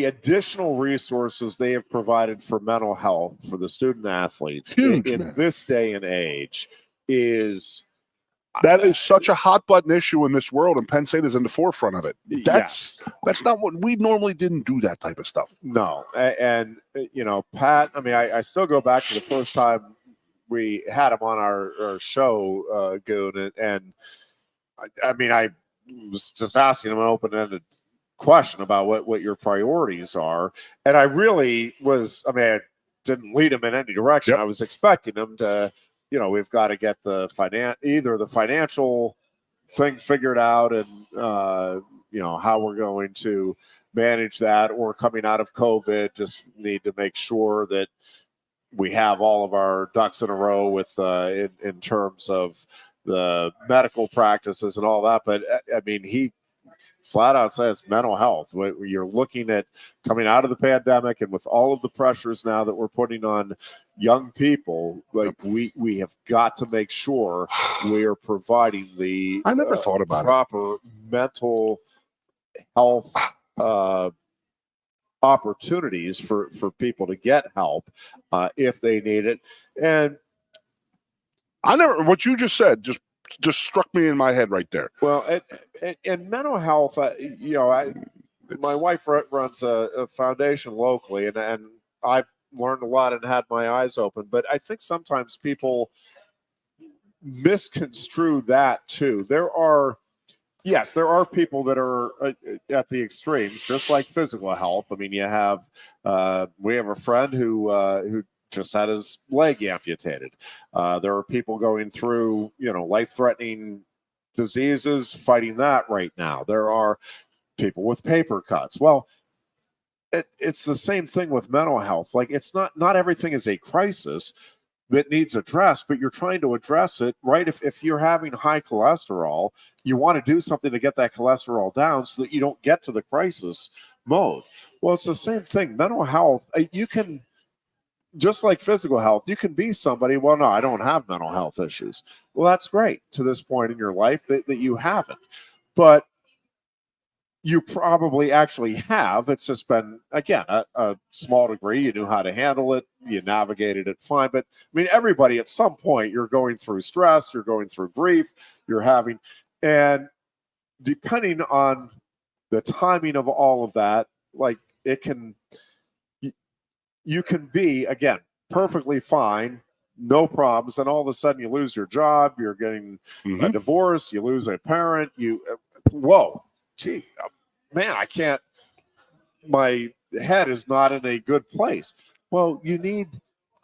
[SPEAKER 1] additional resources they have provided for mental health for the student athletes in this day and age is
[SPEAKER 2] such a hot button issue in this world, and Penn State is in the forefront of it. That's not what we normally didn't do, that type of stuff.
[SPEAKER 1] No, and Pat. I mean, I still go back to the first time we had him on our show, Goon, and I mean, I was just asking him an open-ended question about what your priorities are, and I really was. I mean, I didn't lead him in any direction. Yep. I was expecting him to. We've got to get either the financial thing figured out and, how we're going to manage that, or coming out of COVID, just need to make sure that we have all of our ducks in a row with in terms of the medical practices and all that. But, I mean, he flat out says mental health. You're looking at coming out of the pandemic, and with all of the pressures now that we're putting on young people, like we have got to make sure we are providing the
[SPEAKER 2] I never thought about
[SPEAKER 1] proper mental health opportunities for people to get help if they need it. And
[SPEAKER 2] what you just said just struck me in my head right there.
[SPEAKER 1] Well, and mental health, my wife runs a foundation locally, and I've learned a lot and had my eyes open. But I think sometimes people misconstrue that too. There are people that are at the extremes, just like physical health. I mean, we have a friend who just had his leg amputated. There are people going through, life-threatening diseases, fighting that right now. There are people with paper cuts. Well, it's the same thing with mental health. Like, it's not everything is a crisis that needs addressed, but you're trying to address it, right? If you're having high cholesterol, you want to do something to get that cholesterol down so that you don't get to the crisis mode. Well, it's the same thing. Mental health, you can, just like physical health, you can be somebody, well, no, I don't have mental health issues. Well, that's great to this point in your life that you haven't. But you probably actually have. It's just been, again, a small degree. You knew how to handle it. You navigated it fine. But, I mean, everybody at some point, you're going through stress. You're going through grief. And depending on the timing of all of that, like, you can be, again, perfectly fine, no problems, and all of a sudden you lose your job, you're getting a divorce, you lose a parent, whoa, gee, man, I can't, my head is not in a good place. Well, you need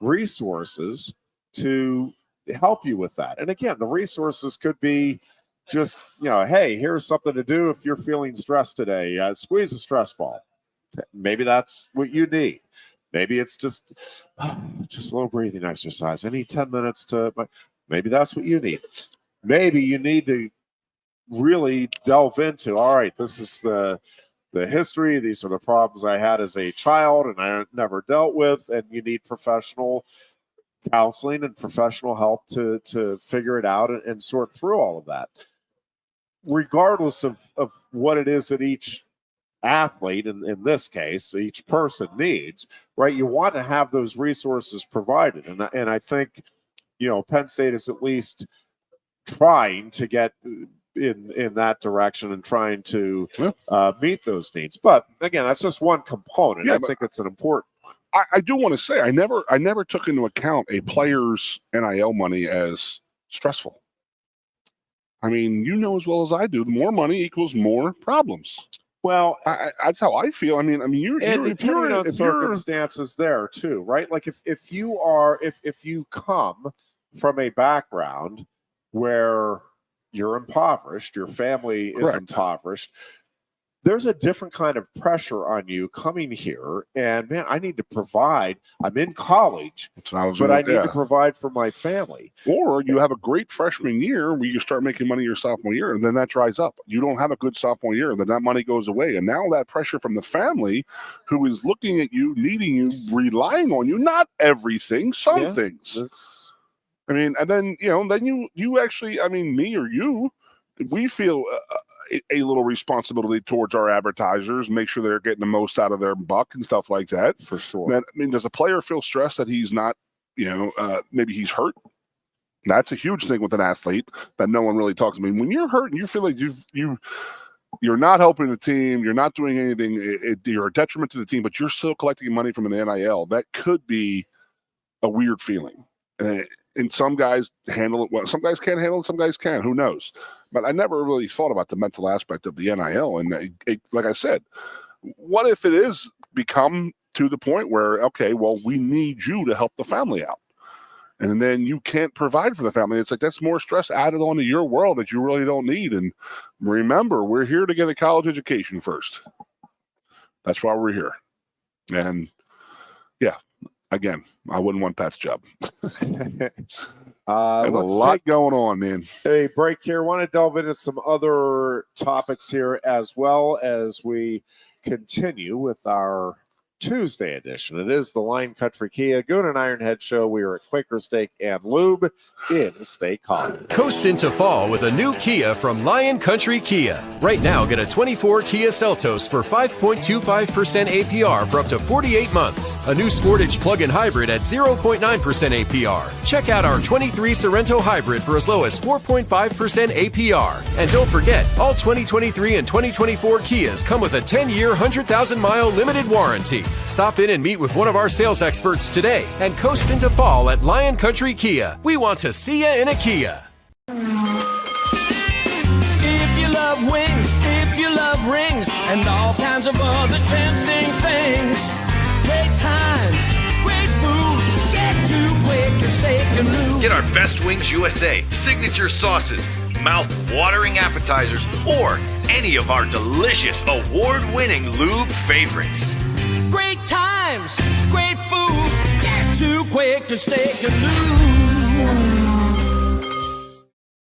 [SPEAKER 1] resources to help you with that. And again, the resources could be just, hey, here's something to do if you're feeling stressed today. Squeeze a stress ball. Maybe that's what you need. Maybe it's just a little breathing exercise. I need 10 minutes Maybe that's what you need. Maybe you need to really delve into, all right, this is the history. These are the problems I had as a child and I never dealt with, and you need professional counseling and professional help to figure it out and sort through all of that. Regardless of what it is that each athlete, in this case, each person needs, right? You want to have those resources provided. And I think, Penn State is at least trying to get in that direction and trying to meet those needs. But again, that's just one component. I think it's an important one.
[SPEAKER 2] I do want to say I never took into account a player's NIL money as stressful. I mean, you know as well as I do, the more money equals more problems.
[SPEAKER 1] Well,
[SPEAKER 2] that's how I feel. I mean, you're
[SPEAKER 1] depending on circumstances there too, right? Like if you come from a background where you're impoverished, your family is impoverished, there's a different kind of pressure on you coming here. And man, I need to provide. I'm in college, but I need to provide for my family.
[SPEAKER 2] Or you have a great freshman year where you start making money your sophomore year, and then that dries up. You don't have a good sophomore year, and then that money goes away. And now that pressure from the family who is looking at you, needing you, relying on you, not everything, some things. I mean, and then, then you actually, I mean, me or you, we feel a little responsibility towards our advertisers, make sure they're getting the most out of their buck and stuff like that.
[SPEAKER 1] For sure.
[SPEAKER 2] I mean, does a player feel stressed that he's not, maybe he's hurt? That's a huge thing with an athlete that no one really talks about. I mean, when you're hurt and you feel like you're not helping the team, you're not doing anything, you're a detriment to the team, but you're still collecting money from an NIL, that could be a weird feeling. And some guys handle it well. Some guys can't handle it. Some guys can. Who knows? But I never really thought about the mental aspect of the NIL. And like I said, what if it is become to the point where, okay, well, we need you to help the family out. And then you can't provide for the family. It's like that's more stress added onto your world that you really don't need. And remember, we're here to get a college education first. That's why we're here. And yeah. Again, I wouldn't want Pat's job. There's a lot going on, man.
[SPEAKER 1] A break here. I want to delve into some other topics here as well as we continue with our Tuesday edition. It is the Lion Country Kia Goon and Ironhead show. We are at Quaker Steak and Lube in State College.
[SPEAKER 3] Coast into fall with a new Kia from Lion Country Kia. Right now, get a 24 Kia Seltos for 5.25% APR for up to 48 months. A new Sportage plug-in hybrid at 0.9% APR. Check out our 23 Sorrento hybrid for as low as 4.5% APR. And don't forget, all 2023 and 2024 Kias come with a 10-year, 100,000-mile limited warranty. Stop in and meet with one of our sales experts today and coast into fall at Lion Country Kia. We want to see you in a Kia.
[SPEAKER 4] If you love wings, if you love rings, and all kinds of other tempting things, great times, great food, get to Quaker Steak Lube.
[SPEAKER 5] Get our Best Wings USA, signature sauces, mouth-watering appetizers, or any of our delicious award-winning lube favorites.
[SPEAKER 4] Great times, great food, get to Quaker Steak Lube.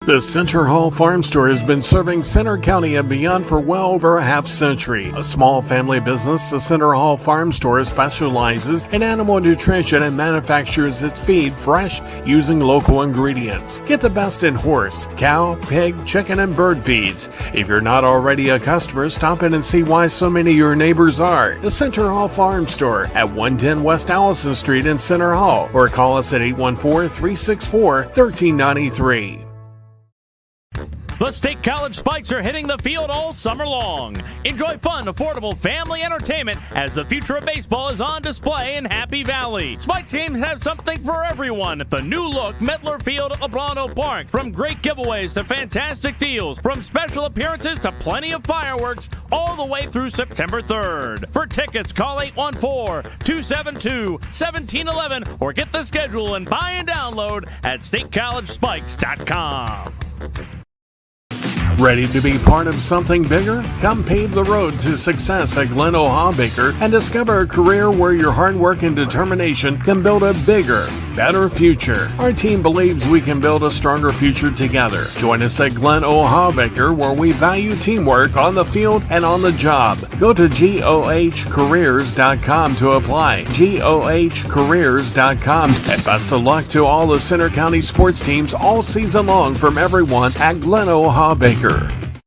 [SPEAKER 6] The Center Hall Farm Store has been serving Center County and beyond for well over a half century. A small family business, the Center Hall Farm Store specializes in animal nutrition and manufactures its feed fresh using local ingredients. Get the best in horse, cow, pig, chicken, and bird feeds. If you're not already a customer, stop in and see why so many of your neighbors are. The Center Hall Farm Store at 110 West Allison Street in Center Hall, or call us at 814-364-1393.
[SPEAKER 7] The State College Spikes are hitting the field all summer long. Enjoy fun, affordable family entertainment as the future of baseball is on display in Happy Valley. Spikes games have something for everyone at the new-look Medler Field at LeBron Park. From great giveaways to fantastic deals, from special appearances to plenty of fireworks, all the way through September 3rd. For tickets, call 814-272-1711 or get the schedule and buy and download at statecollegespikes.com.
[SPEAKER 6] Ready to be part of something bigger? Come pave the road to success at Glen Baker and discover a career where your hard work and determination can build a bigger, better future. Our team believes we can build a stronger future together. Join us at Glen Baker, where we value teamwork on the field and on the job. Go to GOHcareers.com to apply. GOHcareers.com. And best of luck to all the Center County sports teams all season long from everyone at Glen Baker.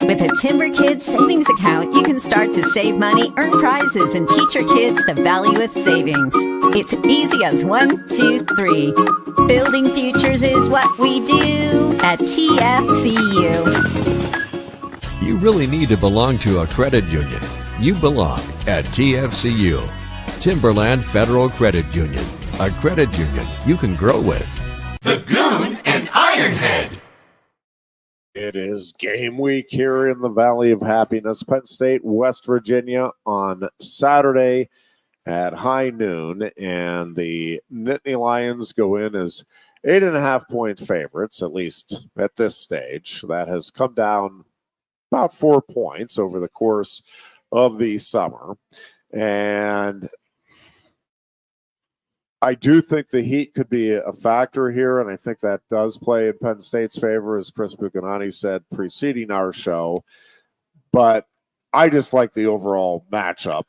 [SPEAKER 8] With a Timber Kids savings account, you can start to save money, earn prizes, and teach your kids the value of savings. It's easy as 1, 2, 3. Building futures is what we do at TFCU.
[SPEAKER 9] You really need to belong to a credit union. You belong at TFCU, Timberland Federal Credit Union, a credit union you can grow with.
[SPEAKER 5] The Goon and Ironhead.
[SPEAKER 1] It is game week here in the Valley of Happiness. Penn State, West Virginia on Saturday at high noon. And the Nittany Lions go in as 8.5-point favorites, at least at this stage. That has come down about 4 points over the course of the summer. And I do think the heat could be a factor here, and I think that does play in Penn State's favor, as Chris Buchanani said preceding our show. But I just like the overall matchup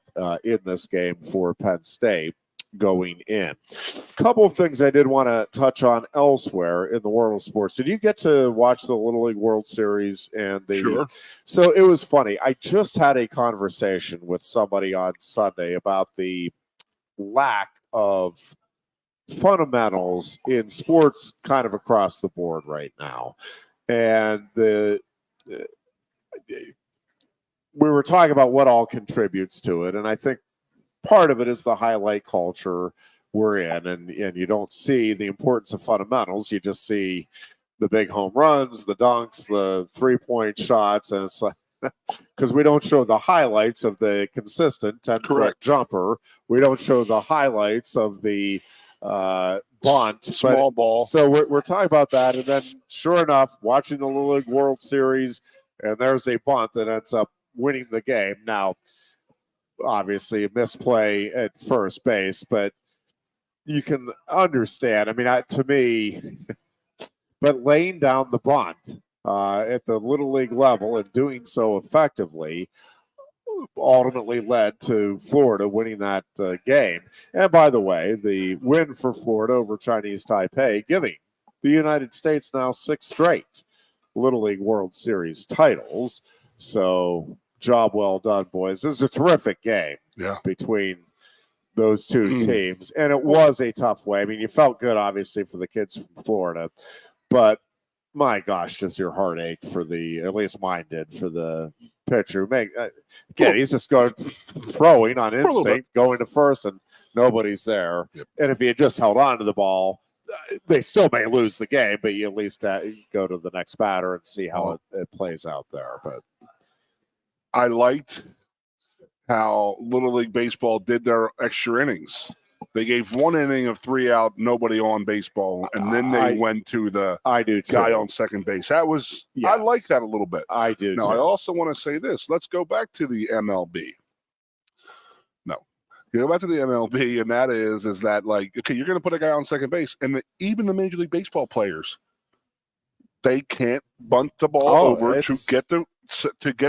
[SPEAKER 1] in this game for Penn State going in. A couple of things I did want to touch on elsewhere in the world of sports. Did you get to watch the Little League World Series?
[SPEAKER 2] Sure.
[SPEAKER 1] So it was funny. I just had a conversation with somebody on Sunday about the lack of fundamentals in sports kind of across the board right now. And we were talking about what all contributes to it. And I think part of it is the highlight culture we're in. And you don't see the importance of fundamentals. You just see the big home runs, the dunks, the 3-point shots. And it's like, because we don't show the highlights of the consistent 10-foot jumper. We don't show the highlights of the bunt.
[SPEAKER 2] Small ball.
[SPEAKER 1] So we're talking about that. And then sure enough, watching the Little League World Series, and there's a bunt that ends up winning the game. Now, obviously, a misplay at first base, but you can understand. I mean, to me, but laying down the bunt at the Little League level and doing so effectively ultimately led to Florida winning that game. And by the way, the win for Florida over Chinese Taipei, giving the United States now 6 straight Little League World Series titles. So job well done, boys. It was a terrific game between those two teams. And it was a tough way. I mean, you felt good, obviously, for the kids from Florida. But my gosh, does your heart ache for at least mine did, for the pitcher. Again, he's just going throwing on instinct, going to first, and nobody's there. Yep. And if he had just held on to the ball, they still may lose the game, but you at least go to the next batter and see how it plays out there. But
[SPEAKER 2] I liked how Little League Baseball did their extra innings. They gave 1 inning of 3 out, nobody on baseball, and then they went to the guy on second base. That was I like that a little bit.
[SPEAKER 1] I do.
[SPEAKER 2] Now, I also want to say this. Let's go back to the MLB. No, you go back to the MLB, and that is that, like, okay, you're going to put a guy on second base, and even the Major League Baseball players, they can't bunt the ball over to get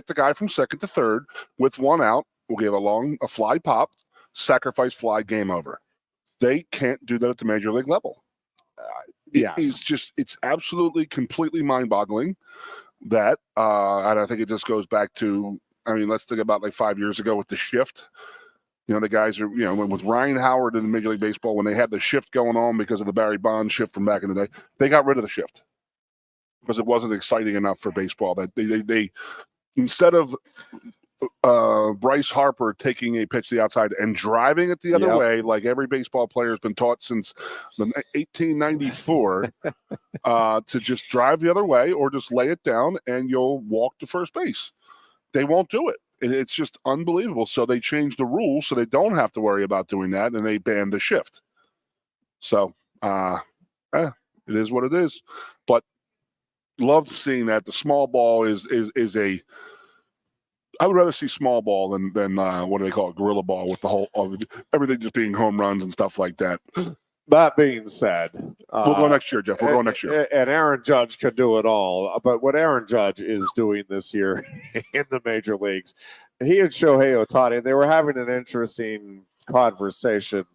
[SPEAKER 2] the guy from second to third with 1 out. We'll give a fly pop, sacrifice fly, game over. They can't do that at the Major League level. It's absolutely completely mind-boggling that, and I think it just goes back to, I mean, let's think about like 5 years ago with the shift. You know, the guys are, with Ryan Howard in the Major League Baseball, when they had the shift going on because of the Barry Bonds shift from back in the day, they got rid of the shift because it wasn't exciting enough for baseball. That they instead of Bryce Harper taking a pitch to the outside and driving it the other way, like every baseball player has been taught since 1894, to just drive the other way or just lay it down and you'll walk to first base. They won't do it. It's just unbelievable. So they changed the rules so they don't have to worry about doing that, and they banned the shift. So it is what it is. But love seeing that. The small ball is a. I would rather see small ball than what do they call it, gorilla ball, with the whole everything just being home runs and stuff like that.
[SPEAKER 1] That being said,
[SPEAKER 2] we'll go next year, Jeff. We'll go next year.
[SPEAKER 1] And Aaron Judge can do it all. But what Aaron Judge is doing this year in the major leagues, he and Shohei Ohtani, they were having an interesting conversation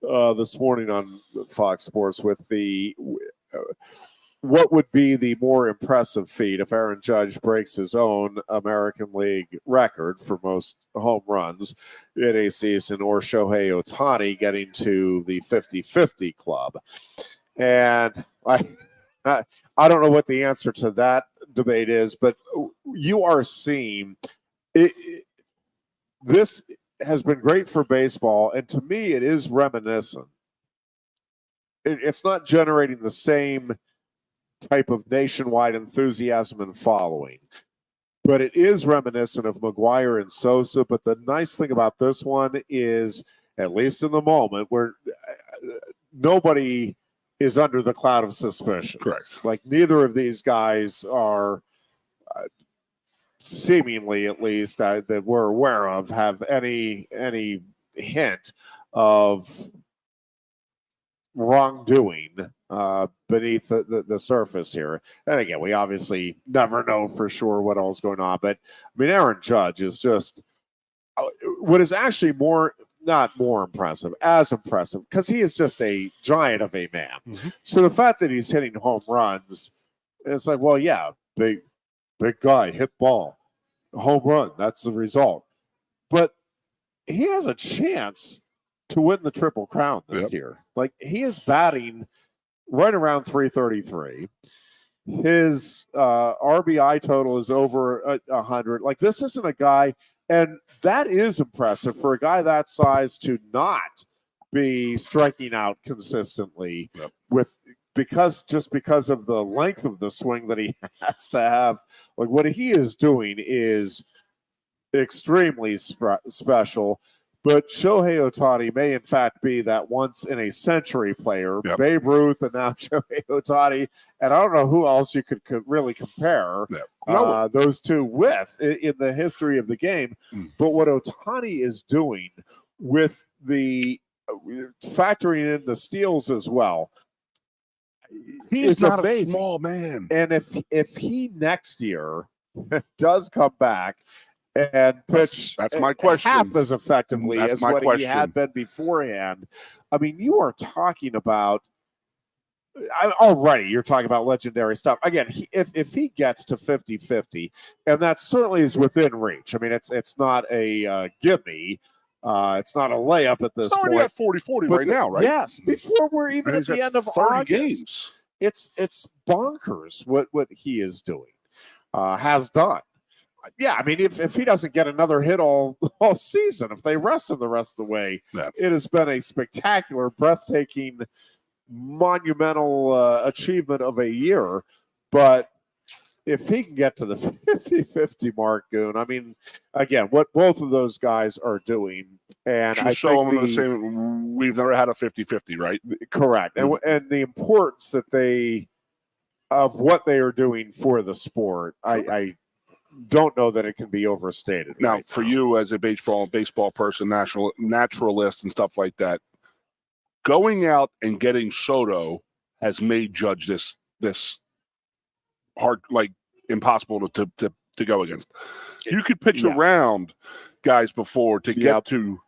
[SPEAKER 1] this morning on Fox Sports with the what would be the more impressive feat if Aaron Judge breaks his own American League record for most home runs in a season, or Shohei Ohtani getting to the 50-50 club. And I don't know what the answer to that debate is, but you are seeing this has been great for baseball, and to me it is reminiscent. It's not generating the same type of nationwide enthusiasm and following, but it is reminiscent of McGuire and Sosa. But the nice thing about this one is, at least in the moment, where nobody is under the cloud of suspicion.
[SPEAKER 2] Correct.
[SPEAKER 1] Like, neither of these guys are seemingly, at least that we're aware of, have any hint of wrongdoing beneath the surface here. And again, we obviously never know for sure what else is going on. But I mean, Aaron Judge is just what is actually not more impressive, as impressive, because he is just a giant of a man. Mm-hmm. So the fact that he's hitting home runs, it's like, well, yeah, big guy, hit ball, home run, that's the result. But he has a chance to win the Triple Crown this year. Like, he is batting right around 333. His RBI total is over 100. Like, this isn't a guy, and that is impressive for a guy that size to not be striking out consistently because of the length of the swing that he has to have. Like, what he is doing is extremely special. But Shohei Ohtani may, in fact, be that once-in-a-century player. Yep. Babe Ruth and now Shohei Ohtani. And I don't know who else you could really compare those two with in the history of the game. But what Ohtani is doing with the factoring in the steals as well,
[SPEAKER 2] he's not amazing. A small man.
[SPEAKER 1] And if he next year does come back and pitch
[SPEAKER 2] that's my question.
[SPEAKER 1] Half as effectively as what he had been beforehand, I mean, you are talking about already, you're talking about legendary stuff. Again, if he gets to 50-50, and that certainly is within reach. I mean, it's not a gimme. It's not a layup at this point.
[SPEAKER 2] It's already at 40-40 right now, right?
[SPEAKER 1] Yes, before we're even at the end of August.
[SPEAKER 2] Games.
[SPEAKER 1] It's bonkers what he is doing, has done. Yeah, I mean, if he doesn't get another hit all season, if they rest him the rest of the way, it has been a spectacular, breathtaking, monumental achievement of a year. But if he can get to the 50-50 mark, Goon, I mean, again, what both of those guys are doing, and I
[SPEAKER 2] show them the same. We've never had a 50-50, right?
[SPEAKER 1] Correct, and the importance of what they are doing for the sport, I don't know that it can be overstated.
[SPEAKER 2] Now, for you as a baseball person, naturalist and stuff like that, going out and getting Soto has made Judge this hard, like, impossible to go against. You could pitch around guys before to get to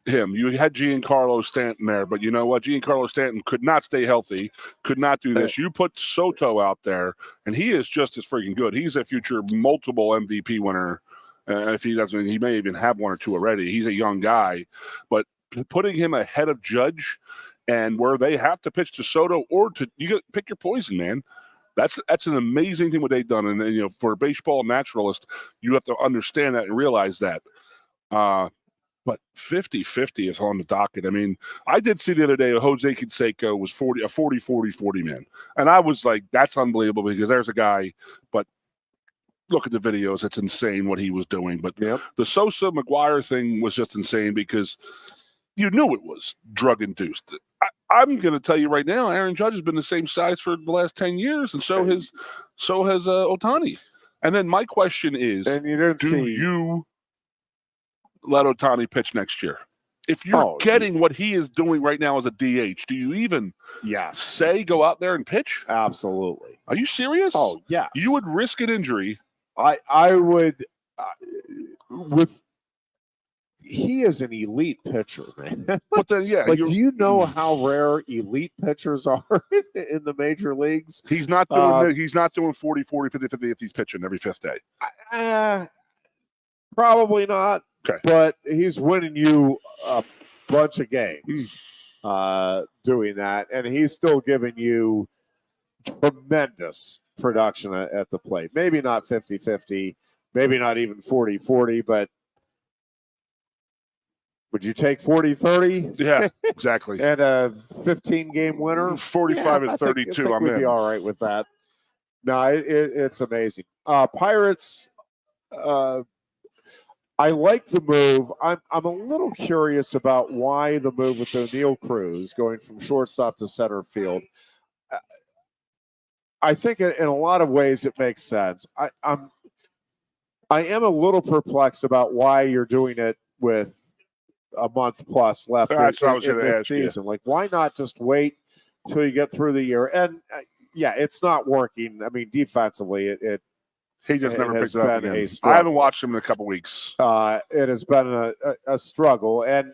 [SPEAKER 2] him. You had Giancarlo Stanton there, but you know what? Giancarlo Stanton could not stay healthy, could not do this. You put Soto out there, and he is just as freaking good. He's a future multiple MVP winner. If he doesn't, he may even have one or two already. He's a young guy, but putting him ahead of Judge, and where they have to pitch to Soto you got to pick your poison, man. That's an amazing thing what they've done, and for a baseball naturalist, you have to understand that and realize that. But 50-50 is on the docket. I mean, I did see the other day Jose Canseco was 40-40-40 man. And I was like, that's unbelievable because there's a guy, but look at the videos. It's insane what he was doing. But the Sosa McGuire thing was just insane because you knew it was drug-induced. I'm going to tell you right now, Aaron Judge has been the same size for the last 10 years, and so has Ohtani. And then my question is,
[SPEAKER 1] And you didn't
[SPEAKER 2] do
[SPEAKER 1] see
[SPEAKER 2] you let Ohtani pitch next year? If you're getting what he is doing right now as a DH, do you even say go out there and pitch?
[SPEAKER 1] Absolutely.
[SPEAKER 2] Are you serious?
[SPEAKER 1] Oh, yes.
[SPEAKER 2] You would risk an injury.
[SPEAKER 1] I would he is an elite pitcher, man.
[SPEAKER 2] But then,
[SPEAKER 1] do you know how rare elite pitchers are in the major leagues?
[SPEAKER 2] He's not doing he's not doing 40, 50 if he's pitching every fifth day.
[SPEAKER 1] Probably not.
[SPEAKER 2] Okay.
[SPEAKER 1] But he's winning you a bunch of games doing that, and he's still giving you tremendous production at the plate. Maybe not 50-50, maybe not even 40-40, but would you take 40-30?
[SPEAKER 2] Yeah, exactly.
[SPEAKER 1] And a 15-game winner?
[SPEAKER 2] 45 and 32,
[SPEAKER 1] I think
[SPEAKER 2] I'm
[SPEAKER 1] we'd
[SPEAKER 2] in.
[SPEAKER 1] be all right with that. No, it's amazing. Pirates, I like the move. I'm a little curious about why the move with O'Neal Cruz going from shortstop to center field. I think in a lot of ways it makes sense. I am a little perplexed about why you're doing it with a month plus left
[SPEAKER 2] That's what I was
[SPEAKER 1] in
[SPEAKER 2] going to
[SPEAKER 1] this
[SPEAKER 2] ask
[SPEAKER 1] season. Like, why not just wait until you get through the year? And it's not working. I mean, defensively,
[SPEAKER 2] he just never picked it up again.
[SPEAKER 1] I
[SPEAKER 2] haven't watched him in a couple weeks.
[SPEAKER 1] It has been a struggle, and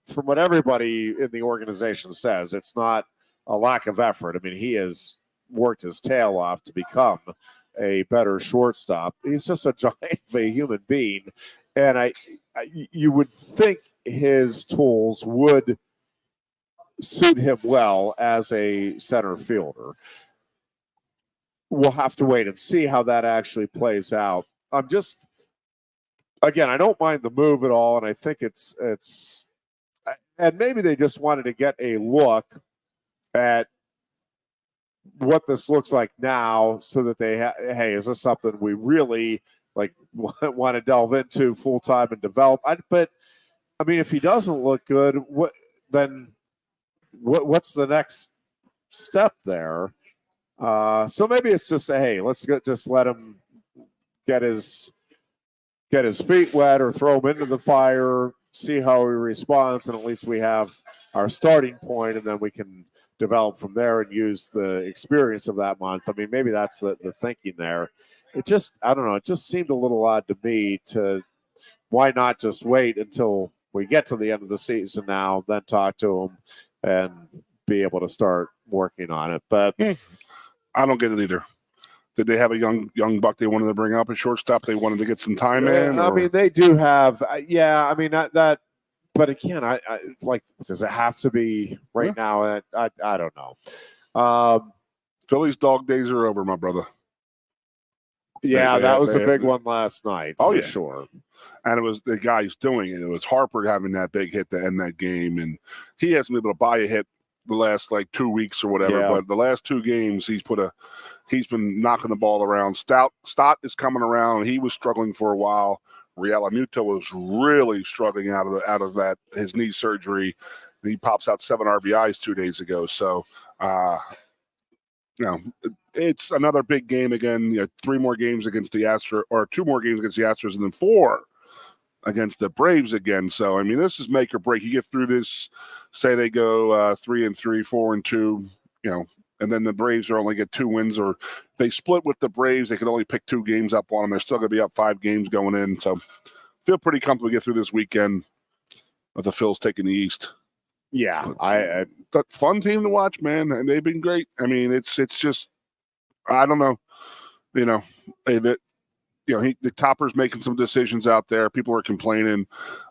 [SPEAKER 1] from what everybody in the organization says, it's not a lack of effort. I mean, he has worked his tail off to become a better shortstop. He's just a giant of a human being, and you would think his tools would suit him well as a center fielder. We'll have to wait and see how that actually plays out. I'm just, again, I don't mind the move at all, and I think it's, and maybe they just wanted to get a look at what this looks like now, so that they, hey, is this something we really want to delve into full time and develop? But I mean, if he doesn't look good, what's the next step there? So maybe it's just hey, let's just let him get his feet wet or throw him into the fire, see how he responds, and at least we have our starting point, and then we can develop from there and use the experience of that month. I mean, maybe that's the thinking there. It just, I don't know, it just seemed a little odd to me why not just wait until we get to the end of the season now, then talk to him and be able to start working on it. But
[SPEAKER 2] I don't get it either. Did they have a young buck they wanted to bring up at shortstop? They wanted to get some time in?
[SPEAKER 1] I mean, they do have, I mean, that, but again, I does it have to be right now? I don't know.
[SPEAKER 2] Phillies dog days are over, my brother.
[SPEAKER 1] Yeah, that was a big one last night. For sure.
[SPEAKER 2] And it was the guys doing it. It was Harper having that big hit to end that game, and he hasn't been able to buy a hit the last 2 weeks or whatever. Yeah. But the last 2 games, he's been knocking the ball around. Stott is coming around. He was struggling for a while. Real Amuto was really struggling out of that his knee surgery. He pops out 7 RBIs 2 days ago. So, it's another big game again. 3 more games against the Astros, or 2 more games against the Astros, and then 4 against the Braves again. So, I mean, this is make or break. You get through this, say they go 3-3, 4-2, and then the Braves only get 2 wins, or they split with the Braves, they can only pick 2 games up on them. They're still going to be up 5 games going in. So, feel pretty comfortable to get through this weekend with the Phils taking the East.
[SPEAKER 1] Yeah,
[SPEAKER 2] fun team to watch, man, and they've been great. I mean, it's just, I don't know, the Topper's making some decisions out there. People are complaining.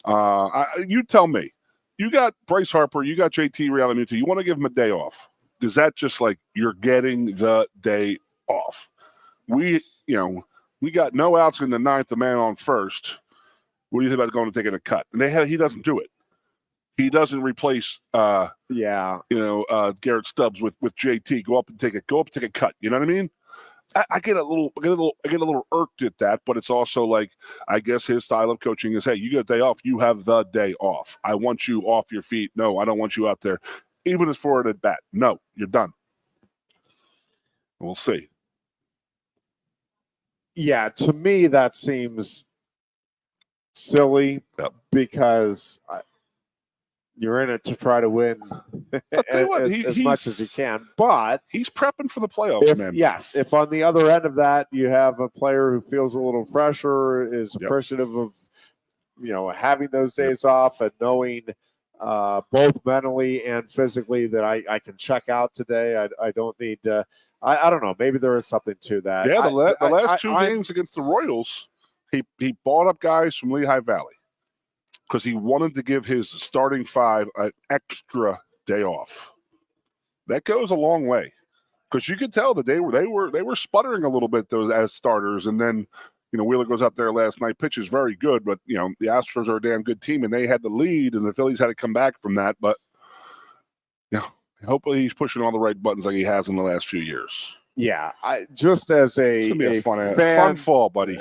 [SPEAKER 2] You tell me, you got Bryce Harper, you got JT Realmuto. You want to give him a day off? Is that just you're getting the day off? We got no outs in the 9th, the man on first. What do you think about going and taking a cut? And he doesn't do it. He doesn't replace Garrett Stubbs with JT. Go up and take a cut. You know what I mean? I get a little irked at that, but it's also I guess his style of coaching is, hey, you get a day off, you have the day off. I want you off your feet. No, I don't want you out there. even as for an at bat. No, you're done. We'll see.
[SPEAKER 1] Yeah, to me that seems silly because you're in it to try to win as much as you can. But
[SPEAKER 2] he's prepping for the playoffs, man.
[SPEAKER 1] Yes, if on the other end of that you have a player who feels a little pressure, is appreciative of having those days off and knowing both mentally and physically that I can check out today. I don't need to. I don't know. Maybe there is something to that.
[SPEAKER 2] Yeah, the last two games against the Royals, he bought up guys from Lehigh Valley because he wanted to give his starting five an extra day off. That goes a long way because you could tell that they were sputtering a little bit as starters, and then Wheeler goes up there last night, pitches very good, but the Astros are a damn good team, and they had the lead, and the Phillies had to come back from that, but hopefully he's pushing all the right buttons like he has in the last few years.
[SPEAKER 1] Yeah, just as
[SPEAKER 2] it's gonna be a fun fall, buddy.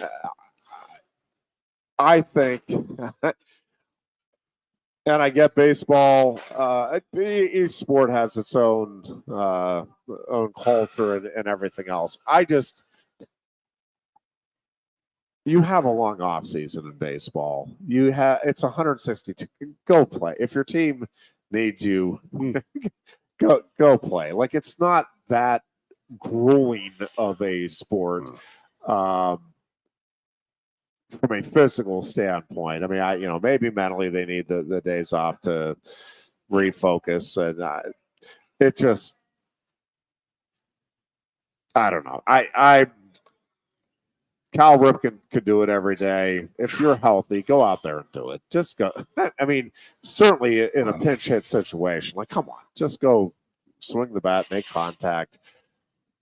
[SPEAKER 1] I think, and I get baseball. Each sport has its own culture and everything else. You have a long off season in baseball. It's 162. Go play. If your team needs you, go play. Like, it's not that grueling of a sport from a physical standpoint. I mean, maybe mentally they need the days off to refocus, and it just, I don't know. Cal Ripken could do it every day. If you're healthy, go out there and do it. Just go. I mean, certainly in a pinch hit situation, like, come on, just go swing the bat, make contact,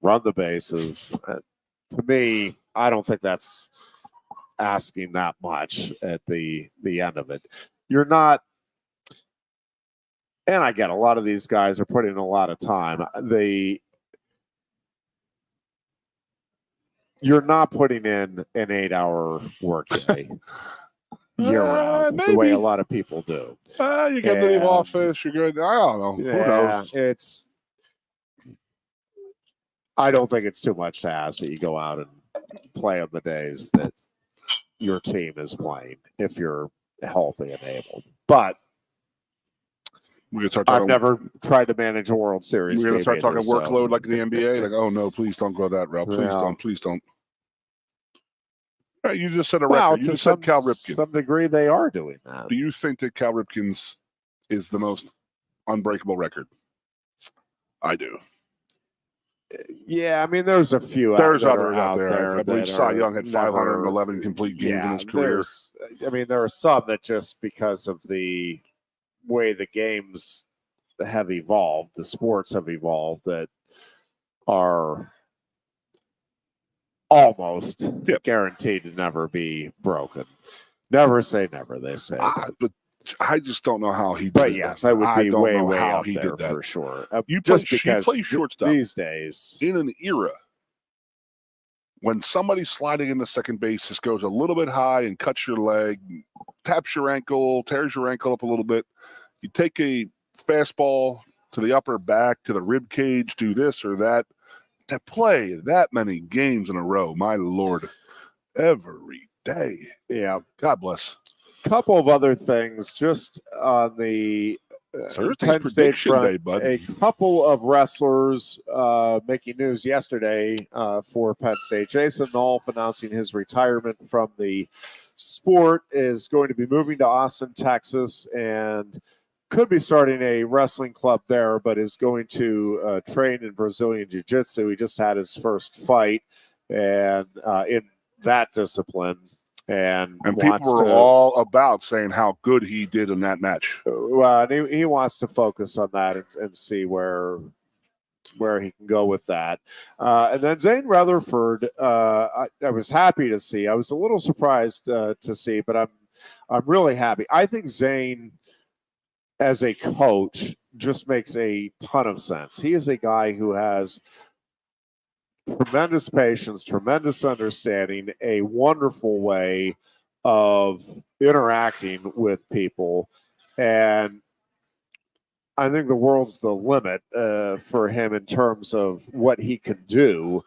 [SPEAKER 1] run the bases. To me, I don't think that's asking that much at the end of it. You're not, and I get a lot of these guys are putting in a lot of time. You're not putting in an 8-hour workday year-round the way a lot of people do.
[SPEAKER 2] You get to the office, you're good. I don't know.
[SPEAKER 1] Yeah, who knows? I don't think it's too much to ask that you go out and play on the days that your team is playing if you're healthy and able. But I've never tried to manage a World Series.
[SPEAKER 2] We're going to start talking workload like the NBA. Like, oh no, please don't go that route. Please don't. All right, you just said a record. You just said Cal Ripken.
[SPEAKER 1] To some degree, they are doing that.
[SPEAKER 2] Do you think that Cal Ripken's is the most unbreakable record? I do.
[SPEAKER 1] Yeah, I mean, there's a few.
[SPEAKER 2] There's others out there. I believe Cy Young had 511 complete games in his career.
[SPEAKER 1] There are some that just because of the way the games have evolved, the sports have evolved, that are almost guaranteed to never be broken. Never say never, they say.
[SPEAKER 2] But I just don't know how he did
[SPEAKER 1] But yes, I would be way out
[SPEAKER 2] he
[SPEAKER 1] there
[SPEAKER 2] did that
[SPEAKER 1] for sure.
[SPEAKER 2] You play shortstop
[SPEAKER 1] these days.
[SPEAKER 2] In an era when somebody sliding into second base just goes a little bit high and cuts your leg, taps your ankle, tears your ankle up a little bit, you take a fastball to the upper back, to the rib cage, do this or that. To play that many games in a row, my Lord, every day.
[SPEAKER 1] Yeah.
[SPEAKER 2] God bless.
[SPEAKER 1] Couple of other things just on the Penn State front. A couple of wrestlers making news yesterday for Penn State. Jason Nolf announcing his retirement from the sport, is going to be moving to Austin, Texas, and could be starting a wrestling club there, but is going to train in Brazilian Jiu-Jitsu. He just had his first fight and in that discipline. And
[SPEAKER 2] people were all about saying how good he did in that match.
[SPEAKER 1] Well, he wants to focus on that and see where he can go with that. And then Zane Rutherford, I was happy to see. I was a little surprised to see, but I'm really happy. I think Zane, as a coach, just makes a ton of sense. He is a guy who has tremendous patience, tremendous understanding, a wonderful way of interacting with people. And I think the world's the limit for him in terms of what he can do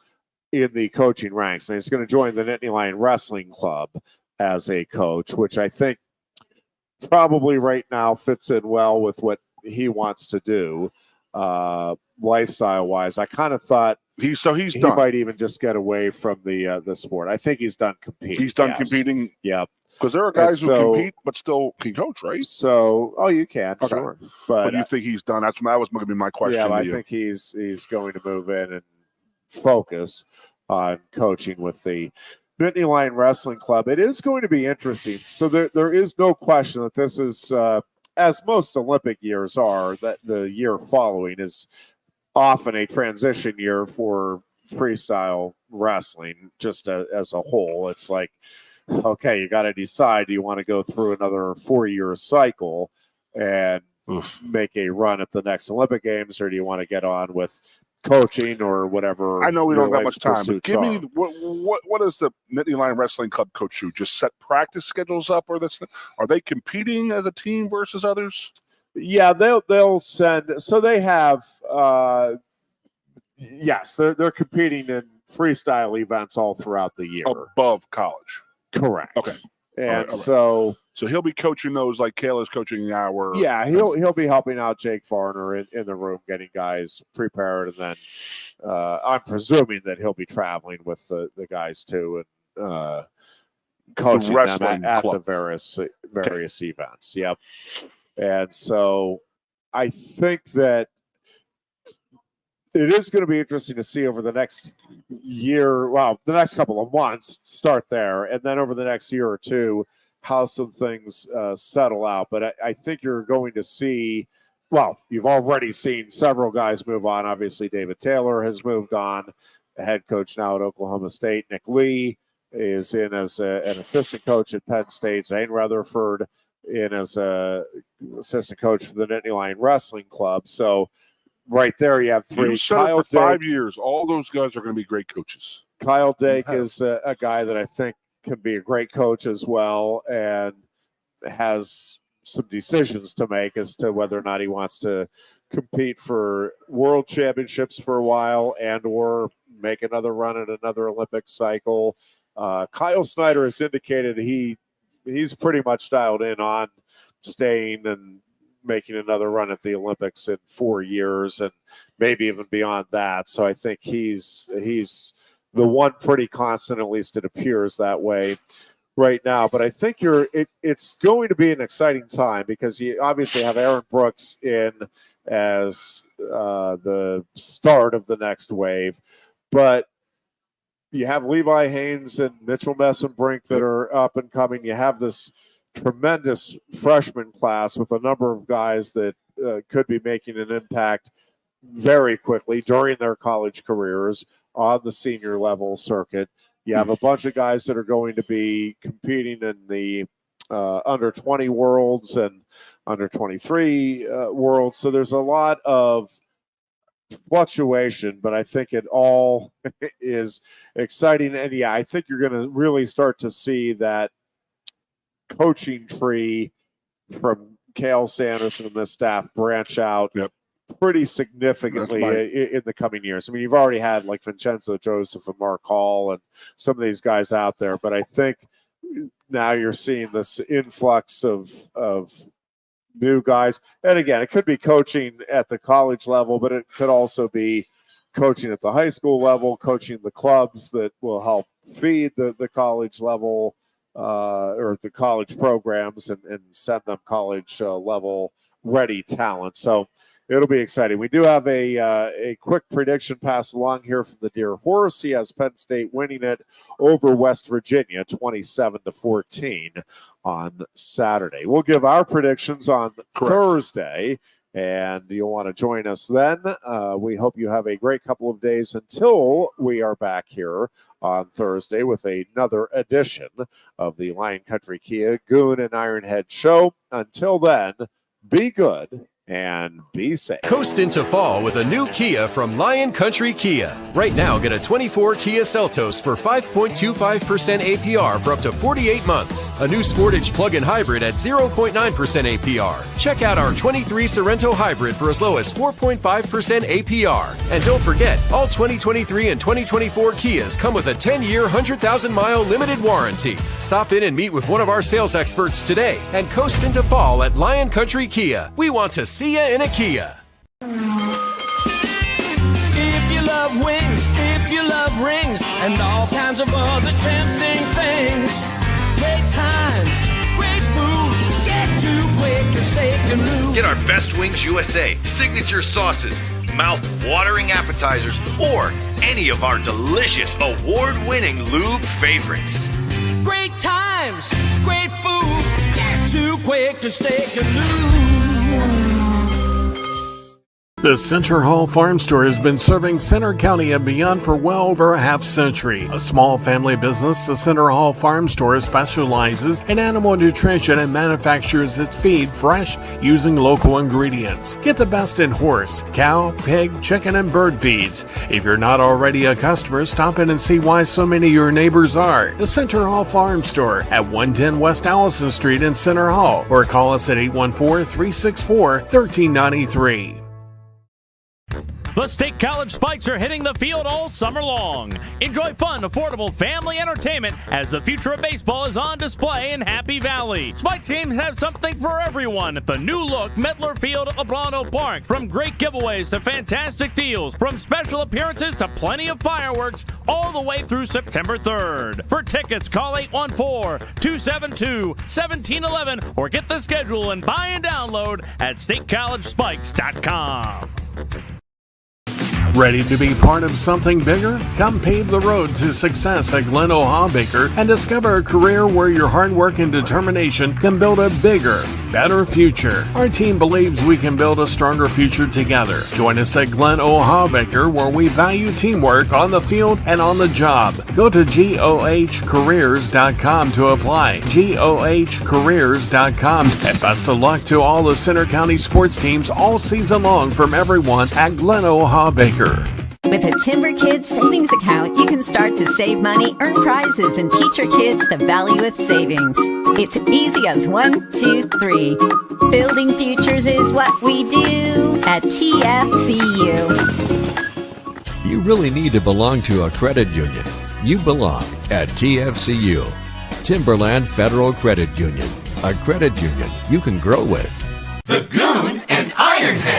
[SPEAKER 1] in the coaching ranks. And he's going to join the Nittany Lion Wrestling Club as a coach, which I think probably right now fits in well with what he wants to do lifestyle-wise. I kind of thought he
[SPEAKER 2] done.
[SPEAKER 1] might even just get away from the sport. I think he's done competing.
[SPEAKER 2] He's done competing?
[SPEAKER 1] Yeah.
[SPEAKER 2] Because there are guys who compete but still can coach, right?
[SPEAKER 1] So, you can, okay. Sure.
[SPEAKER 2] But you think he's done? That was going to be my question.
[SPEAKER 1] Yeah, I think he's going to move in and focus on coaching with the Nittany Lion Wrestling Club. It is going to be interesting. So there is no question that this is, as most Olympic years are, that the year following is often a transition year for freestyle wrestling just as a whole. It's like, okay, you got to decide, do you want to go through another 4-year cycle and make a run at the next Olympic Games, or do you want to get on with coaching or whatever?
[SPEAKER 2] I know we don't have much time, but give me what does the Nittany Lion Wrestling Club coach do? Just set practice schedules up, or are they competing as a team versus others?
[SPEAKER 1] Yeah, they'll send. So they have, yes, they're competing in freestyle events all throughout the year
[SPEAKER 2] above college.
[SPEAKER 1] Correct.
[SPEAKER 2] Okay.
[SPEAKER 1] And
[SPEAKER 2] all right.
[SPEAKER 1] So
[SPEAKER 2] he'll be coaching those like Kayla's coaching our.
[SPEAKER 1] Yeah, he'll be helping out Jake Farner in the room, getting guys prepared, and then I'm presuming that he'll be traveling with the guys too and coaching them at the various events. Yep. And so I think that it is going to be interesting to see over the next year, the next couple of months, start there, and then over the next year or two, how some things settle out. But I think you're going to see, you've already seen several guys move on. Obviously, David Taylor has moved on. The head coach now at Oklahoma State, Nick Lee, is in as an assistant coach at Penn State. Zane Rutherford in as an assistant coach for the Nittany Lion Wrestling Club. So right there, you have 3.
[SPEAKER 2] Kyle for 5 years. All those guys are going to be great coaches.
[SPEAKER 1] Kyle Dake is a guy that I think can be a great coach as well, and has some decisions to make as to whether or not he wants to compete for world championships for a while and or make another run at another Olympic cycle. Kyle Snyder has indicated he's pretty much dialed in on staying and making another run at the Olympics in 4 years and maybe even beyond that. So I think he's the one pretty constant, at least it appears that way right now. But I think it's going to be an exciting time because you obviously have Aaron Brooks in as the start of the next wave. But you have Levi Haynes and Mitchell Messenbrink that are up and coming. You have this tremendous freshman class with a number of guys that could be making an impact very quickly during their college careers on the senior level circuit. You have a bunch of guys that are going to be competing in the under 20 worlds and under 23 worlds. So there's a lot of fluctuation, but I think it all is exciting. And yeah, I think you're going to really start to see that coaching tree from Cale Sanderson and the staff branch out pretty significantly in the coming years. I mean, you've already had like Vincenzo Joseph and Mark Hall and some of these guys out there, but I think now you're seeing this influx of new guys. And again, it could be coaching at the college level, but it could also be coaching at the high school level, coaching the clubs that will help feed the college level or the college programs and send them college level ready talent. So it'll be exciting. We do have a quick prediction passed along here from the Deer Horse. He has Penn State winning it over West Virginia 27-14 on Saturday. We'll give our predictions on Thursday, and you'll want to join us then. We hope you have a great couple of days until we are back here on Thursday with another edition of the Lion Country Kia Goon and Ironhead Show. Until then, be good and be safe.
[SPEAKER 3] Coast into fall with a new Kia from Lion Country Kia. Right now, get a 24 Kia Seltos for 5.25% APR for up to 48 months. A new Sportage plug-in hybrid at 0.9% APR. Check out our 23 Sorento hybrid for as low as 4.5% APR. And don't forget, all 2023 and 2024 Kias come with a 10-year, 100,000-mile limited warranty. Stop in and meet with one of our sales experts today and coast into fall at Lion Country Kia. We want to see ya in a Kia.
[SPEAKER 4] If you love wings, if you love rings, and all kinds of other tempting things, great times, great food, get to Quaker Steak Lube.
[SPEAKER 5] Get our Best Wings USA, signature sauces, mouth-watering appetizers, or any of our delicious award-winning lube favorites.
[SPEAKER 4] Great times, great food, get to Quaker Steak Lube.
[SPEAKER 6] The Center Hall Farm Store has been serving Center County and beyond for well over a half century. A small family business, the Center Hall Farm Store specializes in animal nutrition and manufactures its feed fresh using local ingredients. Get the best in horse, cow, pig, chicken, and bird feeds. If you're not already a customer, stop in and see why so many of your neighbors are. The Center Hall Farm Store at 110 West Allison Street in Center Hall, or call us at 814-364-1393.
[SPEAKER 7] The State College Spikes are hitting the field all summer long. Enjoy fun, affordable family entertainment as the future of baseball is on display in Happy Valley. Spike teams have something for everyone at the new-look Medler Field at Leblano Park. From great giveaways to fantastic deals, from special appearances to plenty of fireworks, all the way through September 3rd. For tickets, call 814-272-1711 or get the schedule and buy and download at statecollegespikes.com.
[SPEAKER 6] Ready to be part of something bigger? Come pave the road to success at Glen O'Habaker and discover a career where your hard work and determination can build a bigger, better future. Our team believes we can build a stronger future together. Join us at Glen O'Habaker, where we value teamwork on the field and on the job. Go to GOHcareers.com to apply. GOHcareers.com. And best of luck to all the Center County sports teams all season long from everyone at Glen O'Habaker.
[SPEAKER 8] With a Timber Kids savings account, you can start to save money, earn prizes, and teach your kids the value of savings. It's easy as 1, 2, 3. Building futures is what we do at TFCU.
[SPEAKER 9] You really need to belong to a credit union. You belong at TFCU, Timberland Federal Credit Union, a credit union you can grow with.
[SPEAKER 10] The Goon and Ironhead.